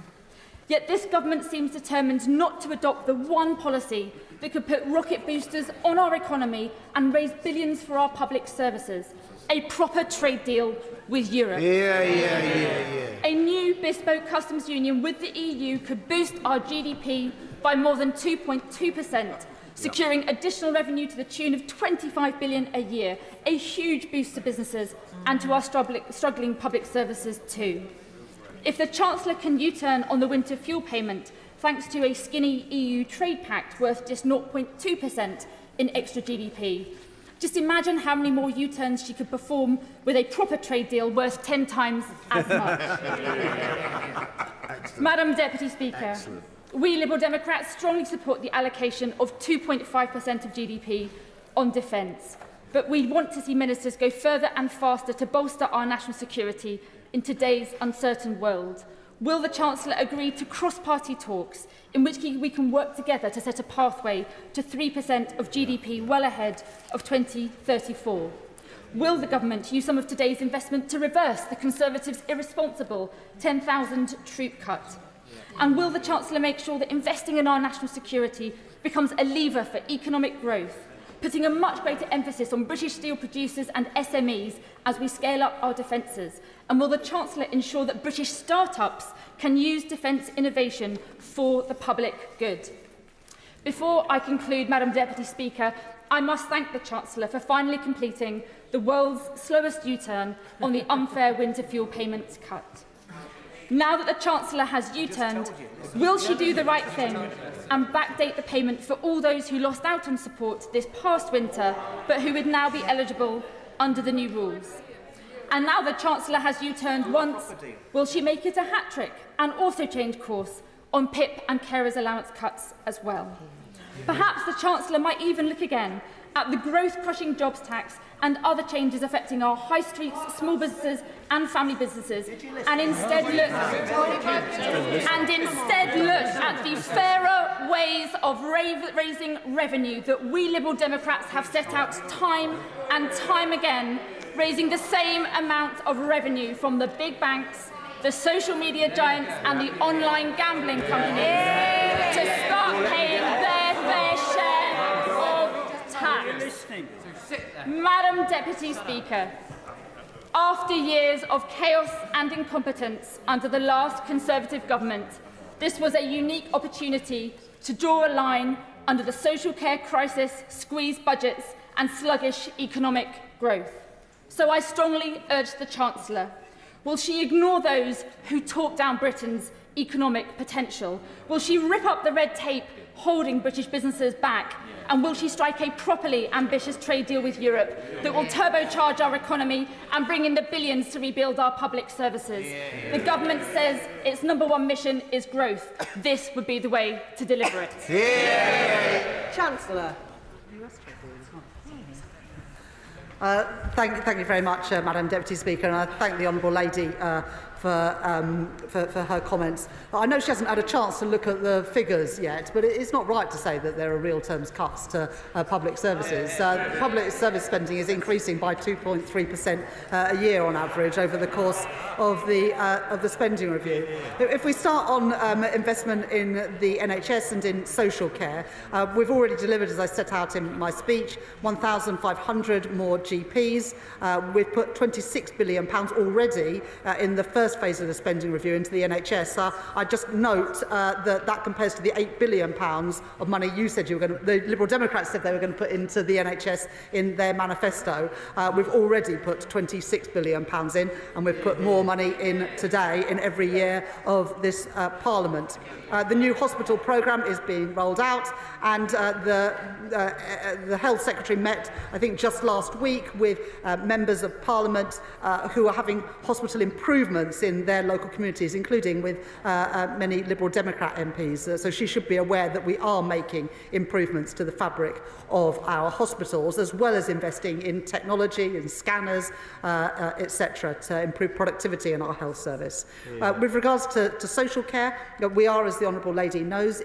Yet this government seems determined not to adopt the one policy that could put rocket boosters on our economy and raise billions for our public services: a proper trade deal with Europe. A new bespoke customs union with the EU could boost our GDP by more than 2.2%, securing additional revenue to the tune of £25 billion a year, a huge boost to businesses and to our struggling public services too. If the Chancellor can U-turn on the winter fuel payment, thanks to a skinny EU trade pact worth just 0.2% in extra GDP, just imagine how many more U-turns she could perform with a proper trade deal worth 10 times as much. Madam Deputy Speaker, we Liberal Democrats strongly support the allocation of 2.5% of GDP on defence. but we want to see ministers go further and faster to bolster our national security in today's uncertain world. Will the Chancellor agree to cross-party talks in which we can work together to set a pathway to 3% of GDP well ahead of 2034? Will the government use some of today's investment to reverse the Conservatives' irresponsible 10,000 troop cut? And will the Chancellor make sure that investing in our national security becomes a lever for economic growth, putting a much greater emphasis on British steel producers and SMEs as we scale up our defences? And will the Chancellor ensure that British start-ups can use defence innovation for the public good? Before I conclude, Madam Deputy Speaker, I must thank the Chancellor for finally completing the world's slowest U-turn on the unfair winter fuel payments cut. Now that the Chancellor has U-turned, will she do the right thing and backdate the payment for all those who lost out on support this past winter, but who would now be eligible under the new rules? And now the Chancellor has U-turned once, will she make it a hat-trick and also change course on PIP and carers allowance cuts as well? Perhaps the Chancellor might even look again at the growth-crushing jobs tax and other changes affecting our high streets, small businesses and family businesses, and instead look at the fairer ways of raising revenue that we Liberal Democrats have set out time and time again, raising the same amount of revenue from the big banks, the social media giants and the online gambling companies to start paying their fair share of tax. Madam Deputy Speaker, after years of chaos and incompetence under the last Conservative government, this was a unique opportunity to draw a line under the social care crisis, squeezed budgets and sluggish economic growth. So I strongly urge the Chancellor, will she ignore those who talk down Britain's economic potential? Will she rip up the red tape holding British businesses back? And will she strike a properly ambitious trade deal with Europe that will turbocharge our economy and bring in the billions to rebuild our public services? The government says its #1 mission is growth. This would be the way to deliver it. Chancellor. Thank you very much, Madam Deputy Speaker, and I thank the Honourable Lady for her comments. I know she hasn't had a chance to look at the figures yet, but it's not right to say that there are real terms cuts to public services. Public service spending is increasing by 2.3% a year on average over the course of the spending review. If we start on investment in the NHS and in social care, we've already delivered, as I set out in my speech, 1,500 more GPs. We've put £26 billion already in the first phase of the spending review into the NHS. I just note that compares to the £8 billion of money you said you were going to, the Liberal Democrats said they were going to put into the NHS in their manifesto. We've already put £26 billion in, and we've put more money in today in every year of this Parliament. The new hospital programme is being rolled out, and the Health Secretary met, I think, just last week with members of Parliament who are having hospital improvements in their local communities, including with many Liberal Democrat MPs. So she should be aware that we are making improvements to the fabric of our hospitals, as well as investing in technology and scanners, etc., to improve productivity in our health service. With regards to social care, we are, as the Honourable Lady knows,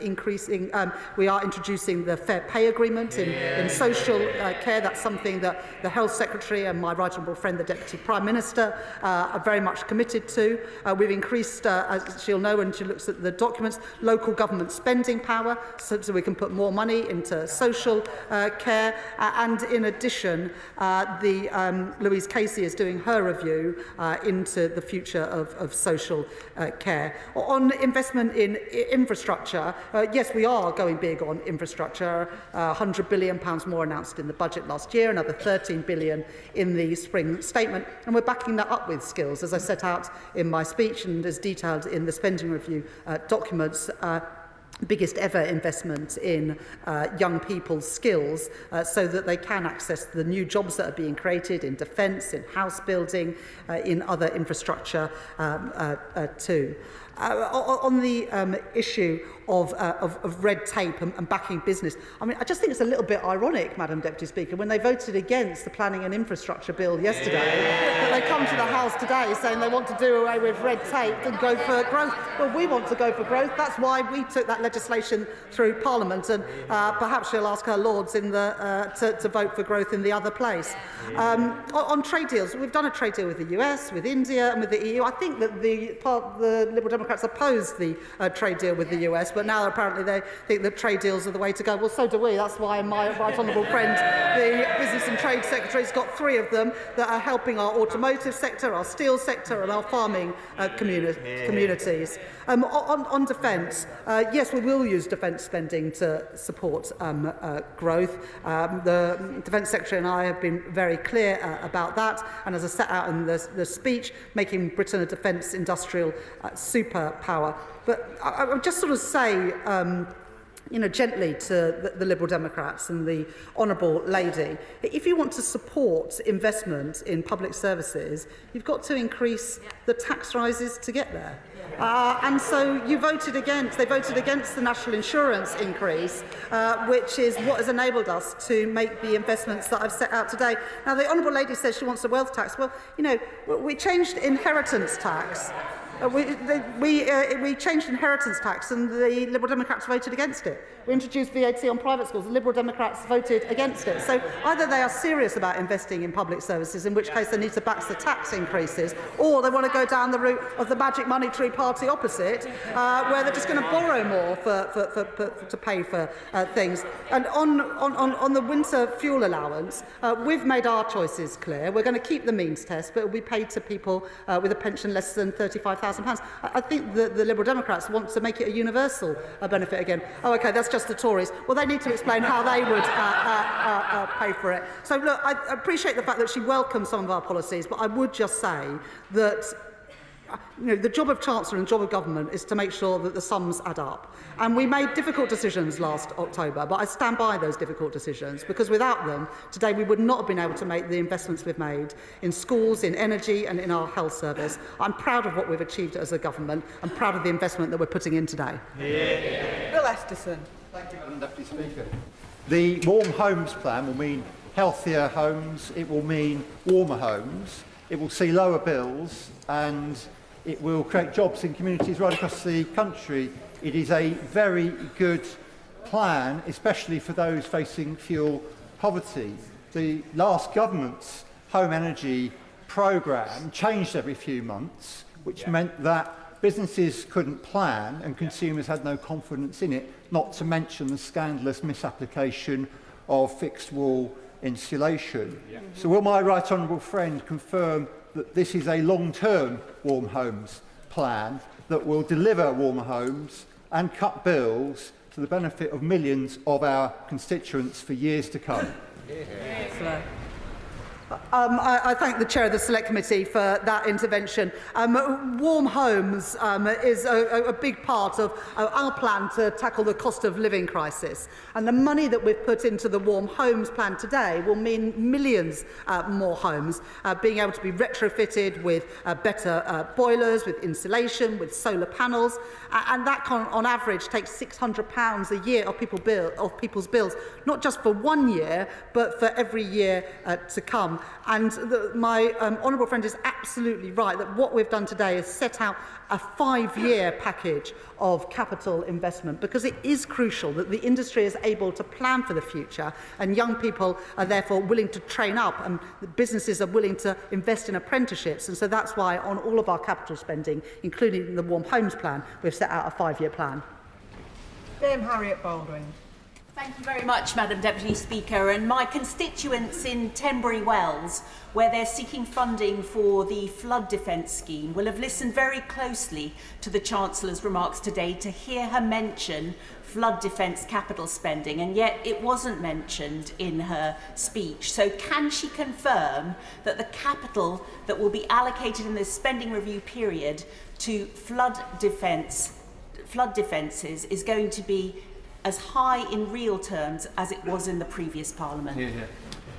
we are introducing the fair pay agreement in social care. That's something that the Health Secretary and my right honourable friend, the Deputy Prime Minister, are very much committed to. We've increased, as she'll know when she looks at the documents, local government spending power so we can put more money into social care. And in addition, Louise Casey is doing her review into the future of social care. On investment in infrastructure, yes, we are going big on infrastructure. £100 billion more announced in the budget last year, another £13 billion in the spring statement, and we're backing that up with skills, as I set out in my speech and as detailed in the spending review documents. Biggest ever investment in young people's skills so that they can access the new jobs that are being created in defence, in house building, in other infrastructure too. On the issue of red tape and backing business, I mean, I just think it's a little bit ironic, Madam Deputy Speaker, when they voted against the Planning and Infrastructure Bill yesterday, that they come to the House today saying they want to do away with red tape and go for growth. Well, we want to go for growth. That's why we took that legislation through Parliament, and perhaps she'll ask her Lords in to vote for growth in the other place. On trade deals, we've done a trade deal with the US, with India and with the EU. I think that the Liberal Democrats opposed the trade deal with the US, but now apparently they think that trade deals are the way to go. Well, so do we. That's why my right honourable friend, the Business and Trade Secretary, has got 3 of them that are helping our automotive sector, our steel sector and our farming communities. On defence, yes, we will use defence spending to support growth. The Defence Secretary and I have been very clear about that, and as I set out in the speech, making Britain a defence industrial superpower. But I would just sort of say, gently to the Liberal Democrats and the Honourable Lady, if you want to support investment in public services, you've got to increase the tax rises to get there. And so they voted against the national insurance increase, which is what has enabled us to make the investments that I've set out today. Now, the Honourable Lady says she wants a wealth tax. Well, we changed inheritance tax. We changed inheritance tax and the Liberal Democrats voted against it. We introduced VAT on private schools. The Liberal Democrats voted against it. So either they are serious about investing in public services, in which case they need to back the tax increases, or they want to go down the route of the magic money tree party opposite, where they're just going to borrow more to pay for things. And on the winter fuel allowance, we've made our choices clear. We're going to keep the means test, but it will be paid to people with a pension less than £35,000. I think the Liberal Democrats want to make it a universal benefit again. Oh, OK, that's just the Tories. Well, they need to explain how they would pay for it. So, look, I appreciate the fact that she welcomes some of our policies, but I would just say that the job of Chancellor and the job of government is to make sure that the sums add up. And we made difficult decisions last October, but I stand by those difficult decisions, because without them, today we would not have been able to make the investments we've made in schools, in energy and in our health service. I'm proud of what we've achieved as a government. I'm proud of the investment that we're putting in today. Bill Esterson. Thank you, Madam Deputy Speaker. The Warm Homes Plan will mean healthier homes, it will mean warmer homes, it will see lower bills, and it will create jobs in communities right across the country. It is a very good plan, especially for those facing fuel poverty. The last government's home energy programme changed every few months, which meant that businesses couldn't plan and consumers had no confidence in it, not to mention the scandalous misapplication of fixed wall insulation. So will my right honourable friend confirm that this is a long-term warm homes plan that will deliver warmer homes and cut bills to the benefit of millions of our constituents for years to come? I thank the Chair of the Select Committee for that intervention. Warm homes is a big part of our plan to tackle the cost of living crisis. And the money that we've put into the Warm Homes plan today will mean millions more homes being able to be retrofitted with better boilers, with insulation, with solar panels. And that on average takes £600 a year of people's bills, not just for 1 year, but for every year to come. And my honourable friend is absolutely right that what we've done today is set out a 5-year package of capital investment, because it is crucial that the industry is able to plan for the future, and young people are therefore willing to train up, and the businesses are willing to invest in apprenticeships. And so that's why on all of our capital spending, including the Warm Homes plan, we've set out a 5-year plan. Dame Harriet Baldwin. Thank you very much, Madam Deputy Speaker. And my constituents in Tenbury Wells, where they're seeking funding for the flood defence scheme, will have listened very closely to the Chancellor's remarks today to hear her mention flood defence capital spending, and yet it wasn't mentioned in her speech. So can she confirm that the capital that will be allocated in this spending review period to flood defences is going to be as high in real terms as it was in the previous Parliament?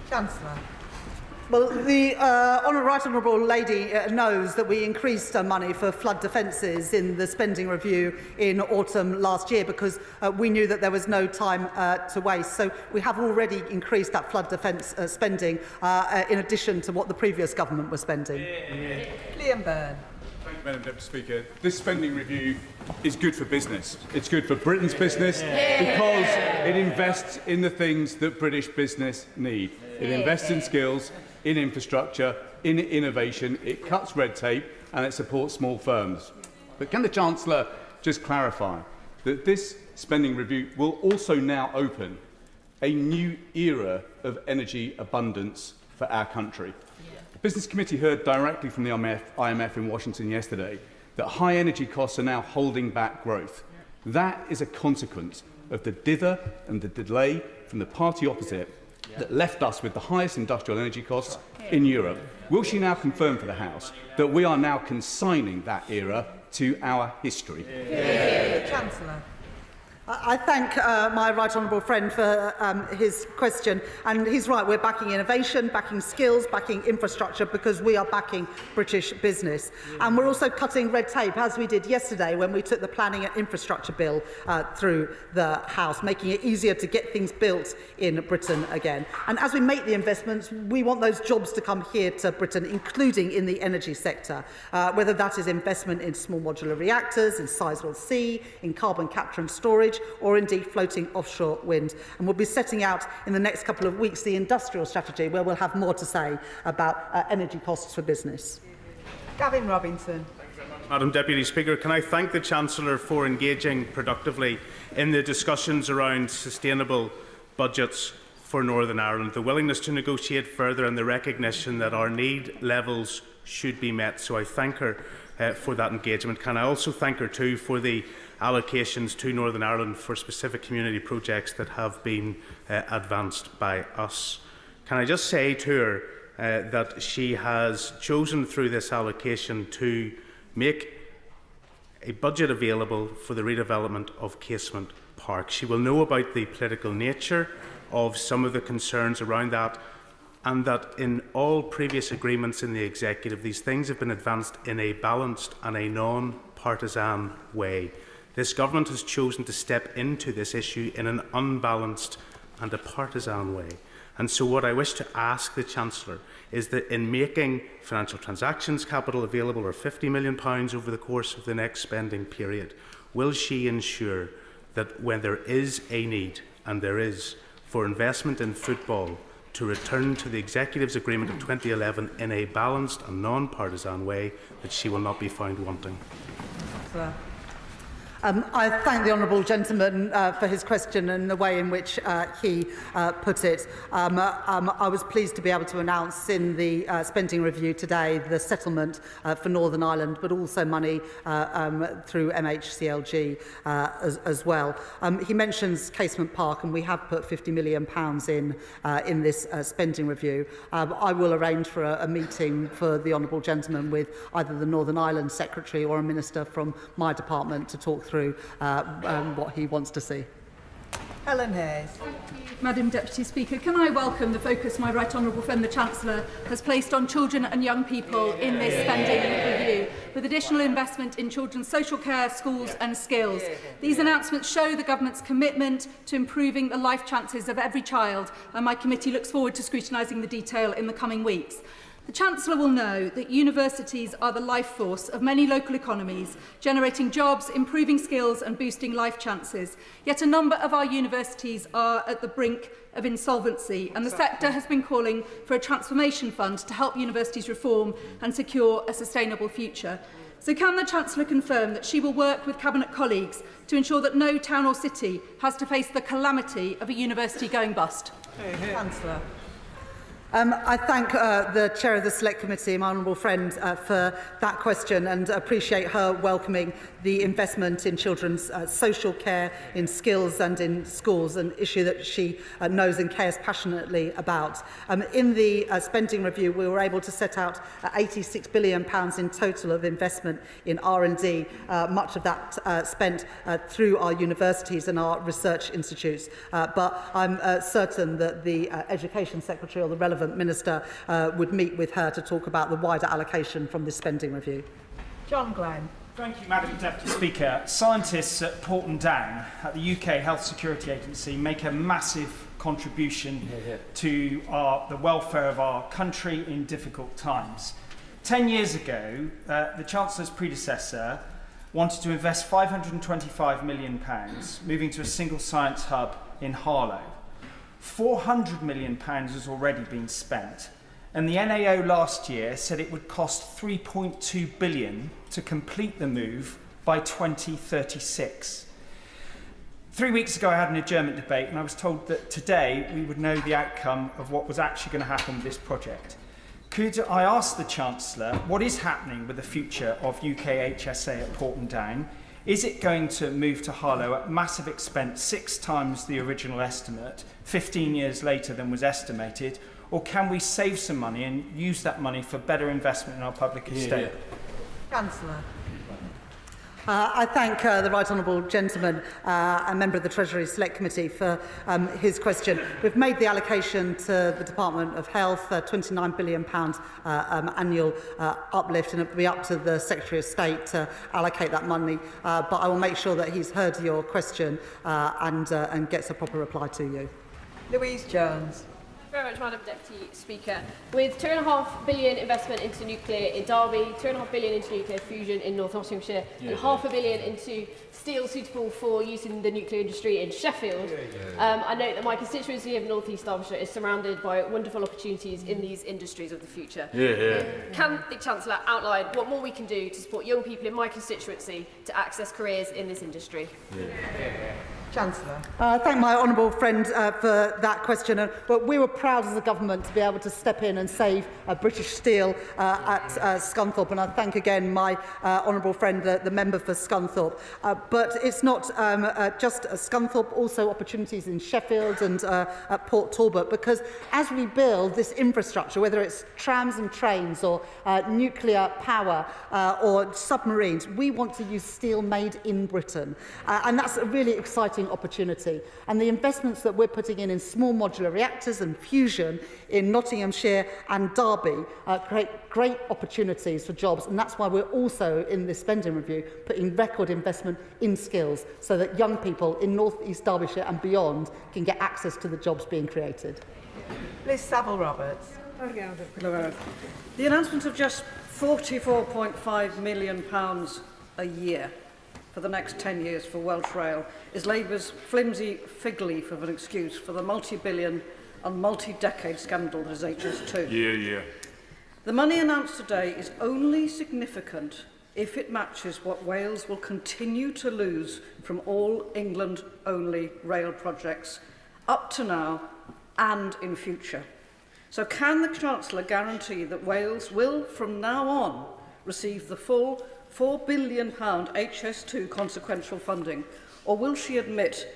Chancellor. Well, the Right Honourable Lady knows that we increased money for flood defences in the spending review in autumn last year because we knew that there was no time to waste. So we have already increased that flood defence spending in addition to what the previous government was spending. Liam Byrne. Thank you, Madam Deputy Speaker. This spending review is good for business. It's good for Britain's business because it invests in the things that British business need. It invests in skills, in infrastructure, in innovation, it cuts red tape and it supports small firms. But can the Chancellor just clarify that this spending review will also now open a new era of energy abundance for our country? The Business Committee heard directly from the IMF in Washington yesterday that high energy costs are now holding back growth. That is a consequence of the dither and the delay from the party opposite that left us with the highest industrial energy costs in Europe. Will she now confirm for the House that we are now consigning that era to our history? Chancellor. I thank my right honourable friend for his question, and he's right, we're backing innovation, backing skills, backing infrastructure because we are backing British business. And we're also cutting red tape, as we did yesterday when we took the planning and infrastructure bill through the House, making it easier to get things built in Britain again. And as we make the investments, we want those jobs to come here to Britain, including in the energy sector, whether that is investment in small modular reactors, in Sizewell C, in carbon capture and storage, or indeed floating offshore wind. And we'll be setting out in the next couple of weeks the industrial strategy, where we'll have more to say about energy costs for business. Gavin Robinson. Madam Deputy Speaker, can I thank the Chancellor for engaging productively in the discussions around sustainable budgets for Northern Ireland, the willingness to negotiate further and the recognition that our need levels should be met. So I thank her for that engagement. Can I also thank her too for the allocations to Northern Ireland for specific community projects that have been advanced by us. Can I just say to her that she has chosen through this allocation to make a budget available for the redevelopment of Casement Park. She will know about the political nature of some of the concerns around that, and that in all previous agreements in the Executive, these things have been advanced in a balanced and a non-partisan way. This government has chosen to step into this issue in an unbalanced and a partisan way. And so what I wish to ask the Chancellor is that in making financial transactions capital available, or £50 million over the course of the next spending period, will she ensure that when there is a need, and there is, for investment in football to return to the Executive's agreement of 2011 in a balanced and non-partisan way, that she will not be found wanting? I thank the honourable gentleman for his question and the way in which he put it. I was pleased to be able to announce in the spending review today the settlement for Northern Ireland, but also money through MHCLG as well. He mentions Casement Park, and we have put £50 million in this spending review. I will arrange for a meeting for the honourable gentleman with either the Northern Ireland Secretary or a minister from my department to talk through what he wants to see. Helen Hayes. Madam Deputy Speaker, can I welcome the focus my right honourable friend the Chancellor has placed on children and young people in this spending review, with additional investment in children's social care, schools and skills. These announcements show the Government's commitment to improving the life chances of every child, and my committee looks forward to scrutinising the detail in the coming weeks. The Chancellor will know that universities are the life force of many local economies, generating jobs, improving skills and boosting life chances. Yet a number of our universities are at the brink of insolvency, and the sector has been calling for a transformation fund to help universities reform and secure a sustainable future. So can the Chancellor confirm that she will work with Cabinet colleagues to ensure that no town or city has to face the calamity of a university going bust? Chancellor. I thank the Chair of the Select Committee, my honourable friend, for that question, and appreciate her welcoming the investment in children's social care, in skills and in schools, an issue that she knows and cares passionately about. In the spending review, we were able to set out £86 billion in total of investment in R&D, much of that spent through our universities and our research institutes. But I'm certain that the Education Secretary or the relevant relevant minister would meet with her to talk about the wider allocation from this spending review. John Glenn. Thank you, Madam Deputy Speaker. Scientists at Porton Down at the UK Health Security Agency make a massive contribution to the welfare of our country in difficult times. 10 years ago, the Chancellor's predecessor wanted to invest £525 million, moving to a single science hub in Harlow. £400 million has already been spent, and the NAO last year said it would cost £3.2 billion to complete the move by 2036. 3 weeks ago, I had an adjournment debate, and I was told that today we would know the outcome of what was actually going to happen with this project. Could I ask the Chancellor what is happening with the future of UK HSA at Porton Down? Is it going to move to Harlow at massive expense, 6 times the original estimate, 15 years later than was estimated, or can we save some money and use that money for better investment in our public estate? Chancellor. I thank the right honourable gentleman, a member of the Treasury Select Committee, for his question. We've made the allocation to the Department of Health, £29 billion annual uplift, and it will be up to the Secretary of State to allocate that money. But I will make sure that he's heard your question and gets a proper reply to you. Louise Jones. Very much, Madam Deputy Speaker. With £2.5 billion investment into nuclear in Derby, £2.5 billion into nuclear fusion in North Nottinghamshire, and £500 million into steel suitable for use in the nuclear industry in Sheffield, I note that my constituency of North East Derbyshire is surrounded by wonderful opportunities in these industries of the future. Can the Chancellor outline what more we can do to support young people in my constituency to access careers in this industry? Chancellor. Thank my honourable friend for that question. But we were proud as a government to be able to step in and save British Steel at Scunthorpe. And I thank again my honourable friend, the member for Scunthorpe. But it's not just Scunthorpe, also opportunities in Sheffield and at Port Talbot. Because as we build this infrastructure, whether it's trams and trains or nuclear power or submarines, we want to use steel made in Britain. And that's a really exciting opportunity, and the investments that we're putting in small modular reactors and fusion in Nottinghamshire and Derby create great opportunities for jobs, and that's why we're also in this spending review putting record investment in skills so that young people in North East Derbyshire and beyond can get access to the jobs being created. Liz Saville-Roberts. The announcement of just £44.5 million a year for the next 10 years for Welsh Rail is Labour's flimsy fig leaf of an excuse for the multi-billion and multi-decade scandal that is HS2. The money announced today is only significant if it matches what Wales will continue to lose from all England-only rail projects up to now and in future. So can the Chancellor guarantee that Wales will, from now on, receive the full £4 billion HS2 consequential funding, or will she admit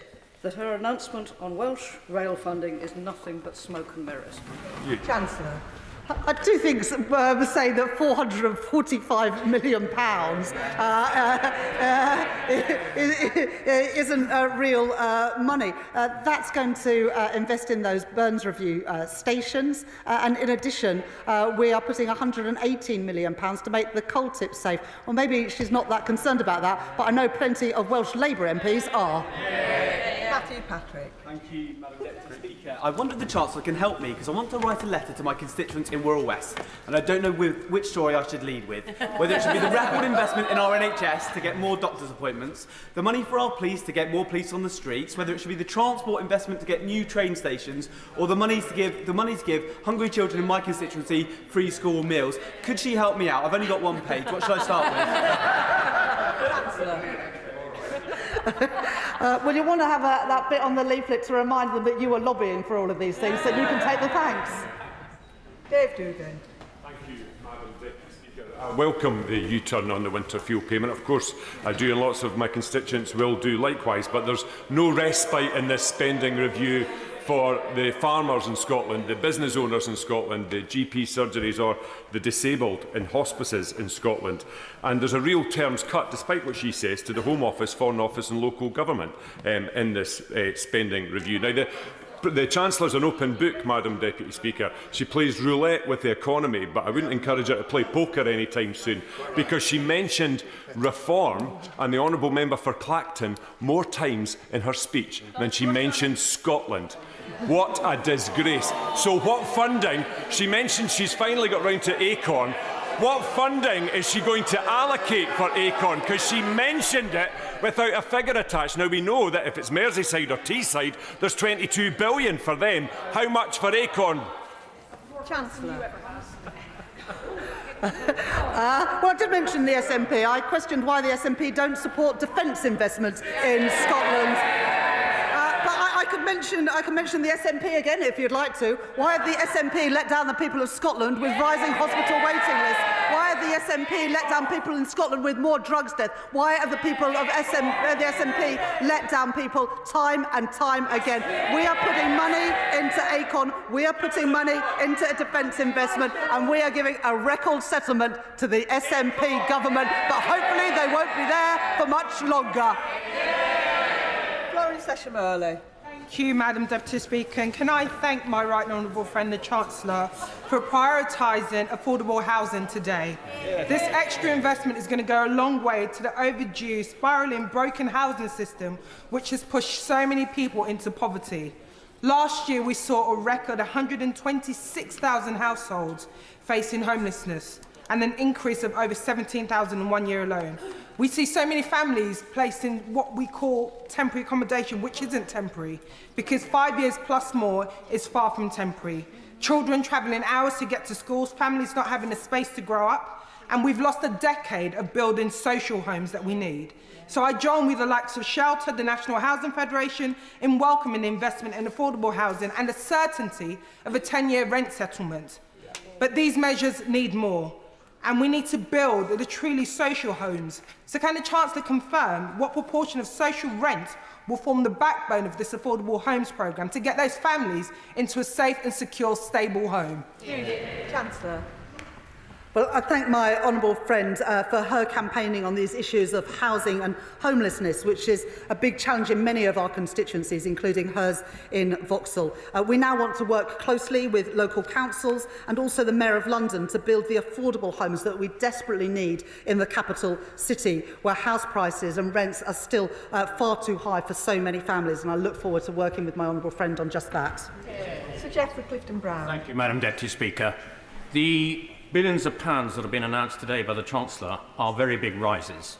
that her announcement on Welsh rail funding is nothing but smoke and mirrors? Chancellor. I do think saying that £445 million isn't real money. That's going to invest in those Burns Review stations, and in addition, we are putting £118 million to make the coal tip safe. Well, maybe she's not that concerned about that, but I know plenty of Welsh Labour MPs are. Matthew Patrick. Thank you, Madam Deputy Speaker. I wonder if the Chancellor can help me, because I want to write a letter to my constituents in Wirral West, and I don't know which story I should lead with. Whether it should be the record investment in our NHS to get more doctors' appointments, the money for our police to get more police on the streets, whether it should be the transport investment to get new train stations, or the money to give hungry children in my constituency free school meals. Could she help me out? I've only got one page. What should I start with? Well, you want to have that bit on the leaflet to remind them that you were lobbying for all of these things, so you can take the thanks. Dave Dugan. Thank you, Madam Deputy Speaker. I welcome the U-turn on the winter fuel payment. Of course, I do, and lots of my constituents will do likewise, but there's no respite in this spending review for the farmers in Scotland, the business owners in Scotland, the GP surgeries or the disabled in hospices in Scotland. And there's a real terms cut, despite what she says, to the Home Office, Foreign Office and local government in this spending review. Now, The Chancellor's an open book, Madam Deputy Speaker. She plays roulette with the economy, but I wouldn't encourage her to play poker anytime soon, because she mentioned reform and the honourable member for Clacton more times in her speech than she mentioned Scotland. What a disgrace. So what funding? She mentioned she's finally got round to Acorn. What funding is she going to allocate for Acorn? Because she mentioned it without a figure attached. Now, we know that if it's Merseyside or Teesside, there's 22 billion for them. How much for Acorn? Chancellor. Well, I did mention the SNP. I questioned why the SNP don't support defence investment in Scotland. I could mention the SNP again if you'd like to. Why have the SNP let down the people of Scotland with rising hospital waiting lists? Why have the SNP let down people in Scotland with more drugs death? Why have the people of the SNP let down people time and time again? We are putting money into Acorn, we are putting money into a defence investment, and we are giving a record settlement to the SNP government, but hopefully they won't be there for much longer. Session early. Thank you, Madam Deputy Speaker. And can I thank my right and honourable friend, the Chancellor, for prioritising affordable housing today. This extra investment is going to go a long way to the overdue, spiralling, broken housing system, which has pushed so many people into poverty. Last year, we saw a record 126,000 households facing homelessness, and an increase of over 17,000 in 1 year alone. We see so many families placed in what we call temporary accommodation, which isn't temporary, because 5 years plus more is far from temporary. Children travelling hours to get to schools, families not having a space to grow up, and we've lost a decade of building social homes that we need. So I join with the likes of Shelter, the National Housing Federation, in welcoming investment in affordable housing and the certainty of a 10-year rent settlement. But these measures need more. And we need to build the truly social homes. So can the Chancellor confirm what proportion of social rent will form the backbone of this affordable homes programme to get those families into a safe and secure, stable home? Chancellor. Well, I thank my honourable friend for her campaigning on these issues of housing and homelessness, which is a big challenge in many of our constituencies, including hers in Vauxhall. We now want to work closely with local councils and also the Mayor of London to build the affordable homes that we desperately need in the capital city, where house prices and rents are still far too high for so many families. And I look forward to working with my honourable friend on just that. Sir Geoffrey Clifton-Brown. Thank you, Madam Deputy Speaker. The billions of pounds that have been announced today by the Chancellor are very big rises.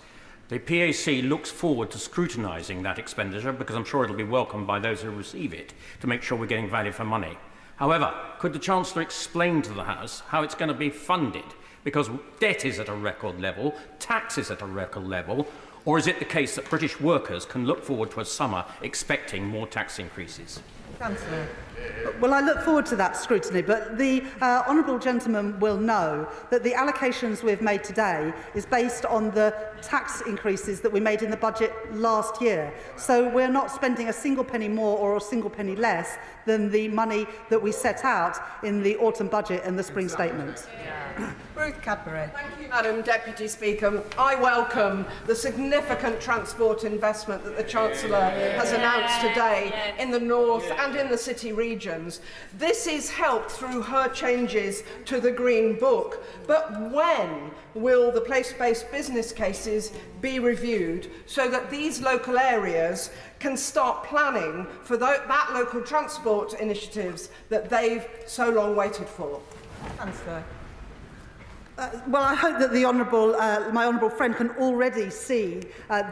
The PAC looks forward to scrutinising that expenditure, because I'm sure it'll be welcomed by those who receive it, to make sure we're getting value for money. However, could the Chancellor explain to the House how it's going to be funded? Because debt is at a record level, tax is at a record level, or is it the case that British workers can look forward to a summer expecting more tax increases? Chancellor. Well, I look forward to that scrutiny, but the honourable gentleman will know that the allocations we've made today is based on the tax increases that we made in the budget last year. So we're not spending a single penny more or a single penny less than the money that we set out in the autumn budget and the spring statement. Ruth Cadbury. Thank you, Madam Deputy Speaker. I welcome the significant transport investment that the Chancellor has announced today in the North and in the city regions. This is helped through her changes to the Green Book. But when will the place-based business cases be reviewed so that these local areas can start planning for that local transport initiatives that they've so long waited for? Chancellor. Well, I hope that the my honourable friend can already see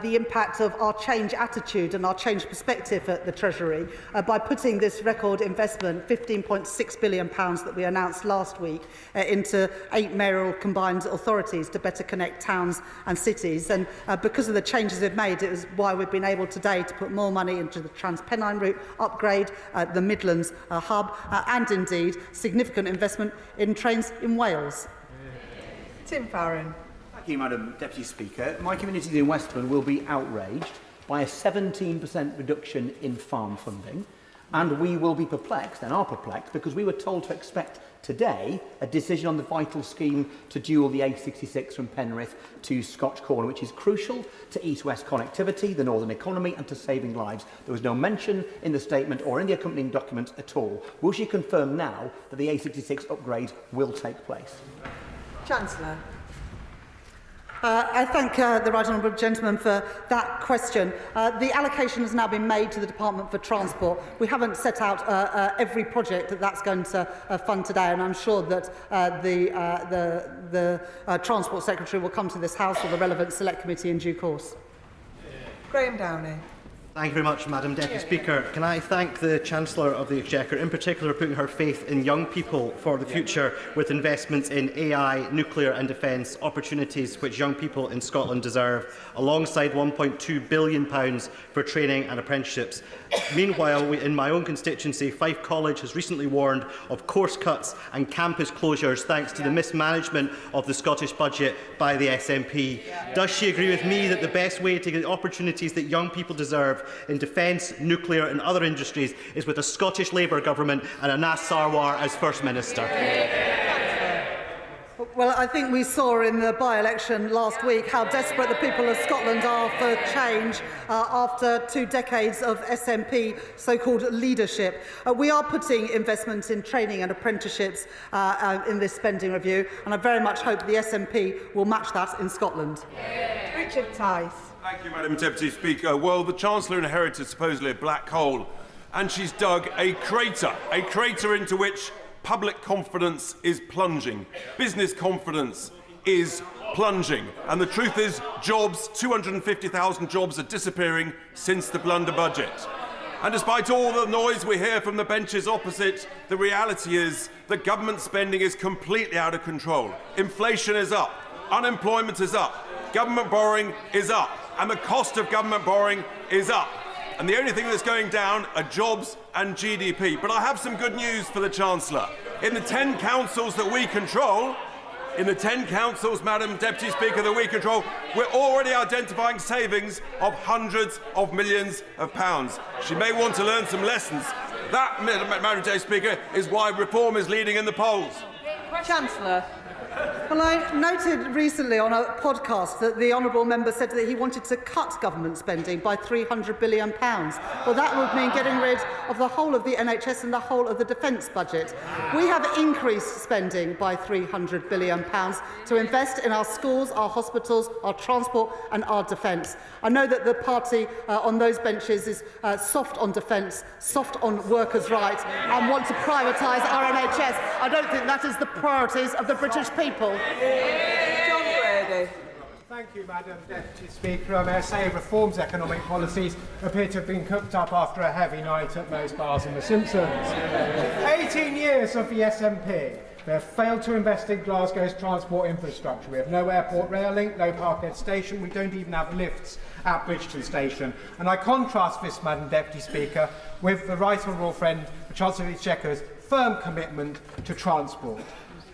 the impact of our change attitude and our change perspective at the Treasury by putting this record investment, £15.6 billion that we announced last week, into 8 mayoral combined authorities to better connect towns and cities. And because of the changes we've made, it is why we've been able today to put more money into the Trans-Pennine route, upgrade the Midlands hub, and indeed significant investment in trains in Wales. Tim Farron. Thank you, Madam Deputy Speaker. My community in Westbourne will be outraged by a 17% reduction in farm funding, And we will be perplexed, and are perplexed, because we were told to expect today a decision on the vital scheme to dual the A66 from Penrith to Scotch Corner, which is crucial to east-west connectivity, the northern economy, and to saving lives. There was no mention in the statement or in the accompanying document at all. Will she confirm now that the A66 upgrade will take place? Chancellor. I thank the Right Honourable Gentleman for that question. The allocation has now been made to the Department for Transport. We haven't set out every project that's going to fund today, and I'm sure that the Transport Secretary will come to this House or the relevant Select Committee in due course. Graham Downey. Thank you very much, Madam Deputy Speaker. Can I thank the Chancellor of the Exchequer, in particular putting her faith in young people for the future with investments in AI, nuclear and defence, opportunities which young people in Scotland deserve, alongside £1.2 billion for training and apprenticeships. Meanwhile, in my own constituency, Fife College has recently warned of course cuts and campus closures thanks to the mismanagement of the Scottish budget by the SNP. Does she agree with me that the best way to get the opportunities that young people deserve in defence, nuclear and other industries is with a Scottish Labour government and Anas Sarwar as First Minister? Well, I think we saw in the by-election last week how desperate the people of Scotland are for change after 2 decades of SNP so-called leadership. We are putting investment in training and apprenticeships in this spending review, and I very much hope the SNP will match that in Scotland. Richard Tice. Thank you, Madam Deputy Speaker. Well, the Chancellor inherited supposedly a black hole, and she's dug a crater into which public confidence is plunging. Business confidence is plunging. And the truth is, jobs, 250,000 jobs are disappearing since the blunder budget. And despite all the noise we hear from the benches opposite, the reality is that government spending is completely out of control. Inflation is up, unemployment is up, government borrowing is up, and the cost of government borrowing is up. And the only thing that's going down are jobs and GDP. But I have some good news for the Chancellor. In the 10 councils that we control, Madam Deputy Speaker, that we control, we're already identifying savings of hundreds of millions of pounds. She may want to learn some lessons. That, Madam Deputy Speaker, is why reform is leading in the polls. Chancellor. Well, I noted recently on a podcast that the honourable member said that he wanted to cut government spending by £300 billion. Well, that would mean getting rid of the whole of the NHS and the whole of the defence budget. We have increased spending by £300 billion to invest in our schools, our hospitals, our transport and our defence. I know that the party on those benches is soft on defence, soft on workers' rights and want to privatise our NHS. I don't think that is the priorities of the British people. John Brady. Thank you, Madam Deputy Speaker. I may say reforms economic policies appear to have been cooked up after a heavy night at most bars in The Simpsons. 18 years of the SNP. They have failed to invest in Glasgow's transport infrastructure. We have no airport rail link, no Parkhead station. We don't even have lifts at Bridgeton Station. And I contrast this, Madam Deputy Speaker, with the Right Honourable friend, the Chancellor of the Exchequer's firm commitment to transport.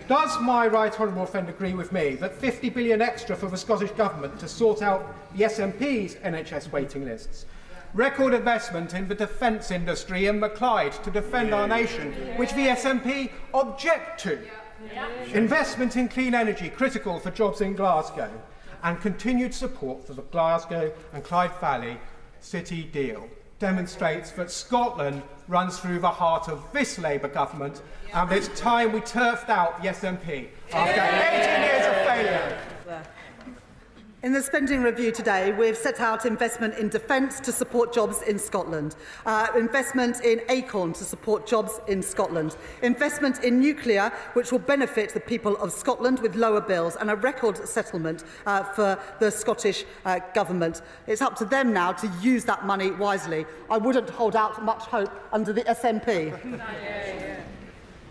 Does my Right Honourable friend agree with me that £50 billion extra for the Scottish Government to sort out the SNP's NHS waiting lists, record investment in the defence industry in the Clyde to defend our nation, which the SNP object to, investment in clean energy critical for jobs in Glasgow, and continued support for the Glasgow and Clyde Valley City deal demonstrates that Scotland runs through the heart of this Labour government, and it's time we turfed out the SNP after 18 years of failure. In the spending review today, we've set out investment in defence to support jobs in Scotland, investment in Acorn to support jobs in Scotland, investment in nuclear, which will benefit the people of Scotland with lower bills, and a record settlement for the Scottish Government. It's up to them now to use that money wisely. I wouldn't hold out much hope under the SNP.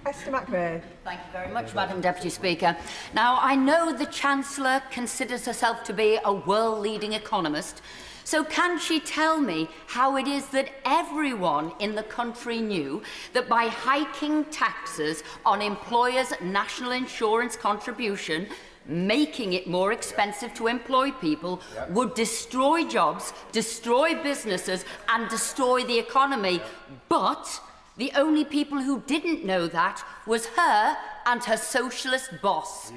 Esther McVeigh. Thank you very much, Madam Deputy Speaker. Now, I know the Chancellor considers herself to be a world-leading economist, so can she tell me how it is that everyone in the country knew that by hiking taxes on employers' national insurance contribution, making it more expensive to employ people would destroy jobs, destroy businesses and destroy the economy. But the only people who didn't know that was her and her socialist boss.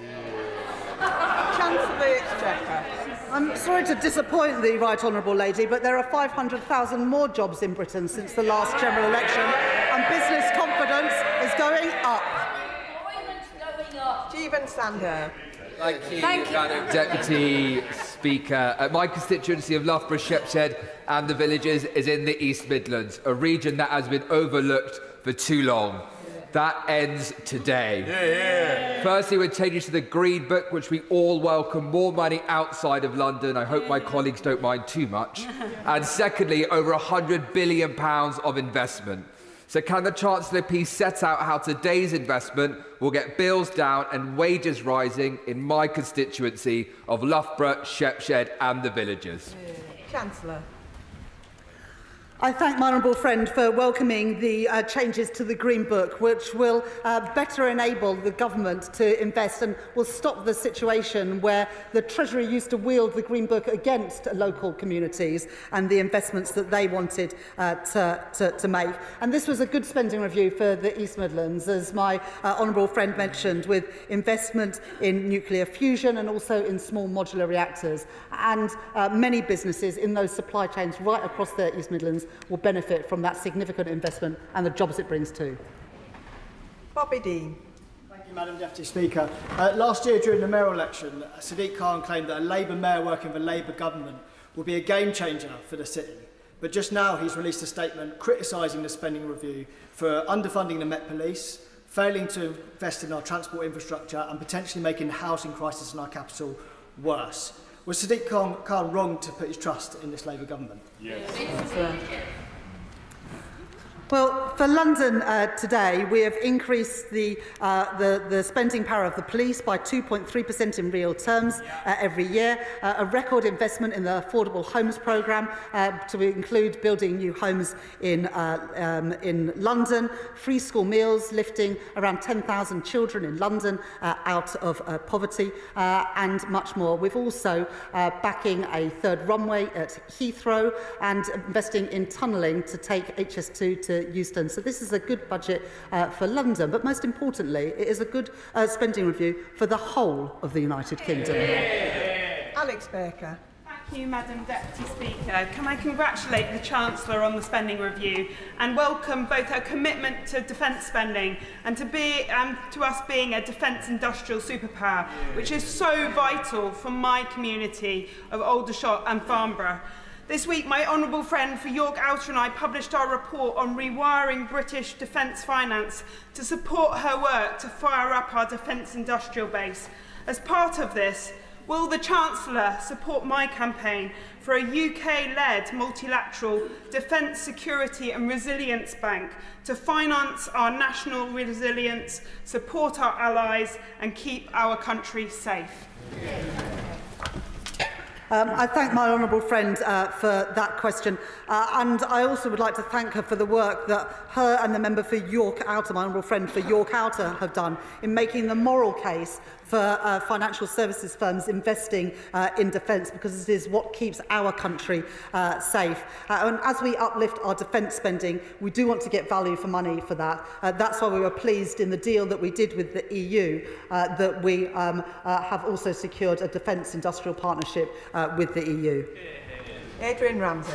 Chancellor of the Exchequer. I'm sorry to disappoint the Right Honourable Lady, but there are 500,000 more jobs in Britain since the last general election, and business confidence is going up. Jeevan Sandhu. Thank you, Madam Deputy Speaker. My constituency of Loughborough, Shepshed and the Villages is in the East Midlands, a region that has been overlooked for too long. That ends today. Firstly, we're changing to the Green Book, which we all welcome. More money outside of London. I hope my colleagues don't mind too much. And secondly, over £100 billion of investment. So can the Chancellor please set out how today's investment will get bills down and wages rising in my constituency of Loughborough, Shepshed and the Villages? Chancellor. I thank my honourable friend for welcoming the changes to the Green Book, which will better enable the government to invest and will stop the situation where the Treasury used to wield the Green Book against local communities and the investments that they wanted to make. And this was a good spending review for the East Midlands, as my honourable friend mentioned, with investment in nuclear fusion and also in small modular reactors. And many businesses in those supply chains right across the East Midlands will benefit from that significant investment and the jobs it brings too. Bobby Dean. Thank you, Madam Deputy Speaker. Last year during the mayoral election, Sadiq Khan claimed that a Labour mayor working for a Labour government would be a game changer for the city. But just now he's released a statement criticising the spending review for underfunding the Met Police, failing to invest in our transport infrastructure and potentially making the housing crisis in our capital worse. Was Sadiq Khan wrong to put his trust in this Labour government? Yes. Well, for London today, we have increased the spending power of the police by 2.3% in real terms every year, a record investment in the Affordable Homes Programme to include building new homes in London, free school meals, lifting around 10,000 children in London out of poverty, and much more. We've also backing a third runway at Heathrow and investing in tunnelling to take HS2 to Euston. So this is a good budget for London, but most importantly, it is a good spending review for the whole of the United Kingdom. Alex Baker. Thank you, Madam Deputy Speaker. Can I congratulate the Chancellor on the spending review and welcome both her commitment to defence spending and to us being a defence industrial superpower, which is so vital for my community of Aldershot and Farnborough. This week, my honourable friend for York Outer and I published our report on rewiring British defence finance to support her work to fire up our defence industrial base. As part of this, will the Chancellor support my campaign for a UK-led multilateral defence, security and resilience bank to finance our national resilience, support our allies and keep our country safe? I thank my honourable friend for that question, and I also would like to thank her for the work that her and the member for York Outer, my honourable friend for York Outer, have done in making the moral case for financial services firms investing in defence, because it is what keeps our country safe. And as we uplift our defence spending, we do want to get value for money for that. That's why we were pleased in the deal that we did with the EU that we have also secured a defence industrial partnership with the EU. Adrian Ramsey.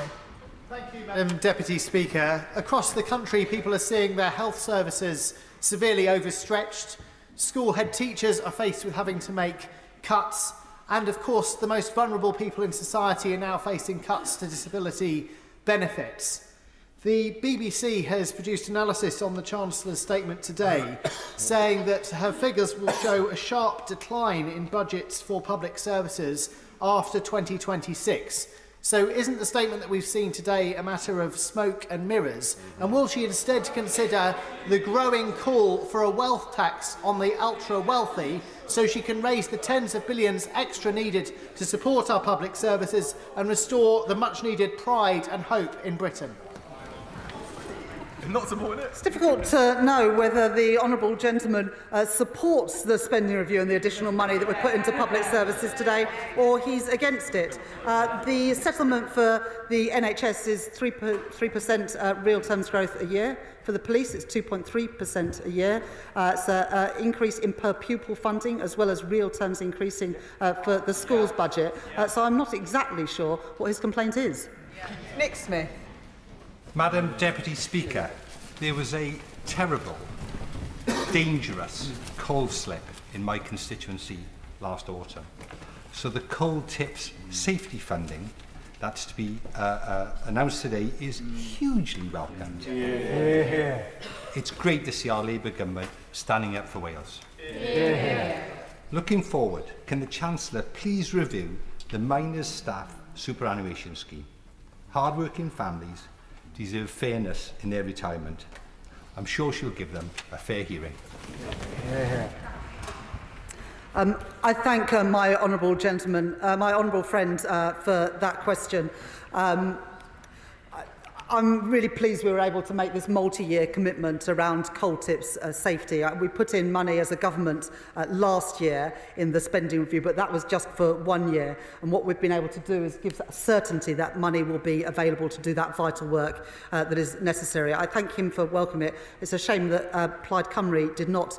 Thank you, Madam Deputy Speaker. Across the country, people are seeing their health services severely overstretched. School head teachers are faced with having to make cuts. And of course, the most vulnerable people in society are now facing cuts to disability benefits. The BBC has produced analysis on the Chancellor's statement today, saying that her figures will show a sharp decline in budgets for public services after 2026. So isn't the statement that we've seen today a matter of smoke and mirrors? And will she instead consider the growing call for a wealth tax on the ultra-wealthy so she can raise the tens of billions extra needed to support our public services and restore the much-needed pride and hope in Britain? Not supporting it? It's difficult to know whether the honourable gentleman supports the spending review and the additional money that we put into public services today, or he's against it. The settlement for the NHS is 3% real terms growth a year. For the police, it's 2.3% a year. It's an increase in per pupil funding, as well as real terms increasing for the schools budget. So I'm not exactly sure what his complaint is. Nick Smith. Madam Deputy Speaker, there was a terrible, dangerous coal slip in my constituency last autumn. So the coal tips safety funding that's to be announced today is hugely welcomed. Yeah. It's great to see our Labour government standing up for Wales. Yeah. Looking forward, can the Chancellor please review the miners' staff superannuation scheme? Hard-working families deserve fairness in their retirement. I'm sure she'll give them a fair hearing. Yeah. I thank my honourable gentleman, my honourable friend, for that question. I'm really pleased we were able to make this multi-year commitment around coal tips safety. We put in money as a government last year in the spending review, but that was just for 1 year. And what we've been able to do is give certainty that money will be available to do that vital work that is necessary. I thank him for welcoming it. It's a shame that Plaid Cymru did not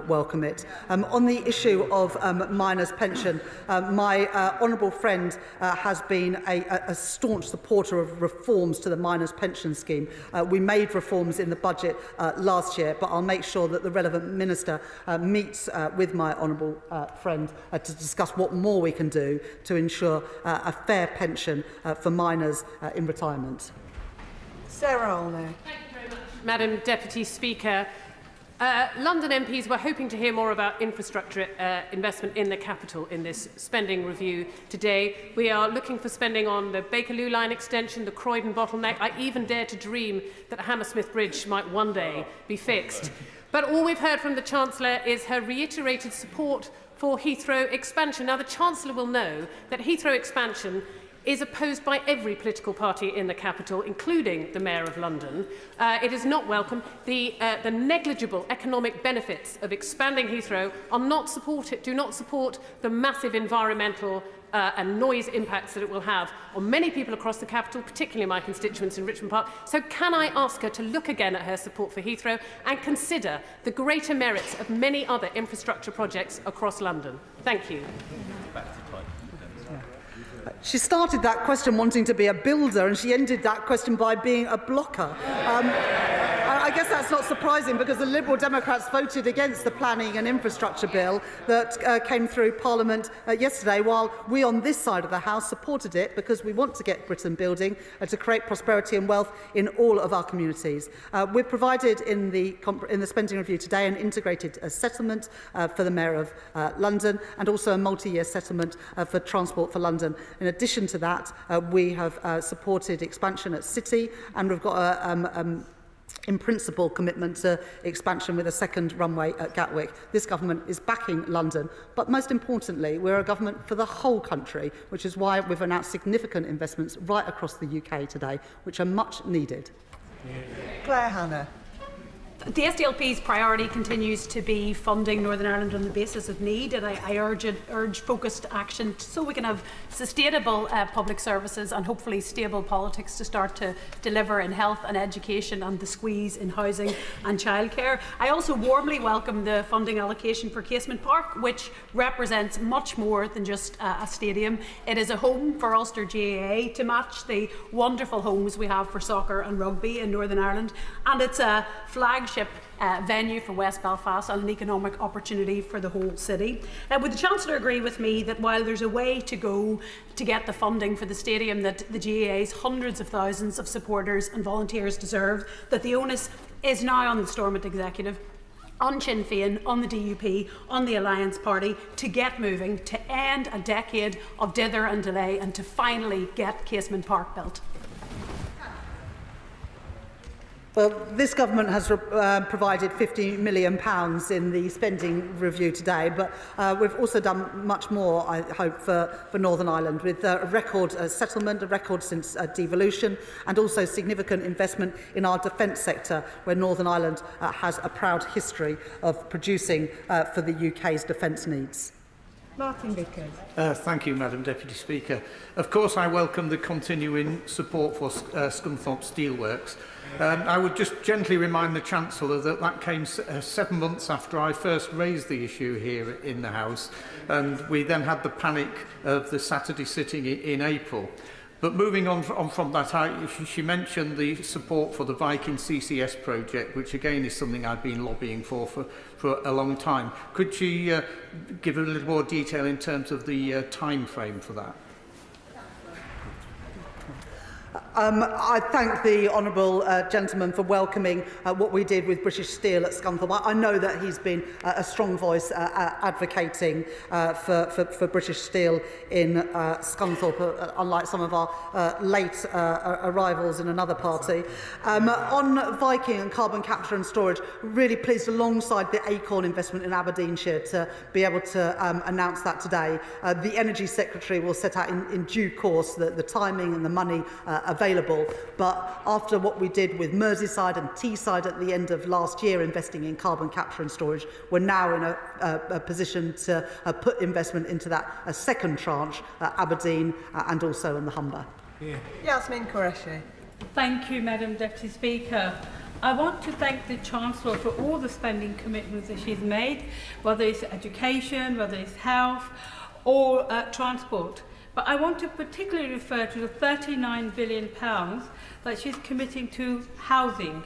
welcome it. On the issue of miners' pension, my honourable friend has been a staunch supporter of reforms to the miners' pension scheme. We made reforms in the budget last year, but I'll make sure that the relevant minister meets with my honourable friend to discuss what more we can do to ensure a fair pension for miners in retirement. Sarah Olney. Thank you very much, Madam Deputy Speaker. London MPs were hoping to hear more about infrastructure investment in the capital in this spending review today. We are looking for spending on the Bakerloo line extension, the Croydon bottleneck. I even dare to dream that Hammersmith Bridge might one day be fixed. But all we've heard from the Chancellor is her reiterated support for Heathrow expansion. Now, the Chancellor will know that Heathrow expansion is opposed by every political party in the capital, including the Mayor of London. It is not welcome. The negligible economic benefits of expanding Heathrow are not supported, do not support the massive environmental and noise impacts that it will have on many people across the capital, particularly my constituents in Richmond Park. So can I ask her to look again at her support for Heathrow and consider the greater merits of many other infrastructure projects across London? Thank you. She started that question wanting to be a builder, and she ended that question by being a blocker. I guess that's not surprising, because the Liberal Democrats voted against the planning and infrastructure bill that came through Parliament yesterday, while we on this side of the House supported it because we want to get Britain building to create prosperity and wealth in all of our communities. We've provided in the spending review today an integrated settlement for the Mayor of London, and also a multi-year settlement for Transport for London. In addition to that, we have supported expansion at City, and we've got a in principle commitment to expansion with a second runway at Gatwick. This government is backing London, but most importantly, we're a government for the whole country, which is why we've announced significant investments right across the UK today, which are much needed. Claire Hannah. The SDLP's priority continues to be funding Northern Ireland on the basis of need, and I urge focused action so we can have sustainable public services and hopefully stable politics to start to deliver in health and education and the squeeze in housing and childcare. I also warmly welcome the funding allocation for Casement Park, which represents much more than just a stadium. It is a home for Ulster GAA to match the wonderful homes we have for soccer and rugby in Northern Ireland, and it's a flagship venue for West Belfast and an economic opportunity for the whole city. Would the Chancellor agree with me that while there's a way to go to get the funding for the stadium that the GAA's hundreds of thousands of supporters and volunteers deserve, that the onus is now on the Stormont Executive, on Sinn Féin, on the DUP, on the Alliance Party to get moving, to end a decade of dither and delay, and to finally get Casement Park built? Well, this government has provided £50 million in the spending review today, but we've also done much more, I hope, for Northern Ireland, with a record settlement, a record since devolution, and also significant investment in our defence sector, where Northern Ireland has a proud history of producing for the UK's defence needs. Martin Vickers. Thank you, Madam Deputy Speaker. Of course, I welcome the continuing support for Scunthorpe Steelworks. I would just gently remind the Chancellor that that came 7 months after I first raised the issue here in the House, and we then had the panic of the Saturday sitting in April. But moving on from that, she mentioned the support for the Viking CCS project, which again is something I've been lobbying for a long time. Could she give a little more detail in terms of the time frame for that? I thank the honourable gentleman for welcoming what we did with British Steel at Scunthorpe. I know that he's been a strong voice advocating for British Steel in Scunthorpe, unlike some of our late arrivals in another party. On Viking and carbon capture and storage, really pleased alongside the Acorn investment in Aberdeenshire to be able to announce that today. The Energy Secretary will set out in due course the timing and the money available, but after what we did with Merseyside and Teesside at the end of last year, investing in carbon capture and storage, we're now in a position to put investment into that second tranche at Aberdeen and also in the Humber. Yasmin Qureshi. Thank you, Madam Deputy Speaker. I want to thank the Chancellor for all the spending commitments that she's made, whether it's education, whether it's health or transport. But I want to particularly refer to the £39 billion that she's committing to housing.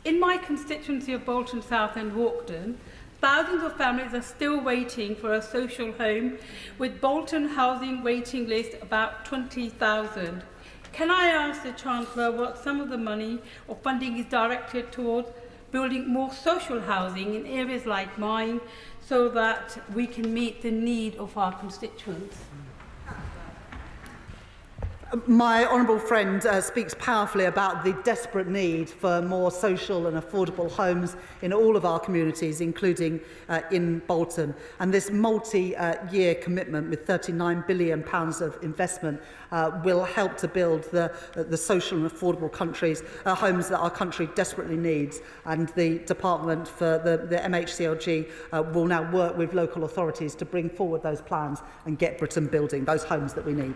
In my constituency of Bolton South and Walkden, thousands of families are still waiting for a social home, with Bolton housing waiting list about 20,000. Can I ask the Chancellor what some of the money or funding is directed towards building more social housing in areas like mine so that we can meet the need of our constituents? My honourable friend speaks powerfully about the desperate need for more social and affordable homes in all of our communities, including in Bolton. And this multi-year commitment with £39 billion of investment will help to build the social and affordable homes that our country desperately needs. And the Department for the MHCLG will now work with local authorities to bring forward those plans and get Britain building those homes that we need.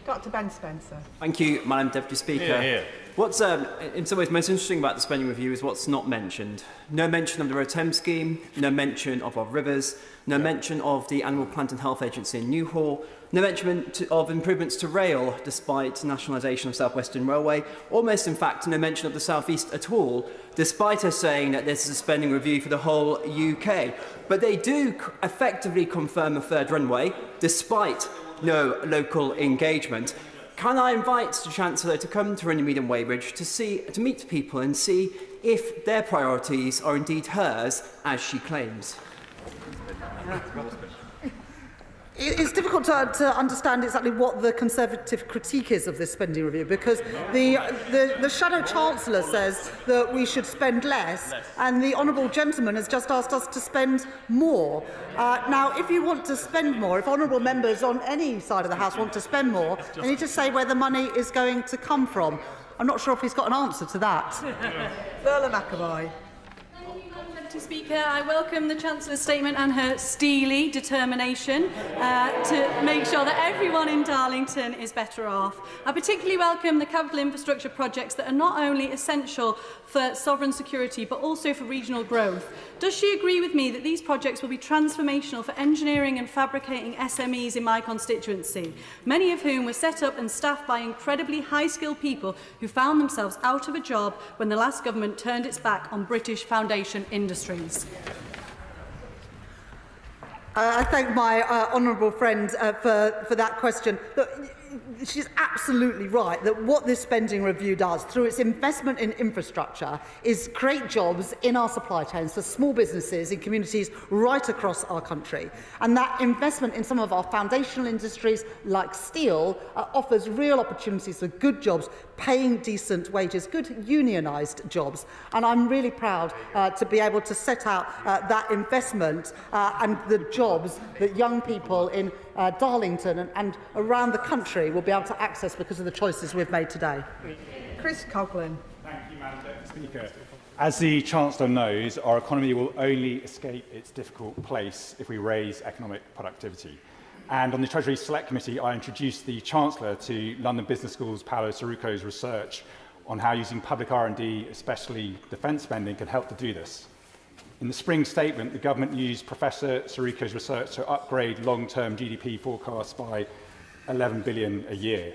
Dr. Ben Spencer. Thank you, Madam Deputy Speaker. What's in some ways most interesting about the spending review is what's not mentioned. No mention of the Road Thames scheme, no mention of our rivers, no mention of the Animal Plant and Health Agency in Newhall, no mention of improvements to rail despite nationalisation of South Western Railway, almost in fact no mention of the South East at all, despite us saying that this is a spending review for the whole UK. But they do effectively confirm a third runway, despite no local engagement. Can I invite the Chancellor to come to Runnymede and Weybridge to meet people and see if their priorities are indeed hers, as she claims? It's difficult to understand exactly what the Conservative critique is of this spending review, because the Shadow Chancellor says that we should spend less, and the Honourable Gentleman has just asked us to spend more. Now, if you want to spend more, if honourable members on any side of the House want to spend more, they need to say where the money is going to come from. I'm not sure if he's got an answer to that. Burla McAvoy. Speaker, I welcome the Chancellor's statement and her steely determination to make sure that everyone in Darlington is better off. I particularly welcome the capital infrastructure projects that are not only essential for sovereign security but also for regional growth. Does she agree with me that these projects will be transformational for engineering and fabricating SMEs in my constituency, many of whom were set up and staffed by incredibly high-skilled people who found themselves out of a job when the last government turned its back on British foundation industries? I thank my honourable friend for that question. Look, she's absolutely right that what this spending review does through its investment in infrastructure is create jobs in our supply chains for small businesses in communities right across our country. And that investment in some of our foundational industries like steel offers real opportunities for good jobs, paying decent wages, good unionised jobs. And I'm really proud to be able to set out that investment and the jobs that young people in Darlington and around the country will be able to access because of the choices we've made today. Chris Coughlin. Thank you, Madam Deputy Speaker. As the Chancellor knows, our economy will only escape its difficult place if we raise economic productivity. And on the Treasury Select Committee, I introduced the Chancellor to London Business School's Paolo Sirruco's research on how using public R&D, especially defence spending, can help to do this. In the spring statement, the government used Professor Sirruco's research to upgrade long-term GDP forecasts by 11 billion a year.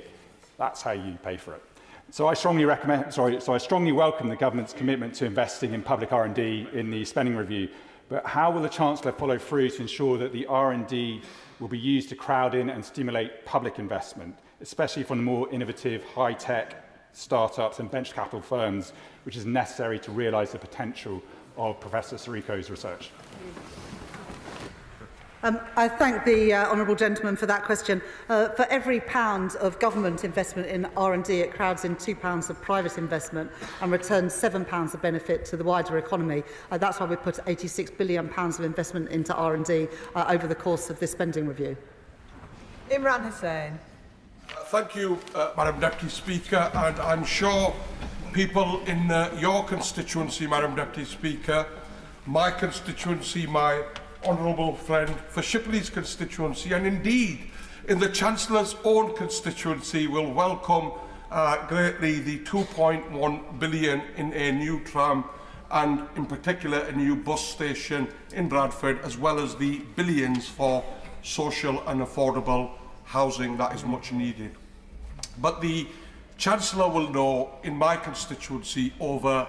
That's how you pay for it. So I strongly welcome the government's commitment to investing in public R&D in the spending review. But how will the Chancellor follow through to ensure that the R&D will be used to crowd in and stimulate public investment, especially from the more innovative, high-tech startups and venture capital firms, which is necessary to realise the potential of Professor Sirruco's research? I thank the honourable gentleman for that question. For every £1 of government investment in R&D, it crowds in £2 of private investment and returns £7 of benefit to the wider economy. That's why we put £86 billion of investment into R&D over the course of this spending review. Imran Hussain. Thank you, Madam Deputy Speaker, and I'm sure people in your constituency, Madam Deputy Speaker, my constituency, my honourable friend for Shipley's constituency, and indeed in the Chancellor's own constituency, will welcome greatly the 2.1 billion in a new tram and in particular a new bus station in Bradford, as well as the billions for social and affordable housing that is much needed. But the Chancellor will know in my constituency over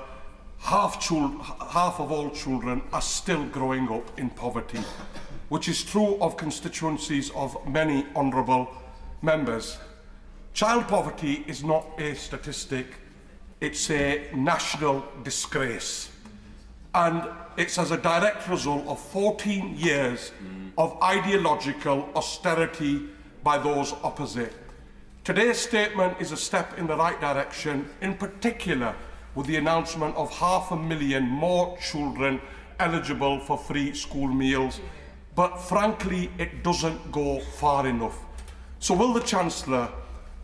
half of all children are still growing up in poverty, which is true of constituencies of many honourable members. Child poverty is not a statistic, it's a national disgrace. And it's as a direct result of 14 years of ideological austerity by those opposite. Today's statement is a step in the right direction, in particular with the announcement of 500,000 more children eligible for free school meals. But frankly, it doesn't go far enough. So will the Chancellor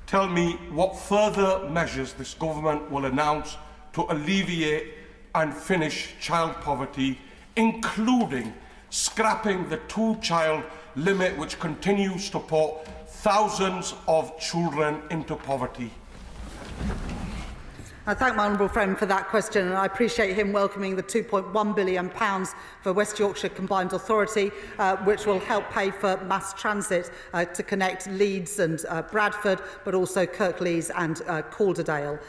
tell me what further measures this government will announce to alleviate and finish child poverty, including scrapping the 2-child limit which continues to put thousands of children into poverty? I thank my honourable friend for that question, and I appreciate him welcoming the £2.1 billion for West Yorkshire Combined Authority, which will help pay for mass transit to connect Leeds and Bradford, but also Kirklees and Calderdale.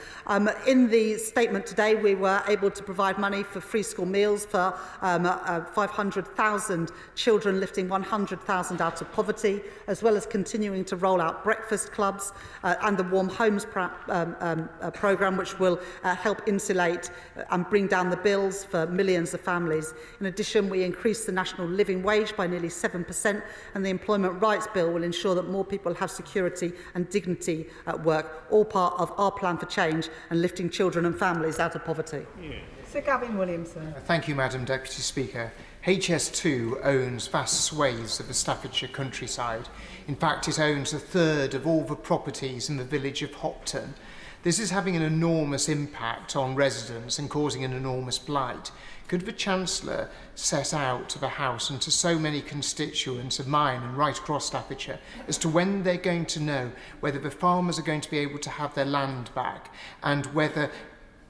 In the statement today, we were able to provide money for free school meals for 500,000 children, lifting 100,000 out of poverty, as well as continuing to roll out breakfast clubs and the Warm Homes programme, which will help insulate and bring down the bills for millions of families. In addition, we increased the national living wage by nearly 7%, and the Employment Rights Bill will ensure that more people have security and dignity at work, all part of our plan for change and lifting children and families out of poverty. Sir Gavin Williamson. Thank you, Madam Deputy Speaker. HS2 owns vast swathes of the Staffordshire countryside. In fact, it owns a third of all the properties in the village of Hopton. This is having an enormous impact on residents and causing an enormous blight. Could the Chancellor set out to the House and to so many constituents of mine and right across Staffordshire as to when they're going to know whether the farmers are going to be able to have their land back and whether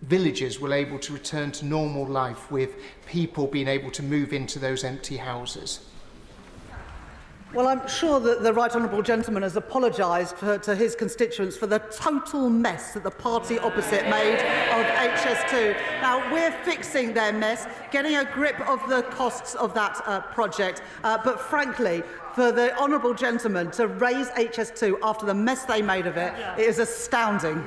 villagers will be able to return to normal life with people being able to move into those empty houses? Well, I'm sure that the right honourable gentleman has apologised to his constituents for the total mess that the party opposite made of HS2. Now, we're fixing their mess, getting a grip of the costs of that project. But frankly, for the honourable gentleman to raise HS2 after the mess they made of it, it is astounding.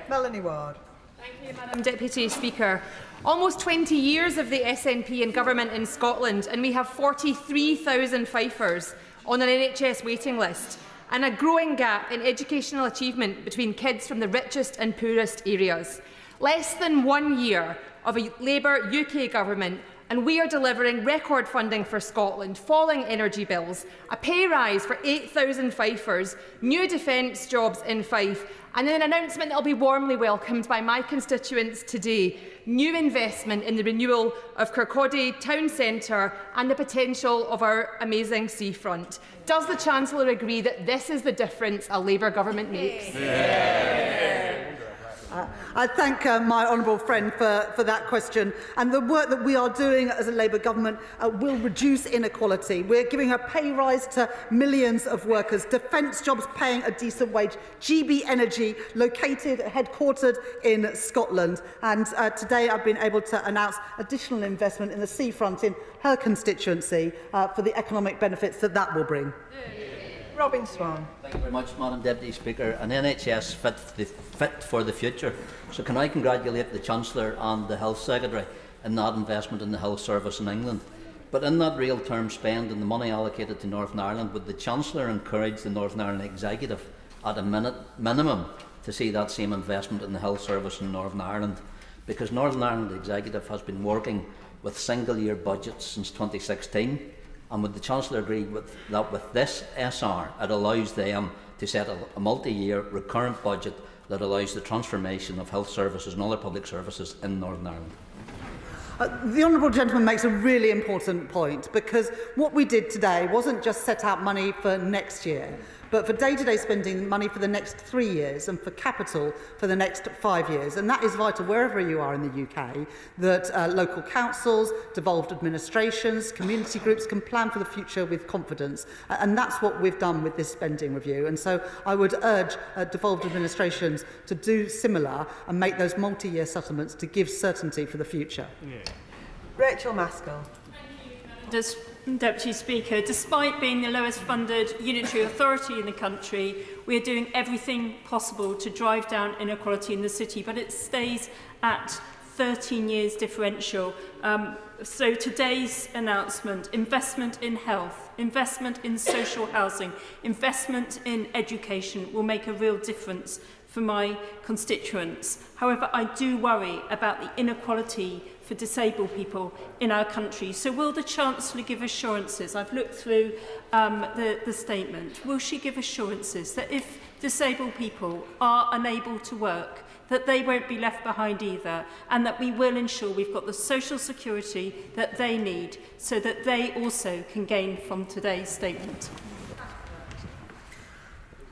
Melanie Ward. Thank you, Madam Deputy Speaker. Almost 20 years of the SNP in government in Scotland, and we have 43,000 Fifers on an NHS waiting list. and a growing gap in educational achievement between kids from the richest and poorest areas. Less than 1 year of a Labour UK government, and we are delivering record funding for Scotland, falling energy bills, a pay rise for 8,000 Fifers, new defence jobs in Fife, and an announcement that will be warmly welcomed by my constituents today: new investment in the renewal of Kirkcaldy Town Centre and the potential of our amazing seafront. Does the Chancellor agree that this is the difference a Labour government makes? I thank my honourable friend for that question. And the work that we are doing as a Labour government will reduce inequality. We're giving a pay rise to millions of workers, defence jobs paying a decent wage, GB Energy headquartered in Scotland. And today I've been able to announce additional investment in the seafront in her constituency for the economic benefits that that will bring. Robin Swan. Thank you very much, Madam Deputy Speaker. An NHS fit for the future. So can I congratulate the Chancellor and the Health Secretary in that investment in the health service in England. But in that real term spend and the money allocated to Northern Ireland, would the Chancellor encourage the Northern Ireland Executive at a minimum to see that same investment in the health service in Northern Ireland? Because Northern Ireland Executive has been working with single-year budgets since 2016. And would the Chancellor agree with this SR, it allows them to set a multi-year recurrent budget that allows the transformation of health services and other public services in Northern Ireland? The honourable gentleman makes a really important point, because what we did today wasn't just set out money for next year, but for day-to-day spending, money for the next 3 years, and for capital for the next 5 years. And that is vital wherever you are in the UK, that local councils, devolved administrations, community groups can plan for the future with confidence. And that's what we've done with this spending review. And so I would urge devolved administrations to do similar and make those multi-year settlements to give certainty for the future. Rachel Maskell. Deputy Speaker, despite being the lowest funded unitary authority in the country, we are doing everything possible to drive down inequality in the city, but it stays at 13 years differential. So today's announcement, investment in health, investment in social housing, investment in education will make a real difference for my constituents. However, I do worry about the inequality for disabled people in our country. So will the Chancellor give assurances? I've looked through the statement. Will she give assurances that if disabled people are unable to work, that they won't be left behind either, and that we will ensure we've got the social security that they need so that they also can gain from today's statement?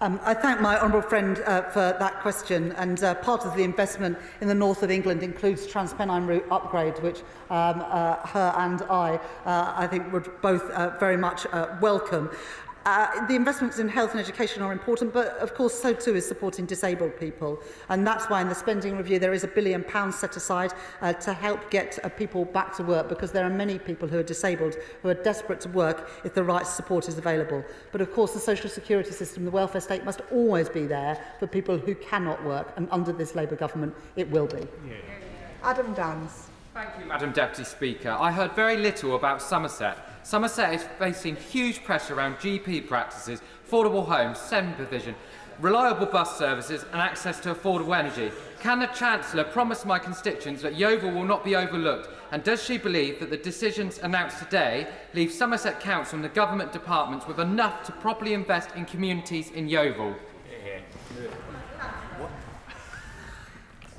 I thank my honourable friend for that question, and part of the investment in the north of England includes Transpennine Route upgrade, which her and I think would both very much welcome. The investments in health and education are important, but of course so too is supporting disabled people. And that's why in the spending review there is £1 billion set aside to help get people back to work, because there are many people who are disabled who are desperate to work if the right support is available. But of course the social security system, the welfare state, must always be there for people who cannot work, and under this Labour government it will be. Adam Dance. Thank you, Madam Deputy Speaker. I heard very little about Somerset. Somerset is facing huge pressure around GP practices, affordable homes, SEND provision, reliable bus services and access to affordable energy. Can the Chancellor promise my constituents that Yeovil will not be overlooked? And does she believe that the decisions announced today leave Somerset Council and the government departments with enough to properly invest in communities in Yeovil?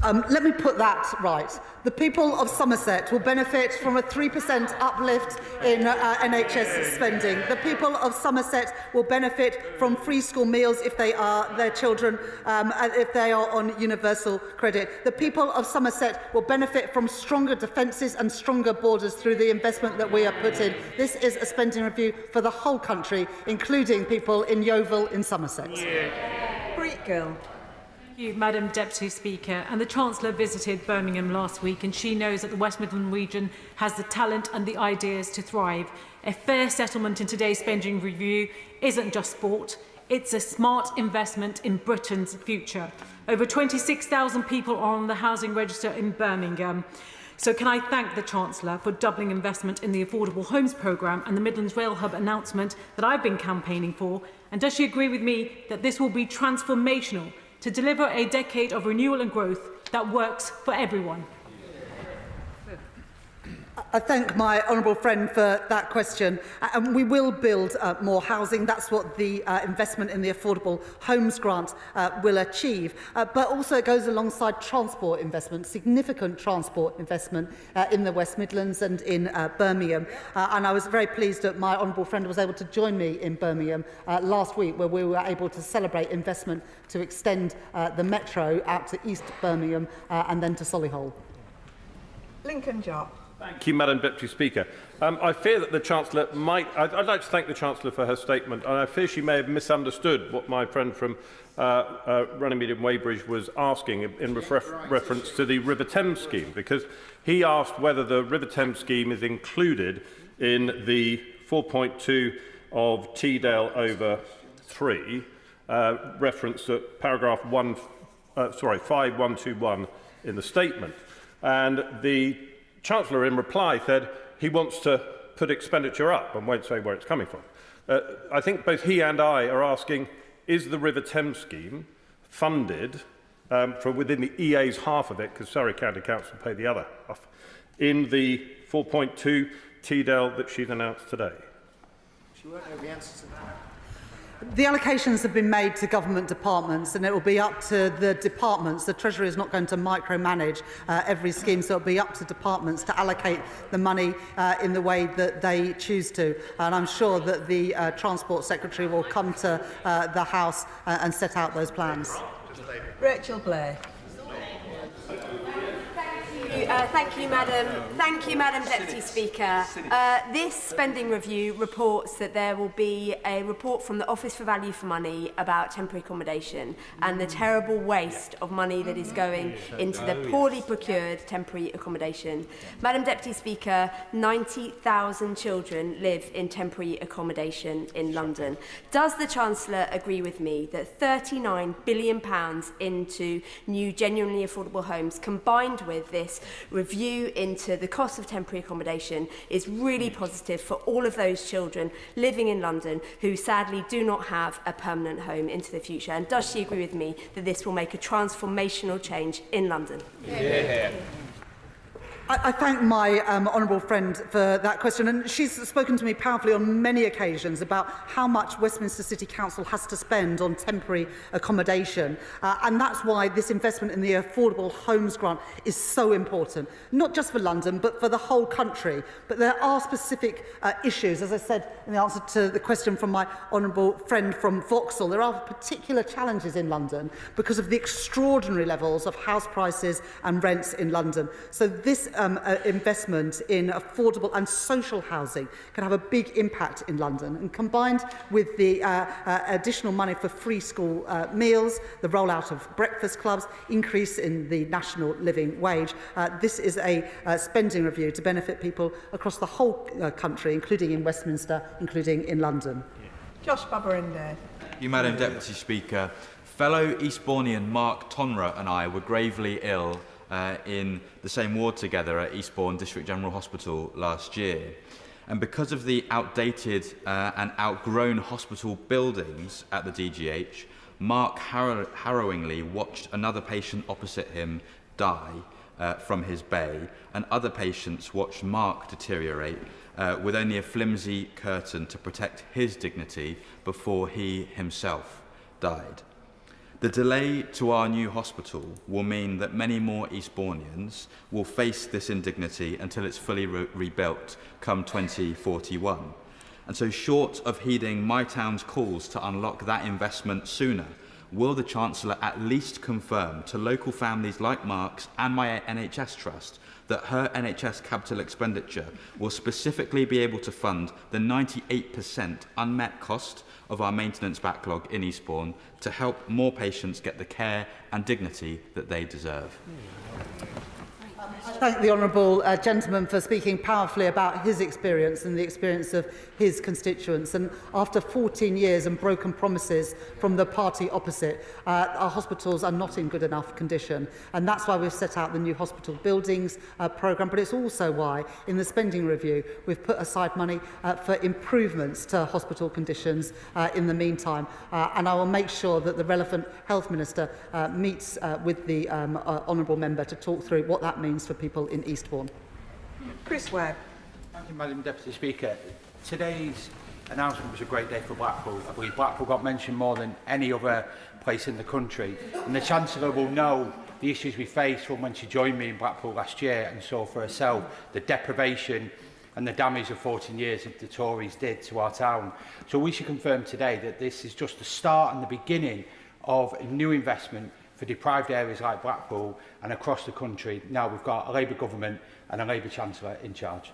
Let me put that right. The people of Somerset will benefit from a 3% uplift in NHS spending. The people of Somerset will benefit from free school meals if they are their children, if they are on universal credit. The people of Somerset will benefit from stronger defences and stronger borders through the investment that we have put in. This is a spending review for the whole country, including people in Yeovil in Somerset. Breat Gill. Thank you, Madam Deputy Speaker. And the Chancellor visited Birmingham last week, and she knows that the West Midlands region has the talent and the ideas to thrive. A fair settlement in today's spending review isn't just sport, it's a smart investment in Britain's future. Over 26,000 people are on the housing register in Birmingham. So can I thank the Chancellor for doubling investment in the Affordable Homes Programme and the Midlands Rail Hub announcement that I've been campaigning for, And does she agree with me that this will be transformational to deliver a decade of renewal and growth that works for everyone? I thank my honourable friend for that question. And we will build more housing. That's what the investment in the Affordable Homes Grant will achieve. But also it goes alongside transport investment, significant transport investment in the West Midlands and in Birmingham. And I was very pleased that my honourable friend was able to join me in Birmingham last week, where we were able to celebrate investment to extend the metro out to East Birmingham and then to Solihull. Lincoln Job. Thank you, Madam Deputy Speaker. I fear that the Chancellor might... I'd like to thank the Chancellor for her statement, and I fear she may have misunderstood what my friend from Runnymede and Weybridge was asking in reference to the River Thames scheme, because he asked whether the River Thames scheme is included in the 4.2 of Tidal over 3, reference at paragraph 5121 in the statement. And the Chancellor, in reply, said he wants to put expenditure up and won't say where it's coming from. I think both he and I are asking, is the River Thames scheme funded from within the EA's half of it, because Surrey County Council pay the other half, in the 4.2 Tidal that she's announced today? She won't know the answer to that. The allocations have been made to government departments, and it will be up to the departments. The Treasury is not going to micromanage every scheme, so it will be up to departments to allocate the money in the way that they choose to. And I'm sure that the Transport Secretary will come to the House and set out those plans. Rachel Blair. Thank you, Madam Deputy Speaker. This spending review reports that there will be a report from the Office for Value for Money about temporary accommodation and the terrible waste of money that is going into the poorly procured temporary accommodation. Madam Deputy Speaker, 90,000 children live in temporary accommodation in London. Does the Chancellor agree with me that £39 billion into new genuinely affordable homes, combined with this review into the cost of temporary accommodation, is really positive for all of those children living in London who sadly do not have a permanent home into the future? And does she agree with me that this will make a transformational change in London? Yeah. I thank my honourable friend for that question, and she's spoken to me powerfully on many occasions about how much Westminster City Council has to spend on temporary accommodation, and that's why this investment in the Affordable Homes Grant is so important, not just for London but for the whole country. But there are specific issues, as I said in the answer to the question from my honourable friend from Vauxhall. There are particular challenges in London because of the extraordinary levels of house prices and rents in London. So this investment in affordable and social housing can have a big impact in London, and combined with the additional money for free school meals, the rollout of breakfast clubs, increase in the national living wage, this is a spending review to benefit people across the whole country, including in Westminster, including in London. Josh Babarinde. You, Madam Deputy Speaker. Fellow Eastbournian Mark Tonra and I were gravely ill in the same ward together at Eastbourne District General Hospital last year. And because of the outdated and outgrown hospital buildings at the DGH, Mark harrowingly watched another patient opposite him die from his bay, and other patients watched Mark deteriorate with only a flimsy curtain to protect his dignity before he himself died. The delay to our new hospital will mean that many more Eastbournians will face this indignity until it's fully rebuilt come 2041. And so, short of heeding my town's calls to unlock that investment sooner, will the Chancellor at least confirm to local families like Mark's and my NHS Trust that her NHS capital expenditure will specifically be able to fund the 98% unmet cost of our maintenance backlog in Eastbourne to help more patients get the care and dignity that they deserve? thank the honourable gentleman for speaking powerfully about his experience and the experience of his constituents. And after 14 years and broken promises from the party opposite, our hospitals are not in good enough condition. And that's why we've set out the new hospital buildings programme. But it's also why, in the spending review, we've put aside money for improvements to hospital conditions in the meantime. And I will make sure that the relevant Health Minister meets with the honourable member to talk through what that means for people in Eastbourne. Chris Webb. Thank you, Madam Deputy Speaker. Today's announcement was a great day for Blackpool. I believe Blackpool got mentioned more than any other place in the country. And the Chancellor will know the issues we faced from when she joined me in Blackpool last year and saw for herself the deprivation and the damage of 14 years that the Tories did to our town. So we should confirm today that this is just the start and the beginning of a new investment for deprived areas like Blackpool and across the country. Now we've got a Labour government and a Labour Chancellor in charge.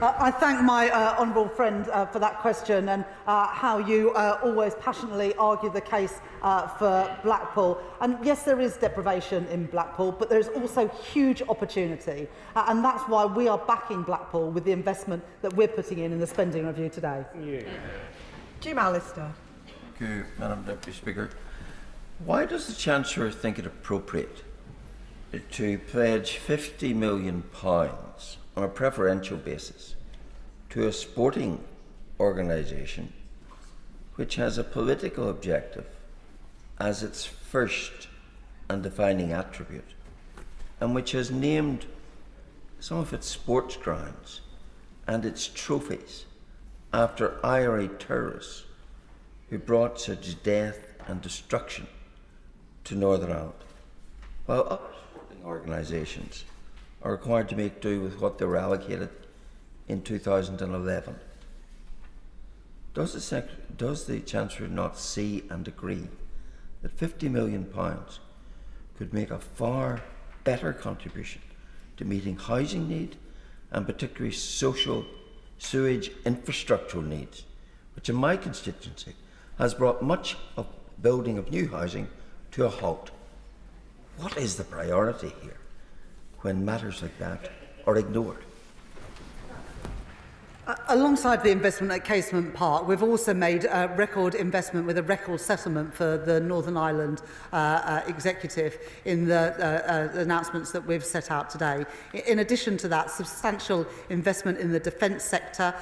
I thank my honourable friend for that question and how you always passionately argue the case for Blackpool. And yes, there is deprivation in Blackpool, but there is also huge opportunity. And that's why we are backing Blackpool with the investment that we're putting in the spending review today. Jim Allister. Thank you, Madam Deputy Speaker. Why does the Chancellor think it appropriate to pledge £50 million on a preferential basis to a sporting organisation which has a political objective as its first and defining attribute, and which has named some of its sports grounds and its trophies after IRA terrorists who brought such death and destruction to Northern Ireland, while other sporting organisations are required to make do with what they were allocated in 2011. Does the Chancellor not see and agree that £50 million could make a far better contribution to meeting housing need and particularly social sewage infrastructural needs, which in my constituency has brought much of building of new housing to a halt? What is the priority here when matters like that are ignored? Alongside the investment at Casement Park, we've also made a record investment with a record settlement for the Northern Ireland Executive in the announcements that we've set out today. In addition to that, substantial investment in the defence sector,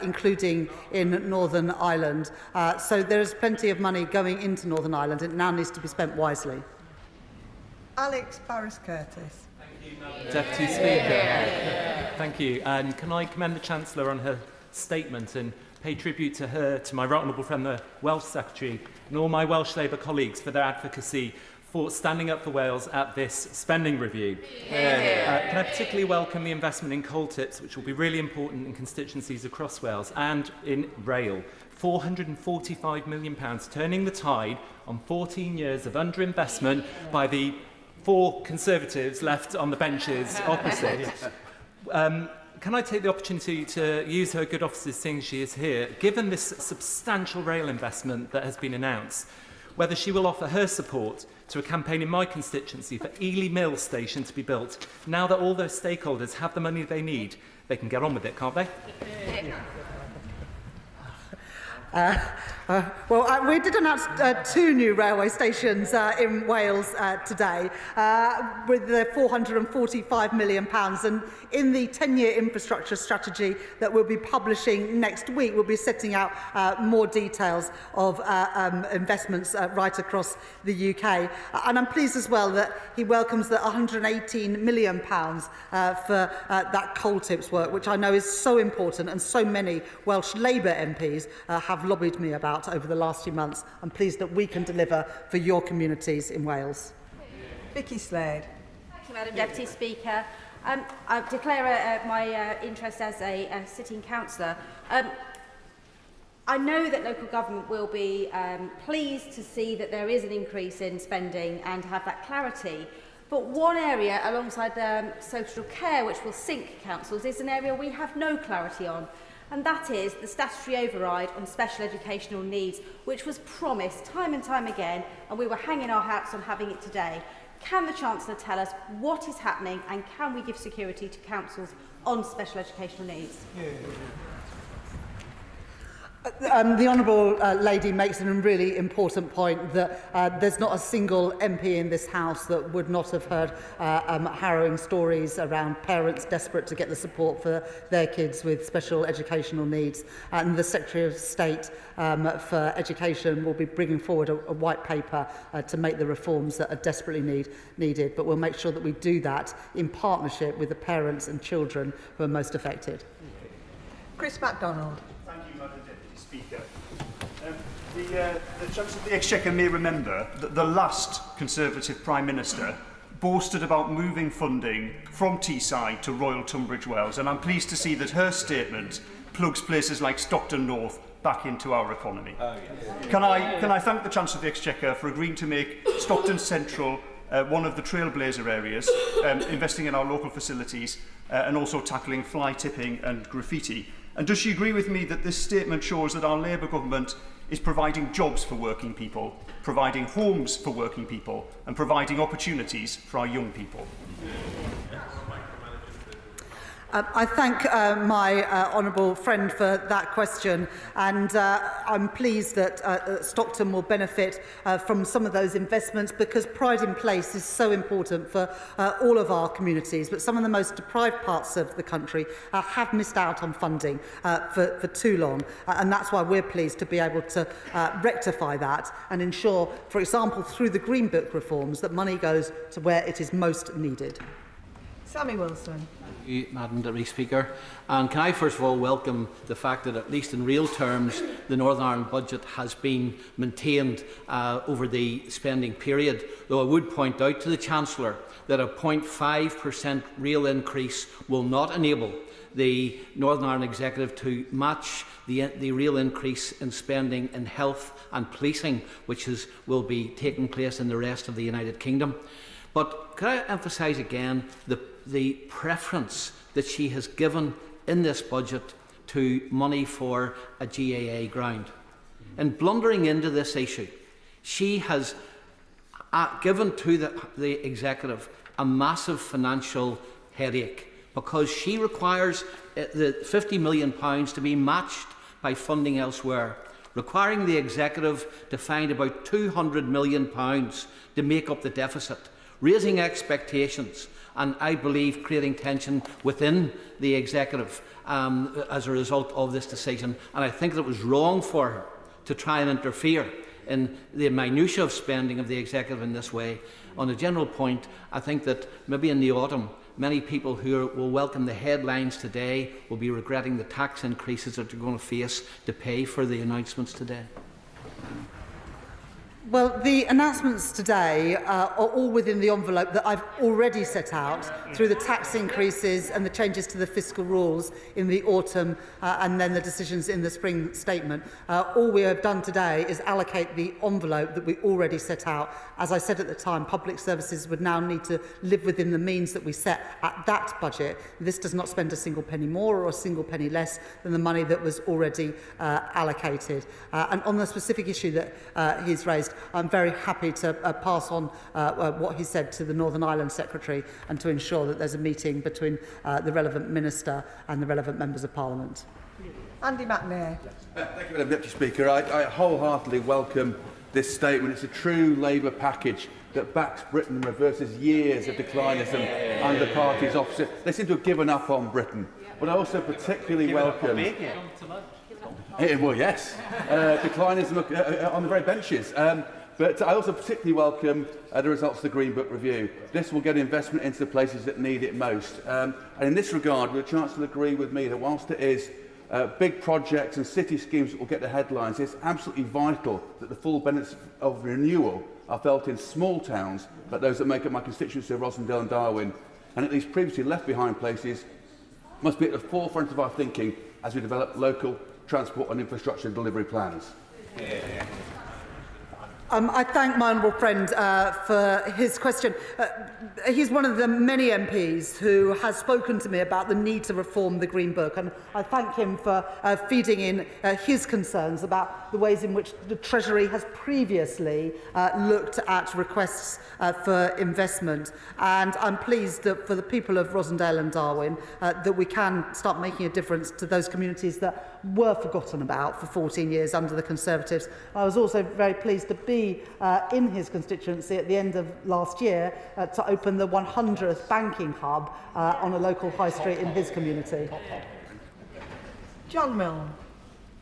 including in Northern Ireland. So there is plenty of money going into Northern Ireland. It now needs to be spent wisely. Alex Barris-Curtis. Deputy Speaker, thank you. And can I commend the Chancellor on her statement and pay tribute to her, to my right honourable friend, the Welsh Secretary, and all my Welsh Labour colleagues for their advocacy for standing up for Wales at this spending review. Can I particularly welcome the investment in coal tips, which will be really important in constituencies across Wales, and in rail. £445 million, turning the tide on 14 years of underinvestment by the 4 Conservatives left on the benches opposite. Can I take the opportunity to use her good offices, seeing she is here, given this substantial rail investment that has been announced, whether she will offer her support to a campaign in my constituency for Ely Mill Station to be built. Now that all those stakeholders have the money they need, they can get on with it, can't they? Well, we did announce 2 new railway stations in Wales today with the £445 million. And in the 10-year infrastructure strategy that we'll be publishing next week, we'll be setting out more details of investments right across the UK. And I'm pleased as well that he welcomes the £118 million for that coal tips work, which I know is so important and so many Welsh Labour MPs have lobbied me about over the last few months. I'm pleased that we can deliver for your communities in Wales. Vicky Slade. Thank you, Madam Deputy Speaker. I declare my interest as a sitting councillor. I know that local government will be pleased to see that there is an increase in spending and have that clarity. But one area alongside social care which will sink councils is an area we have no clarity on. And that is the statutory override on special educational needs, which was promised time and time again, and we were hanging our hats on having it today. Can the Chancellor tell us what is happening, and can we give security to councils on special educational needs? The Honourable Lady makes a really important point that there's not a single MP in this House that would not have heard harrowing stories around parents desperate to get the support for their kids with special educational needs. And the Secretary of State for Education will be bringing forward a white paper to make the reforms that are desperately needed. But we'll make sure that we do that in partnership with the parents and children who are most affected. Chris MacDonald. Speaker. The Chancellor of the Exchequer may remember that the last Conservative Prime Minister boasted about moving funding from Teesside to Royal Tunbridge Wells, and I'm pleased to see that her statement plugs places like Stockton North back into our economy. Can I thank the Chancellor of the Exchequer for agreeing to make Stockton Central one of the trailblazer areas, investing in our local facilities and also tackling fly tipping and graffiti. And does she agree with me that this statement shows that our Labour government is providing jobs for working people, providing homes for working people, and providing opportunities for our young people? I thank my honourable friend for that question, and I'm pleased that Stockton will benefit from some of those investments, because pride in place is so important for all of our communities. But some of the most deprived parts of the country have missed out on funding for too long, and that's why we're pleased to be able to rectify that and ensure, for example, through the Green Book reforms, that money goes to where it is most needed. Sammy Wilson. Thank you, Madam Deputy Speaker. And can I first of all welcome the fact that, at least in real terms, the Northern Ireland budget has been maintained over the spending period, though I would point out to the Chancellor that a 0.5% real increase will not enable the Northern Ireland Executive to match the real increase in spending in health and policing, which will be taking place in the rest of the United Kingdom. But can I emphasise again the preference that she has given in this budget to money for a GAA ground? In blundering into this issue, she has given to the Executive a massive financial headache, because she requires the £50 million to be matched by funding elsewhere, requiring the Executive to find about £200 million to make up the deficit, raising expectations, and I believe creating tension within the Executive as a result of this decision. And I think that it was wrong for her to try and interfere in the minutiae of spending of the Executive in this way. On a general point, I think that maybe in the autumn, many people who will welcome the headlines today will be regretting the tax increases that they're going to face to pay for the announcements today. Well, the announcements today are all within the envelope that I've already set out through the tax increases and the changes to the fiscal rules in the autumn and then the decisions in the spring statement. All we have done today is allocate the envelope that we already set out. As I said at the time, public services would now need to live within the means that we set at that budget. This does not spend a single penny more or a single penny less than the money that was already allocated. And on the specific issue that he's raised, I'm very happy to pass on what he said to the Northern Ireland Secretary and to ensure that there's a meeting between the relevant Minister and the relevant Members of Parliament. Andy McNair. Thank you, Madam Deputy Speaker. I wholeheartedly welcome this statement. It's a true Labour package that backs Britain and reverses years of declinism under parties opposite. They seem to have given up on Britain. But I also particularly welcome... Well, yes, declinism on the very benches. But I also particularly welcome the results of the Green Book review. This will get investment into the places that need it most. And in this regard, will the Chancellor agree with me that whilst it is big projects and city schemes that will get the headlines, it's absolutely vital that the full benefits of renewal are felt in small towns, like those that make up my constituency of Rossendale and Darwin, and at these previously left behind places must be at the forefront of our thinking as we develop local transport and infrastructure delivery plans. I thank my honourable friend for his question. He's one of the many MPs who has spoken to me about the need to reform the Green Book, and I thank him for feeding in his concerns about the ways in which the Treasury has previously looked at requests for investment. And I'm pleased that for the people of Rosendale and Darwin that we can start making a difference to those communities that were forgotten about for 14 years under the Conservatives. I was also very pleased to be in his constituency at the end of last year to open the 100th banking hub on a local high street in his community. John Milne.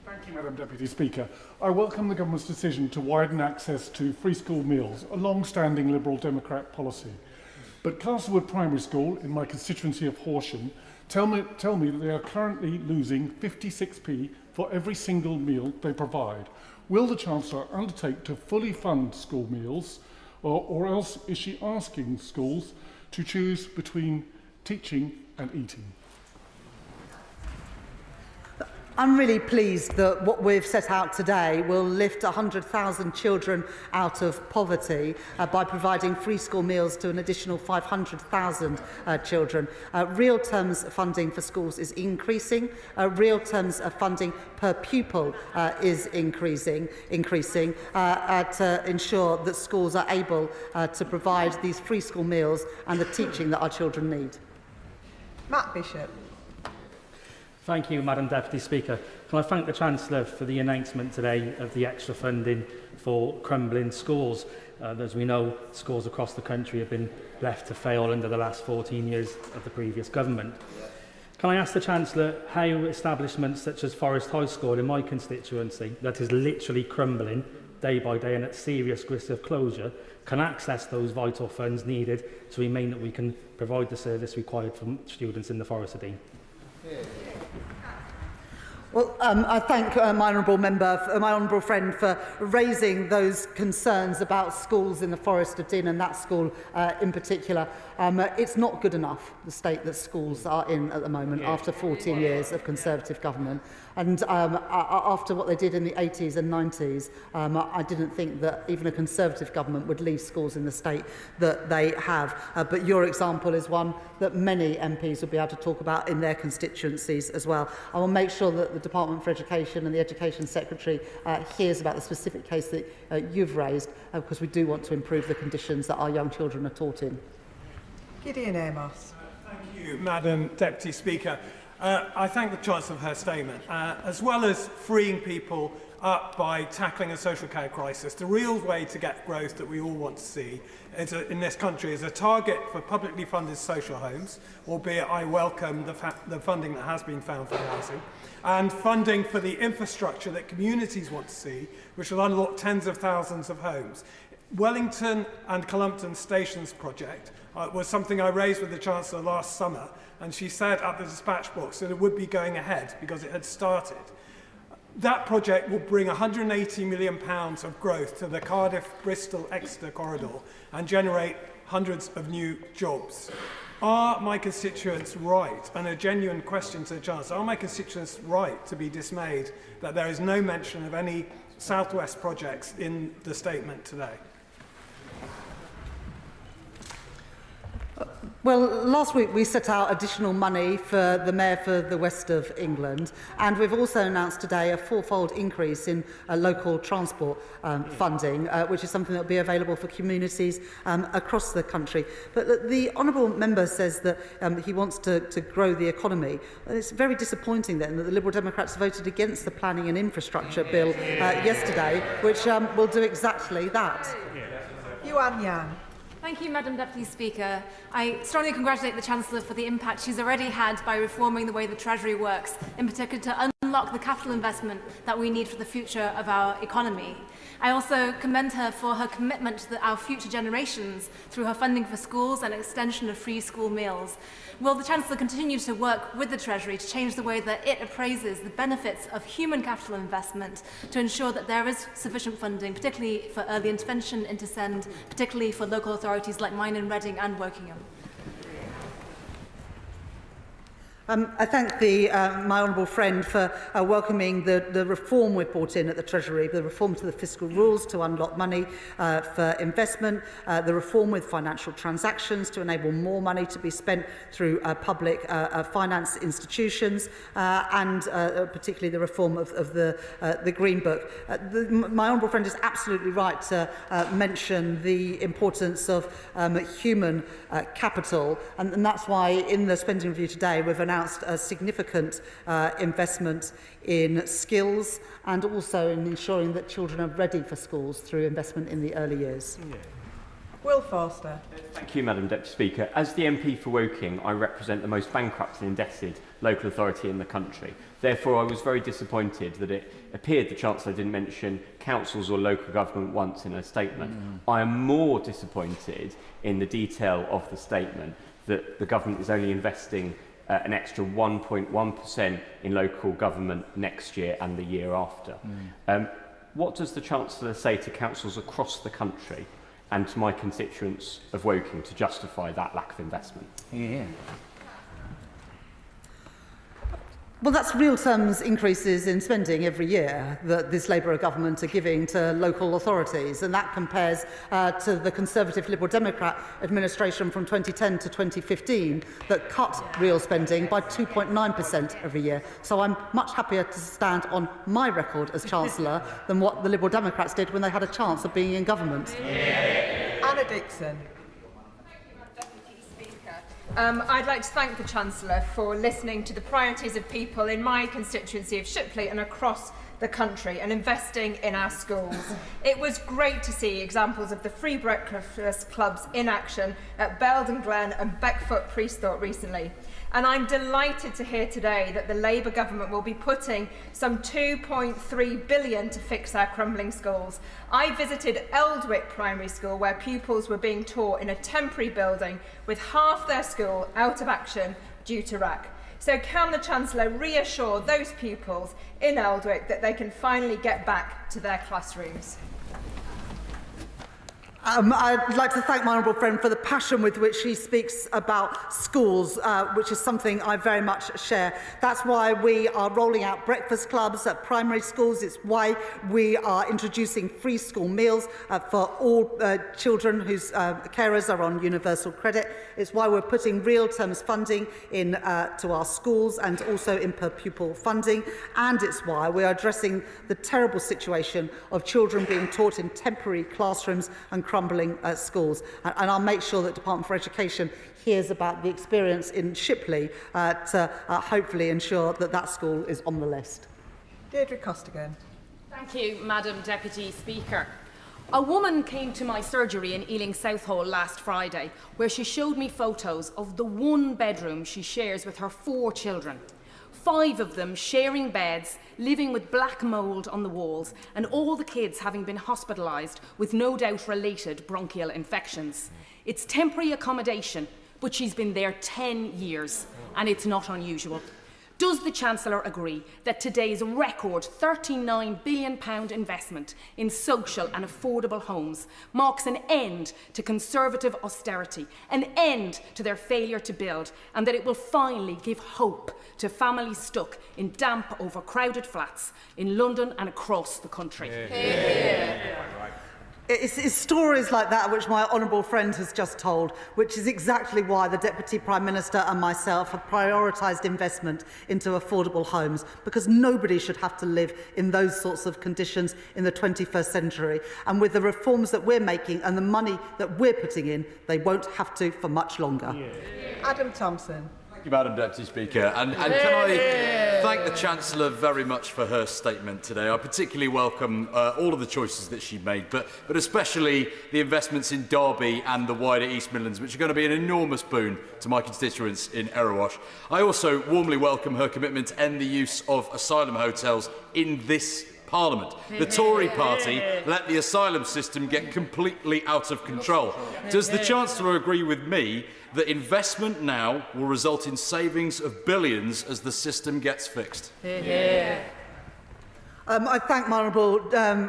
Thank you, Madam Deputy Speaker. I welcome the Government's decision to widen access to free school meals, a long-standing Liberal Democrat policy. But Castlewood Primary School, in my constituency of Horsham, tell me that they are currently losing 56p for every single meal they provide. Will the Chancellor undertake to fully fund school meals, or else is she asking schools to choose between teaching and eating? I'm really pleased that what we've set out today will lift 100,000 children out of poverty by providing free school meals to an additional 500,000 children. Real terms funding for schools is increasing. Real terms of funding per pupil is increasing to ensure that schools are able to provide these free school meals and the teaching that our children need. Matt Bishop. Thank you, Madam Deputy Speaker. Can I thank the Chancellor for the announcement today of the extra funding for crumbling schools. As we know, schools across the country have been left to fail under the last 14 years of the previous government. Can I ask the Chancellor how establishments such as Forest High School in my constituency, that is literally crumbling day by day and at serious risk of closure, can access those vital funds needed to remain that we can provide the service required for students in the Forest of Dean? Well, I thank my honourable friend for raising those concerns about schools in the Forest of Dean and that school in particular. It's not good enough, the state that schools are in at the moment after 14 years of Conservative government. And after what they did in the 80s and 90s, I didn't think that even a Conservative government would leave schools in the state that they have. But your example is one that many MPs will be able to talk about in their constituencies as well. I will make sure that the Department for Education and the Education Secretary hears about the specific case that you've raised, because we do want to improve the conditions that our young children are taught in. Gideon Amos. Thank you, Madam Deputy Speaker. I thank the Chancellor for her statement. As well as freeing people up by tackling a social care crisis, the real way to get growth that we all want to see in this country is a target for publicly funded social homes, albeit I welcome the funding that has been found for housing, and funding for the infrastructure that communities want to see, which will unlock tens of thousands of homes. Wellington and Columpton Stations project was something I raised with the Chancellor last summer, and she said at the dispatch box that it would be going ahead because it had started. That project will bring £180 million of growth to the Cardiff-Bristol-Exeter corridor and generate hundreds of new jobs. Are my constituents right, and a genuine question to the Chancellor, are my constituents right to be dismayed that there is no mention of any South West projects in the statement today? Well, last week we set out additional money for the Mayor for the West of England, and we've also announced today a fourfold increase in local transport funding, which is something that will be available for communities across the country. But the Honourable Member says that he wants to grow the economy. It's very disappointing then that the Liberal Democrats voted against the Planning and Infrastructure Bill yesterday, which will do exactly that. Yuan Yang. Thank you, Madam Deputy Speaker. I strongly congratulate the Chancellor for the impact she's already had by reforming the way the Treasury works, in particular to unlock the capital investment that we need for the future of our economy. I also commend her for her commitment to our future generations through her funding for schools and extension of free school meals. Will the Chancellor continue to work with the Treasury to change the way that it appraises the benefits of human capital investment to ensure that there is sufficient funding, particularly for early intervention into SEND, particularly for local authorities like mine in Reading and Wokingham? I thank my honourable friend for welcoming the reform we've brought in at the Treasury, the reform to the fiscal rules to unlock money for investment, the reform with financial transactions to enable more money to be spent through public finance institutions, and particularly the reform of the Green Book. My honourable friend is absolutely right to mention the importance of human capital, and that's why in the spending review today we've announced a significant investment in skills and also in ensuring that children are ready for schools through investment in the early years. Will Forster. Thank you, Madam Deputy Speaker. As the MP for Woking, I represent the most bankrupt and indebted local authority in the country. Therefore, I was very disappointed that it appeared the Chancellor didn't mention councils or local government once in her statement. I am more disappointed in the detail of the statement that the government is only investing an extra 1.1% in local government next year and the year after. What does the Chancellor say to councils across the country and to my constituents of Woking to justify that lack of investment? Well, that's real terms increases in spending every year that this Labour government are giving to local authorities, and that compares to the Conservative Liberal Democrat administration from 2010 to 2015 that cut real spending by 2.9% every year. So I'm much happier to stand on my record as Chancellor than what the Liberal Democrats did when they had a chance of being in government. Anna Dixon. I'd like to thank the Chancellor for listening to the priorities of people in my constituency of Shipley and across the country and investing in our schools. It was great to see examples of the free breakfast clubs in action at Belden Glen and Beckfoot Priestthorpe recently. And I'm delighted to hear today that the Labour government will be putting some £2.3 billion to fix our crumbling schools. I visited Eldwick Primary School, where pupils were being taught in a temporary building with half their school out of action due to RAC. So can the Chancellor reassure those pupils in Eldwick that they can finally get back to their classrooms? I'd like to thank my honourable friend for the passion with which she speaks about schools, which is something I very much share. That's why we are rolling out breakfast clubs at primary schools. It's why we are introducing free school meals for all children whose carers are on universal credit. It's why we're putting real terms funding in to our schools and also in per pupil funding. And it's why we are addressing the terrible situation of children being taught in temporary classrooms and crumbling schools. And I'll make sure that Department for Education hears about the experience in Shipley to hopefully ensure that that school is on the list. Deirdre Costigan. Thank you, Madam Deputy Speaker. A woman came to my surgery in Ealing Southall last Friday, where she showed me photos of the one bedroom she shares with her 4 children. 5 of them sharing beds, living with black mould on the walls, and all the kids having been hospitalised with no doubt related bronchial infections. It's temporary accommodation, but she's been there 10 years, and it's not unusual. Does the Chancellor agree that today's record £39 billion investment in social and affordable homes marks an end to Conservative austerity, an end to their failure to build, and that it will finally give hope to families stuck in damp, overcrowded flats in London and across the country? It's stories like that which my honourable friend has just told, which is exactly why the Deputy Prime Minister and myself have prioritised investment into affordable homes, because nobody should have to live in those sorts of conditions in the 21st century. And with the reforms that we're making and the money that we're putting in, they won't have to for much longer. Adam Thompson. Thank you, Madam Deputy Speaker. And can I thank the Chancellor very much for her statement today. I particularly welcome all of the choices that she made, but especially the investments in Derby and the wider East Midlands, which are going to be an enormous boon to my constituents in Erewash. I also warmly welcome her commitment to end the use of asylum hotels in this Parliament. The Tory party let the asylum system get completely out of control. Does the Chancellor agree with me that investment now will result in savings of billions as the system gets fixed? I thank my honourable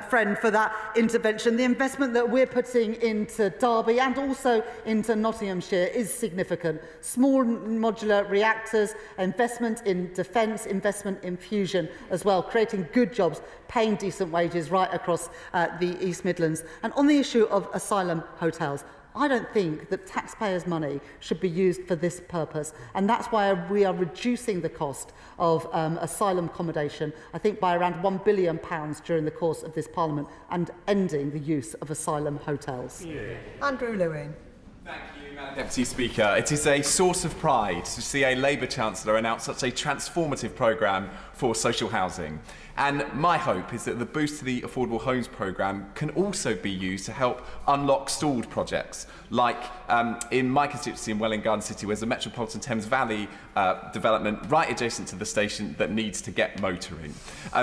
friend for that intervention. The investment that we're putting into Derby and also into Nottinghamshire is significant. Small modular reactors, investment in defence, investment in fusion as well, creating good jobs, paying decent wages right across the East Midlands. And on the issue of asylum hotels, I don't think that taxpayers' money should be used for this purpose, and that's why we are reducing the cost of asylum accommodation, I think by around £1 billion during the course of this Parliament, and ending the use of asylum hotels. Andrew Lewin. Thank you, Madam Deputy Speaker. It is a source of pride to see a Labour Chancellor announce such a transformative programme for social housing. And my hope is that the boost to the Affordable Homes programme can also be used to help unlock stalled projects, like in my constituency in Welwyn Garden City, where's the Metropolitan Thames Valley development right adjacent to the station that needs to get motoring.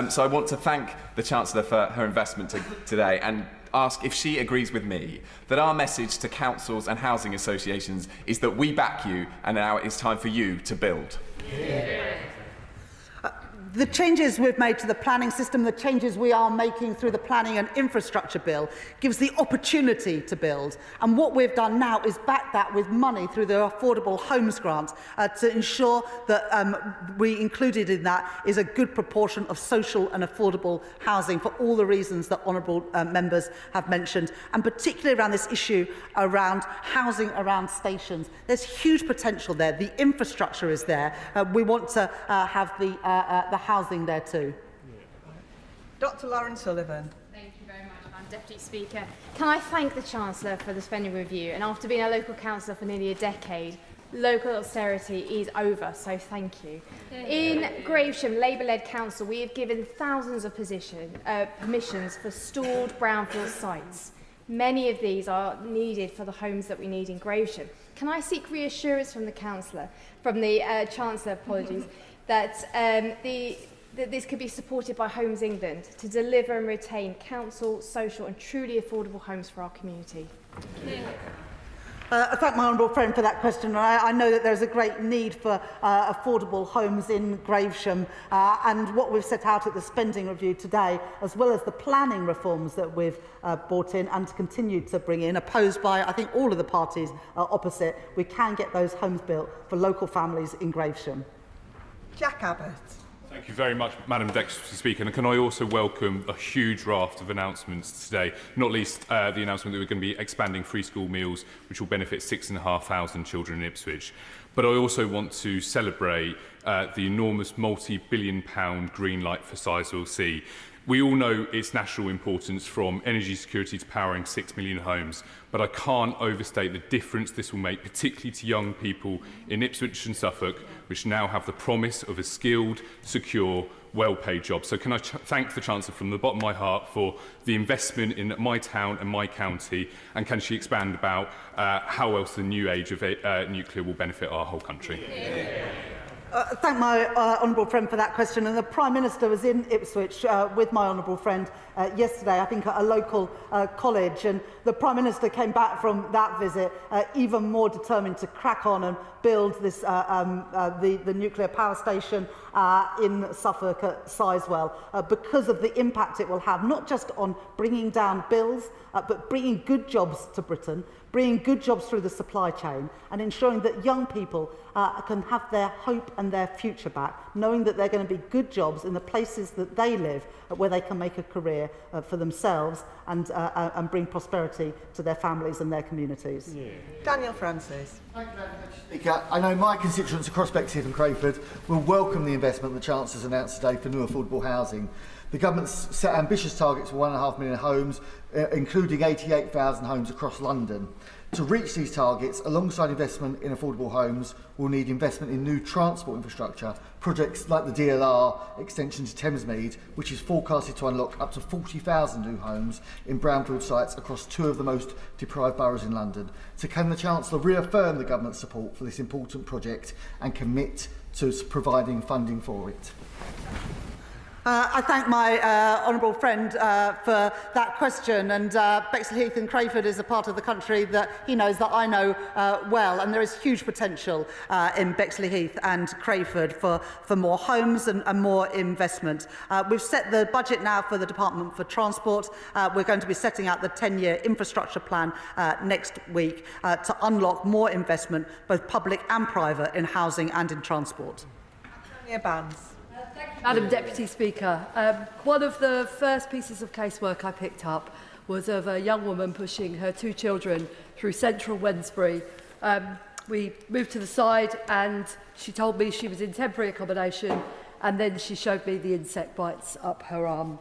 So I want to thank the Chancellor for her investment today and ask if she agrees with me that our message to councils and housing associations is that we back you and now it is time for you to build. The changes we've made to the planning system, the changes we are making through the Planning and Infrastructure Bill, gives the opportunity to build. And what we've done now is back that with money through the Affordable Homes Grant to ensure that we included in that is a good proportion of social and affordable housing for all the reasons that honourable members have mentioned, and particularly around this issue around housing around stations. There's huge potential there. The infrastructure is there. We want to have the housing there too. Dr. Lauren Sullivan. Thank you very much, Madam Deputy Speaker. Can I thank the Chancellor for the spending review? And after being a local councillor for nearly a decade, local austerity is over, so thank you. In Gravesham, Labour-led council, we have given thousands of permissions for stalled brownfield sites. Many of these are needed for the homes that we need in Gravesham. Can I seek reassurance from the Chancellor, apologies, that this could be supported by Homes England to deliver and retain council, social and truly affordable homes for our community? I thank my honourable friend for that question. I know that there's a great need for affordable homes in Gravesham, and what we've set out at the spending review today, as well as the planning reforms that we've brought in and continue to bring in, opposed by, I think, all of the parties opposite, we can get those homes built for local families in Gravesham. Jack Abbott. Thank you very much, Madam Deputy Speaker. And can I also welcome a huge raft of announcements today, not least the announcement that we're going to be expanding free school meals, which will benefit 6,500 children in Ipswich. But I also want to celebrate the enormous multi-billion-pound green light for Sizewell C. We all know its national importance, from energy security to powering 6 million homes, but I can't overstate the difference this will make, particularly to young people in Ipswich and Suffolk, which now have the promise of a skilled, secure, well-paid job. So can I thank the Chancellor from the bottom of my heart for the investment in my town and my county, and can she expand about how else the new age of nuclear will benefit our whole country? Thank my honourable friend for that question. And the Prime Minister was in Ipswich with my honourable friend yesterday, I think at a local college, and the Prime Minister came back from that visit even more determined to crack on and build this, the nuclear power station in Suffolk at Sizewell, because of the impact it will have, not just on bringing down bills, but bringing good jobs to Britain, bringing good jobs through the supply chain, and ensuring that young people can have their hope and their future back, knowing that they're going to be good jobs in the places that they live, where they can make a career for themselves and bring prosperity to their families and their communities. Daniel Francis. Thank you, Madam Speaker. I know my constituents across Bexley and Crayford will welcome the investment the Chancellor's announced today for new affordable housing. The government's set ambitious targets for 1.5 million homes, including 88,000 homes across London. To reach these targets, alongside investment in affordable homes, we'll need investment in new transport infrastructure, projects like the DLR extension to Thamesmead, which is forecasted to unlock up to 40,000 new homes in brownfield sites across 2 of the most deprived boroughs in London. So can the Chancellor reaffirm the government's support for this important project and commit to providing funding for it? I thank my honourable friend for that question, and Bexley Heath and Crayford is a part of the country that he knows that I know well, and there is huge potential in Bexley Heath and Crayford for more homes and more investment. We've set the budget now for the Department for Transport. We're going to be setting out the 10-year infrastructure plan next week to unlock more investment, both public and private, in housing and in transport. Madam Deputy Speaker, one of the first pieces of casework I picked up was of a young woman pushing her 2 children through central Wednesbury. We moved to the side and she told me she was in temporary accommodation, and then she showed me the insect bites up her arm.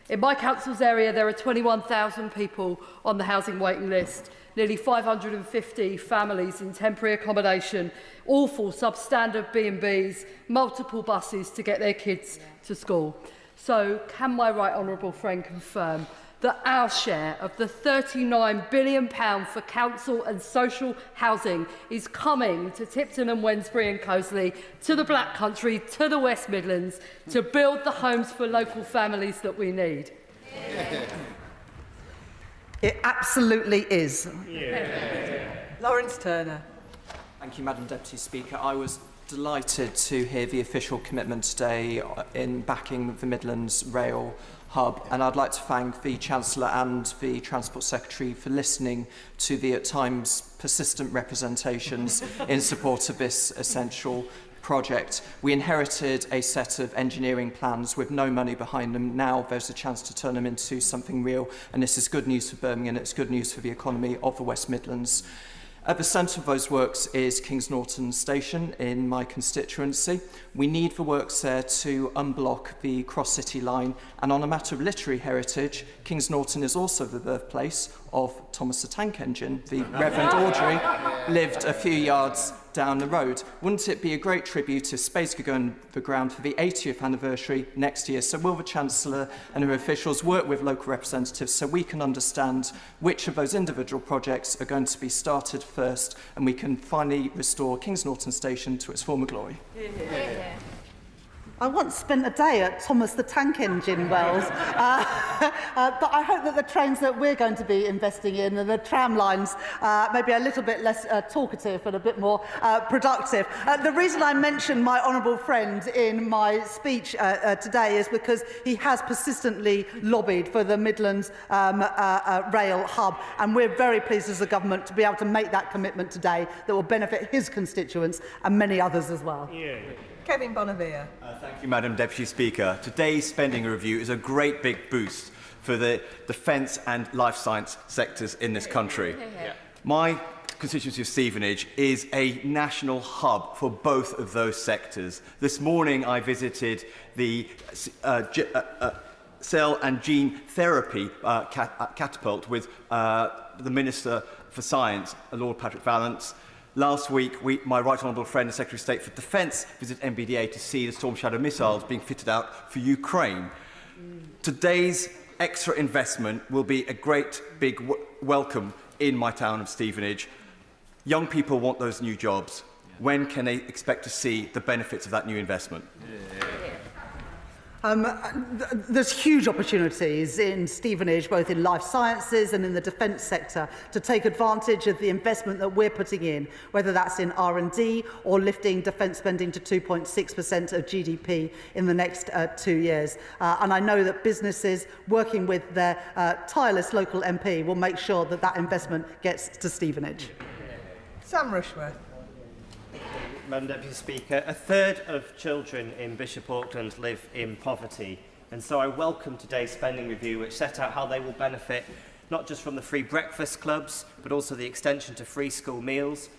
In my council's area, there are 21,000 people on the housing waiting list, nearly 550 families in temporary accommodation, awful substandard B&Bs, multiple buses to get their kids to school. So can my right honourable friend confirm that our share of the £39 billion for council and social housing is coming to Tipton and Wednesbury and Coseley, to the Black Country, to the West Midlands, to build the homes for local families that we need? It absolutely is. Lawrence Turner. Thank you, Madam Deputy Speaker. I was delighted to hear the official commitment today in backing the Midlands Rail Hub, and I'd like to thank the Chancellor and the Transport Secretary for listening to the at times persistent representations in support of this essential project. We inherited a set of engineering plans with no money behind them. Now there's a chance to turn them into something real, and this is good news for Birmingham. It's good news for the economy of the West Midlands. At the centre of those works is Kings Norton Station in my constituency. We need the works there to unblock the cross-city line, and on a matter of literary heritage, Kings Norton is also the birthplace of Thomas the Tank Engine. The Reverend Audrey lived a few yards down the road. Wouldn't it be a great tribute if space could go on the ground for the 80th anniversary next year? So will the Chancellor and her officials work with local representatives so we can understand which of those individual projects are going to be started first, and we can finally restore Kings Norton Station to its former glory? I once spent a day at Thomas the Tank Engine Wells, but I hope that the trains that we're going to be investing in and the tram lines may be a little bit less talkative and a bit more productive. The reason I mentioned my honourable friend in my speech today is because he has persistently lobbied for the Midlands rail hub, and we're very pleased as a government to be able to make that commitment today that will benefit his constituents and many others as well. Kevin Bonavere. Thank you, Madam Deputy Speaker. Today's spending review is a great big boost for the defence and life science sectors in this country. My constituency of Stevenage is a national hub for both of those sectors. This morning I visited the cell and gene therapy catapult with the Minister for Science, Lord Patrick Vallance. Last week, my right honourable friend, the Secretary of State for Defence, visited MBDA to see the Storm Shadow missiles being fitted out for Ukraine. Today's extra investment will be a great big welcome in my town of Stevenage. Young people want those new jobs. When can they expect to see the benefits of that new investment? There's huge opportunities in Stevenage, both in life sciences and in the defence sector, to take advantage of the investment that we're putting in, whether that's in R&D or lifting defence spending to 2.6% of GDP in the next 2 years. And I know that businesses working with their tireless local MP will make sure that that investment gets to Stevenage. Sam Rushworth. Madam Deputy Speaker, a third of children in Bishop Auckland live in poverty, and so I welcome today's spending review, which set out how they will benefit not just from the free breakfast clubs, but also the extension to free school meals,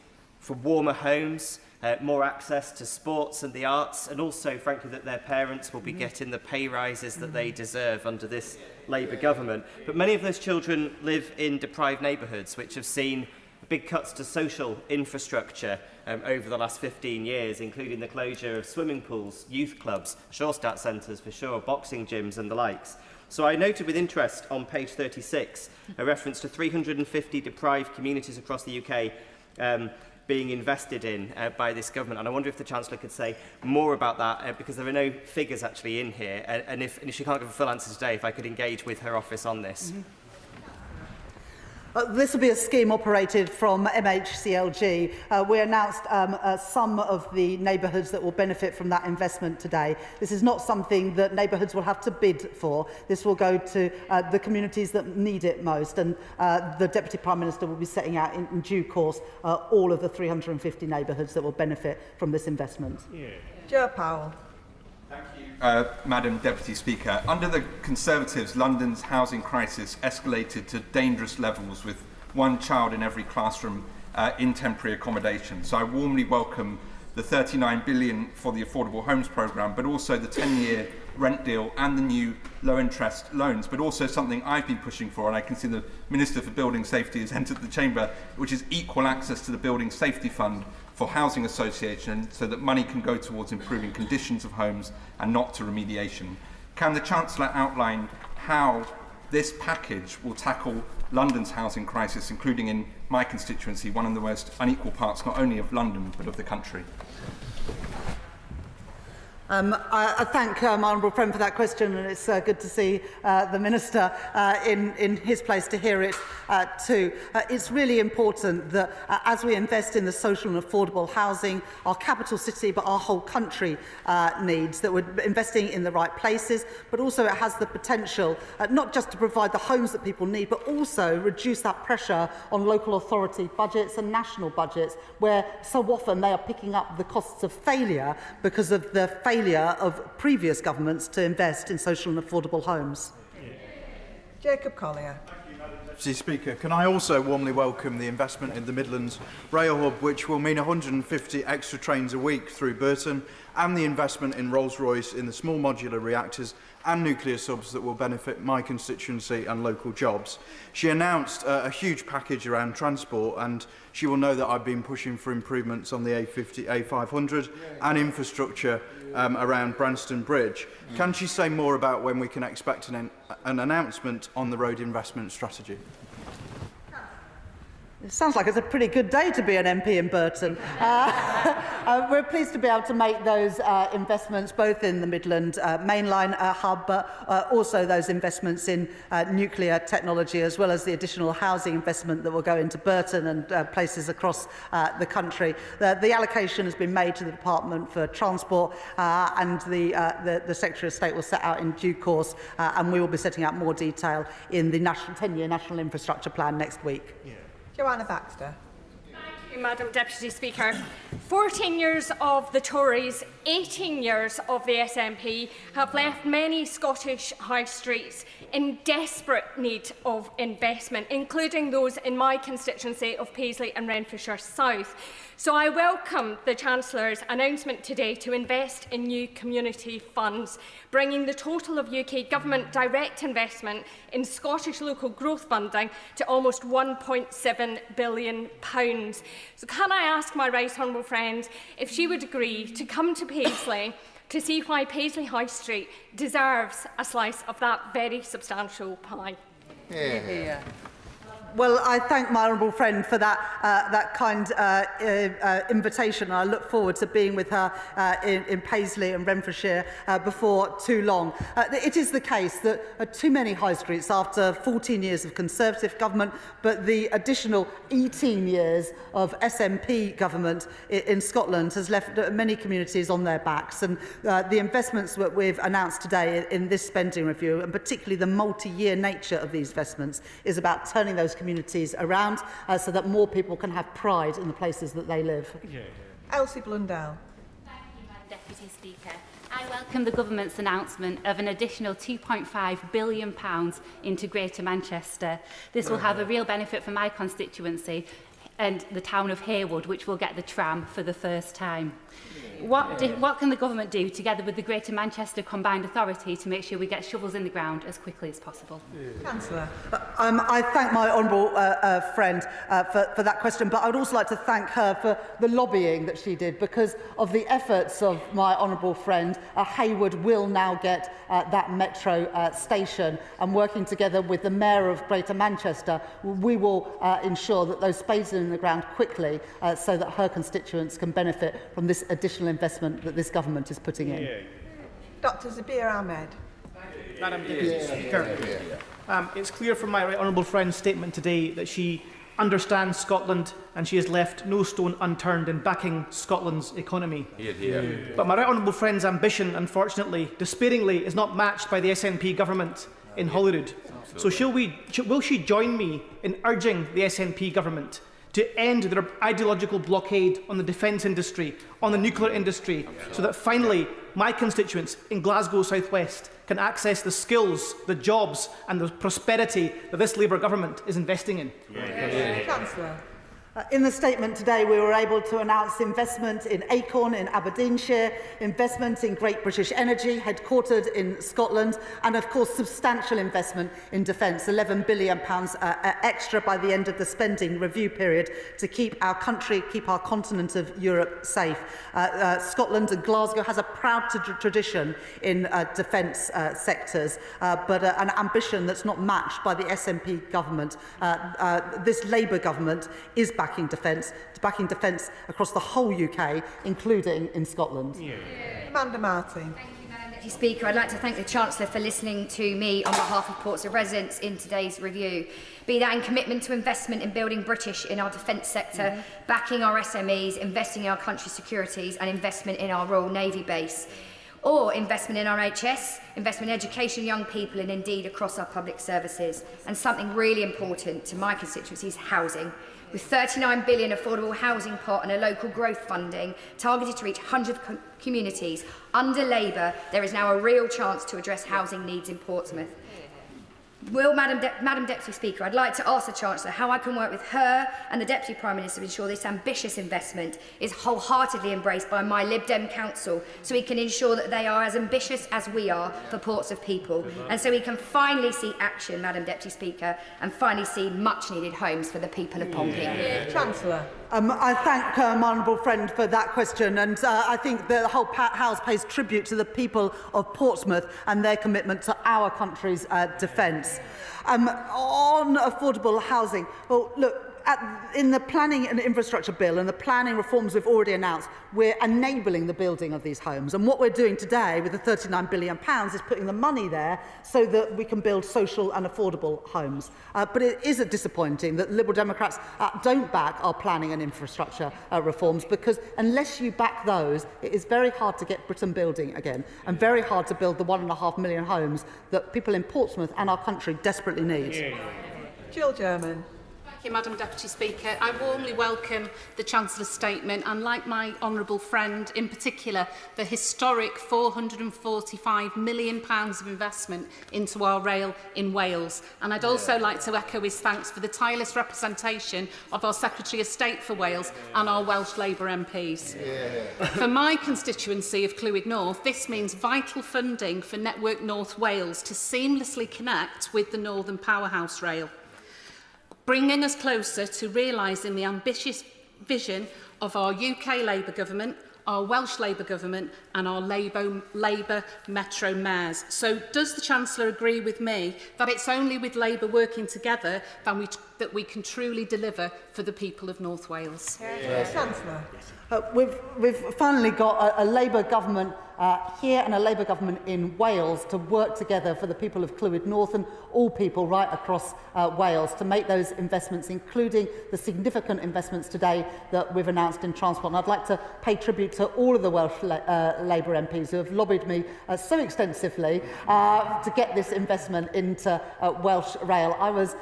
from warmer homes, more access to sports and the arts, and also, frankly, that their parents will be getting the pay rises that they deserve under this Labour government. But many of those children live in deprived neighbourhoods, which have seen big cuts to social infrastructure over the last 15 years, including the closure of swimming pools, youth clubs, Shorestart centres for sure, boxing gyms and the likes. So I noted with interest on page 36 a reference to 350 deprived communities across the UK being invested in by this government. And I wonder if the Chancellor could say more about that, because there are no figures actually in here. And if she can't give a full answer today, if I could engage with her office on this. This will be a scheme operated from MHCLG. We announced some of the neighbourhoods that will benefit from that investment today. This is not something that neighbourhoods will have to bid for. This will go to the communities that need it most. And the Deputy Prime Minister will be setting out in due course all of the 350 neighbourhoods that will benefit from this investment. Joe Powell. Madam Deputy Speaker, under the Conservatives, London's housing crisis escalated to dangerous levels with one child in every classroom in temporary accommodation. So I warmly welcome the £39 billion for the Affordable Homes Programme, but also the 10-year rent deal and the new low-interest loans, but also something I've been pushing for, and I can see the Minister for Building Safety has entered the chamber, which is equal access to the Building Safety Fund for housing associations, so that money can go towards improving conditions of homes and not to remediation. Can the Chancellor outline how this package will tackle London's housing crisis, including in my constituency, one of the most unequal parts not only of London but of the country? I thank my honourable friend for that question, and it's good to see the Minister in his place to hear it too. It's really important that as we invest in the social and affordable housing our capital city but our whole country needs, that we're investing in the right places, but also it has the potential not just to provide the homes that people need, but also reduce that pressure on local authority budgets and national budgets, where so often they are picking up the costs of failure because of the failure of previous governments to invest in social and affordable homes. Jacob Collier. Deputy Speaker, can I also warmly welcome the investment in the Midlands Rail Hub, which will mean 150 extra trains a week through Burton, and the investment in Rolls-Royce in the small modular reactors and nuclear subs that will benefit my constituency and local jobs. She announced a huge package around transport, and she will know that I've been pushing for improvements on the A50, A500 and infrastructure around Branston Bridge. Can she say more about when we can expect an announcement on the road investment strategy? It sounds like it's a pretty good day to be an MP in Burton. We're pleased to be able to make those investments both in the Midland mainline hub, but also those investments in nuclear technology, as well as the additional housing investment that will go into Burton and places across the country. The allocation has been made to the Department for Transport, and the Secretary of State will set out in due course, and we will be setting out more detail in the 10-year National Infrastructure Plan next week. Joanna Baxter. Thank you, Madam Deputy Speaker. 14 years of the Tories, 18 years of the SNP have left many Scottish high streets in desperate need of investment, including those in my constituency of Paisley and Renfrewshire South. So I welcome the Chancellor's announcement today to invest in new community funds, bringing the total of UK Government direct investment in Scottish local growth funding to almost £1.7 billion. So can I ask my right honourable friend if she would agree to come to Paisley to see why Paisley High Street deserves a slice of that very substantial pie? Yeah. Well, I thank my honourable friend for that kind invitation. I look forward to being with her in Paisley and Renfrewshire before too long. It is the case that too many high streets, after 14 years of Conservative government, but the additional 18 years of SNP government in Scotland has left many communities on their backs. And the investments that we've announced today in this spending review, and particularly the multi-year nature of these investments, is about turning those communities around so that more people can have pride in the places that they live. Elsie Blundell. Thank you, Madam Deputy Speaker. I welcome the Government's announcement of an additional £2.5 billion into Greater Manchester. This will have a real benefit for my constituency and the town of Haywood, which will get the tram for the first time. What can the government do, together with the Greater Manchester Combined Authority, to make sure we get shovels in the ground as quickly as possible? Chancellor. I thank my honourable friend for that question, but I would also like to thank her for the lobbying that she did. Because of the efforts of my honourable friend, Hayward will now get that metro station, and working together with the Mayor of Greater Manchester, we will ensure that those spades are in the ground quickly so that her constituents can benefit from this additional investment that this government is putting in. Dr Zabir Ahmed. Madam Deputy Speaker, it's clear from my right honourable friend's statement today that she understands Scotland and she has left no stone unturned in backing Scotland's economy. But my right honourable friend's ambition, unfortunately, despairingly, is not matched by the SNP government in Holyrood. So will she join me in urging the SNP government to end their ideological blockade on the defence industry, on the nuclear industry, so that finally my constituents in Glasgow South West can access the skills, the jobs and the prosperity that this Labour government is investing in? Chancellor. In the statement today, we were able to announce investment in Acorn in Aberdeenshire, investment in Great British Energy, headquartered in Scotland, and of course substantial investment in defence, £11 billion extra by the end of the spending review period to keep our country, keep our continent of Europe safe. Scotland and Glasgow has a proud tradition in defence sectors, but an ambition that's not matched by the SNP government. This Labour government is backing defence across the whole UK, including in Scotland. Amanda Martin. Deputy Speaker, I'd like to thank the Chancellor for listening to me on behalf of Portsmouth residents in today's review. Be that in commitment to investment in building British in our defence sector, backing our SMEs, investing in our country's securities and investment in our Royal Navy base, or investment in our NHS, investment in education, young people and indeed across our public services. And something really important to my constituency is housing. With 39 billion affordable housing pot and a local growth funding targeted to reach 100 communities, under Labour there is now a real chance to address housing needs in Portsmouth. Madam Deputy Speaker, I'd like to ask the Chancellor how I can work with her and the Deputy Prime Minister to ensure this ambitious investment is wholeheartedly embraced by my Lib Dem Council, so we can ensure that they are as ambitious as we are for Portsmouth people, and so we can finally see action, Madam Deputy Speaker, and finally see much needed homes for the people of Pompey. Chancellor. I thank my honourable friend for that question, and I think the whole House pays tribute to the people of Portsmouth and their commitment to our country's defence. On affordable housing, well, look, in the Planning and Infrastructure Bill and the planning reforms we've already announced, we're enabling the building of these homes. And what we're doing today with the £39 billion is putting the money there so that we can build social and affordable homes. But it is disappointing that Liberal Democrats don't back our planning and infrastructure reforms, because unless you back those, it is very hard to get Britain building again and very hard to build the 1.5 million homes that people in Portsmouth and our country desperately need. Jill German. Thank you, Madam Deputy Speaker. I warmly welcome the Chancellor's statement and, like my honourable friend, in particular, the historic £445 million of investment into our rail in Wales. And I'd also like to echo his thanks for the tireless representation of our Secretary of State for Wales and our Welsh Labour MPs. For my constituency of Clwyd North, this means vital funding for Network North Wales to seamlessly connect with the Northern Powerhouse Rail, bringing us closer to realising the ambitious vision of our UK Labour government, our Welsh Labour government and our Labour Metro mayors. So does the Chancellor agree with me that it's only with Labour working together that we can truly deliver for the people of North Wales? Chancellor. We've finally got a Labour government here and a Labour government in Wales to work together for the people of Clwyd North and all people right across Wales to make those investments, including the significant investments today that we've announced in transport. And I'd like to pay tribute to all of the Welsh Labour MPs who have lobbied me so extensively to get this investment into Welsh Rail. I was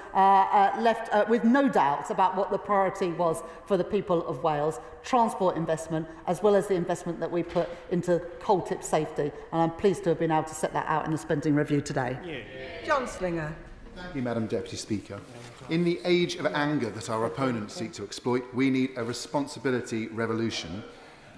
left with no doubts about what the priority was for the people of Wales: transport investment, as well as the investment that we put into coal tip safety. And I'm pleased to have been able to set that out in the spending review today. John Slinger. Thank you, Madam Deputy Speaker. In the age of anger that our opponents seek to exploit, we need a responsibility revolution.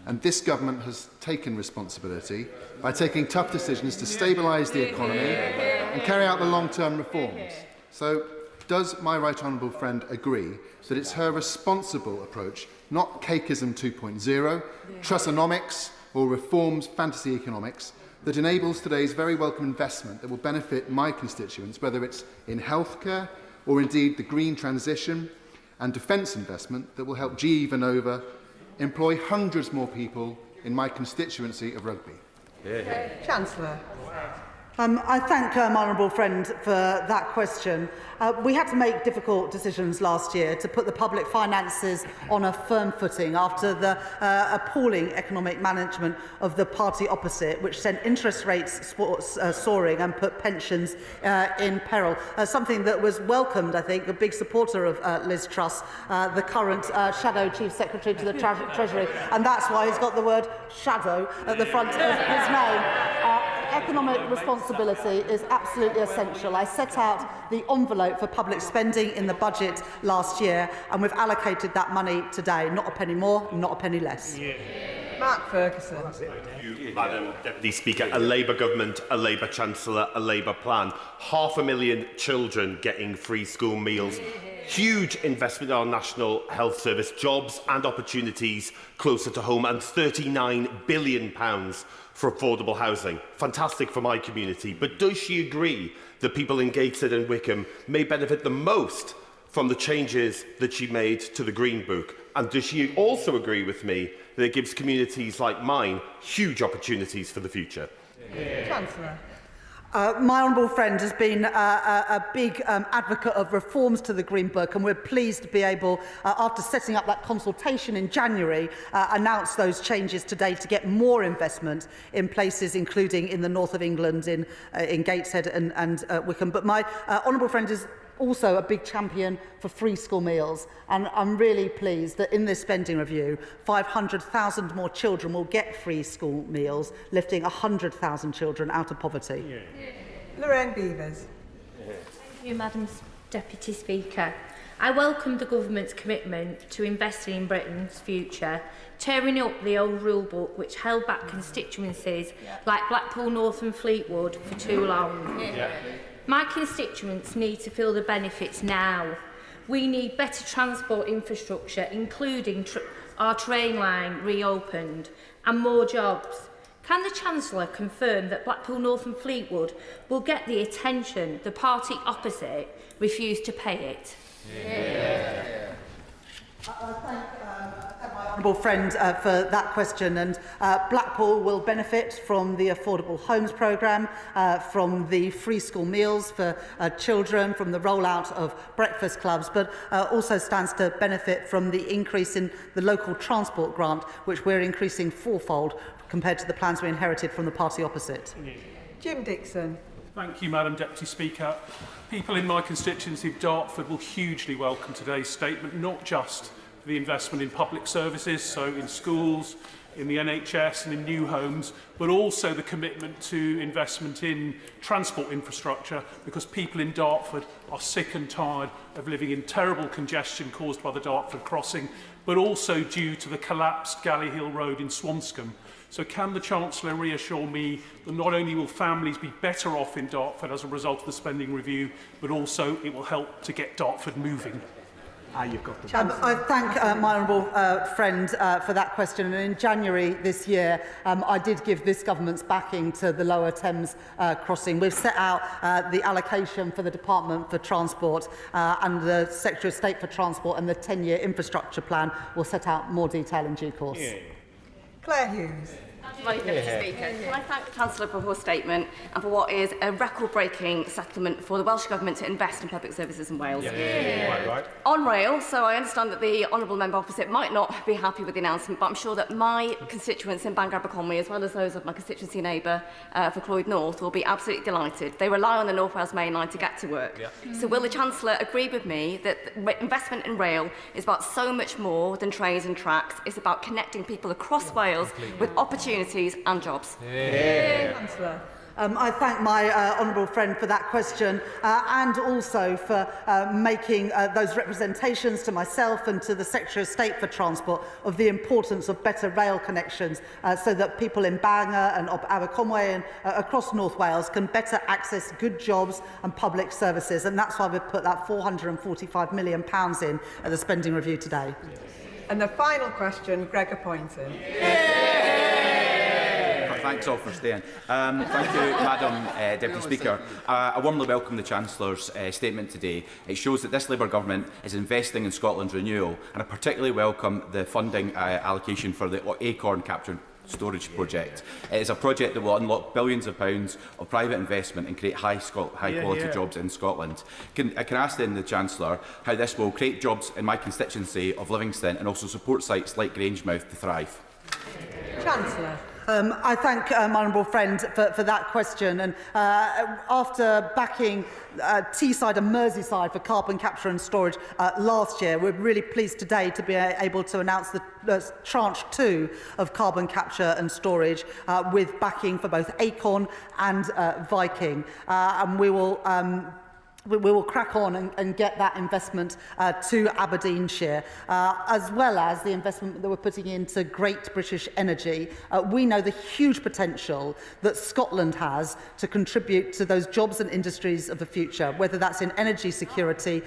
And this government has taken responsibility by taking tough decisions to stabilise the economy and carry out the long-term reforms. So, does my right honourable friend agree that it's her responsible approach, not cakeism 2.0, Trussonomics or reforms fantasy economics, that enables today's very welcome investment that will benefit my constituents, whether it's in healthcare or indeed the green transition and defence investment that will help GE Vernova employ hundreds more people in my constituency of Rugby? Chancellor. I thank my honourable friend for that question. We had to make difficult decisions last year to put the public finances on a firm footing after the appalling economic management of the party opposite, which sent interest rates soaring and put pensions in peril. Something that was welcomed, I think, a big supporter of Liz Truss, the current Shadow Chief Secretary to the Treasury, and that's why he's got the word shadow at the front of his name. Economic responsibility is absolutely essential. I set out the envelope for public spending in the budget last year, and we've allocated that money today. Not a penny more, not a penny less. Mark Ferguson. Thank you, Madam Deputy Speaker. A Labour government, a Labour Chancellor, a Labour plan. 500,000 children getting free school meals. Huge investment in our National Health Service, jobs and opportunities closer to home, and £39 billion for affordable housing. Fantastic for my community. But does she agree that people in Gateshead and Wickham may benefit the most from the changes that she made to the Green Book? And does she also agree with me that it gives communities like mine huge opportunities for the future? Chancellor. My honourable friend has been a big advocate of reforms to the Green Book, and we're pleased to be able, after setting up that consultation in January, announce those changes today to get more investment in places including in the north of England, in Gateshead and Wickham. But my honourable friend is also a big champion for free school meals, and I'm really pleased that in this spending review 500,000 more children will get free school meals, lifting 100,000 children out of poverty. Lorraine Beavers. Thank you, Madam Deputy Speaker. I welcome the Government's commitment to investing in Britain's future, tearing up the old rule book which held back constituencies like Blackpool, North and Fleetwood for too long. My constituents need to feel the benefits now. We need better transport infrastructure, including our train line reopened, and more jobs. Can the Chancellor confirm that Blackpool, North and Fleetwood will get the attention the party opposite refused to pay it? I thank my honourable friend for that question, and Blackpool will benefit from the Affordable Homes programme, from the free school meals for children, from the rollout of breakfast clubs, but also stands to benefit from the increase in the local transport grant, which we're increasing fourfold compared to the plans we inherited from the party opposite. Jim Dixon. Thank you, Madam Deputy Speaker. People in my constituency of Dartford will hugely welcome today's statement, not just for the investment in public services, so in schools, in the NHS and in new homes, but also the commitment to investment in transport infrastructure, because people in Dartford are sick and tired of living in terrible congestion caused by the Dartford crossing, but also due to the collapsed Galley Hill Road in Swanscombe. So can the Chancellor reassure me that not only will families be better off in Dartford as a result of the spending review, but also it will help to get Dartford moving? You've got the I thank my honourable friend for that question. And in January this year, I did give this government's backing to the Lower Thames crossing. We've set out the allocation for the Department for Transport and the Secretary of State for Transport, and the 10-year infrastructure plan will set out more detail in due course. Claire Hughes. Deputy Speaker, can I thank the Chancellor for her statement and for what is a record-breaking settlement for the Welsh Government to invest in public services in Wales. On rail, so I understand that the honourable member opposite might not be happy with the announcement, but I'm sure that my constituents in Bangor Aberconwy, as well as those of my constituency neighbour for Clwyd North, will be absolutely delighted. They rely on the North Wales Main Line to get to work. So will the Chancellor agree with me that investment in rail is about so much more than trains and tracks? It's about connecting people across Wales with opportunities and jobs. Chancellor. I thank my honourable friend for that question and also for making those representations to myself and to the Secretary of State for Transport of the importance of better rail connections so that people in Bangor and Aberconwy and across North Wales can better access good jobs and public services. And that's why we've put that £445 million in at the spending review today. And the final question, Gregor Poynton. Thanks all for staying. Thank you, Madam Deputy Speaker. I warmly welcome the Chancellor's statement today. It shows that this Labour Government is investing in Scotland's renewal, and I particularly welcome the funding allocation for the Acorn Capture and Storage project. It is a project that will unlock billions of pounds of private investment and create high-quality jobs in Scotland. I can ask then the Chancellor how this will create jobs in my constituency of Livingston and also support sites like Grangemouth to thrive. Chancellor. I thank my honourable friend for that question. And after backing Teesside and Merseyside for carbon capture and storage last year, we're really pleased today to be able to announce the tranche 2 of carbon capture and storage with backing for both Acorn and Viking. And we will crack on and get that investment to Aberdeenshire, as well as the investment that we're putting into Great British Energy. We know the huge potential that Scotland has to contribute to those jobs and industries of the future, whether that's in energy security,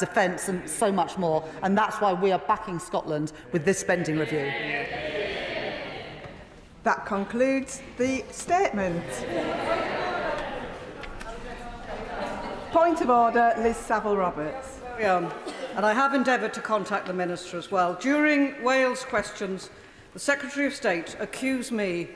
defence and so much more. And that's why we are backing Scotland with this spending review. That concludes the statement. Point of order, Liz Saville-Roberts. And I have endeavoured to contact the Minister as well. During Wales questions, the Secretary of State accused me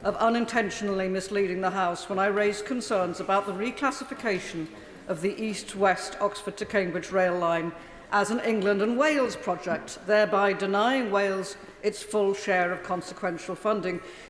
of unintentionally misleading the House when I raised concerns about the reclassification of the East-West Oxford to Cambridge rail line as an England and Wales project, thereby denying Wales its full share of consequential funding.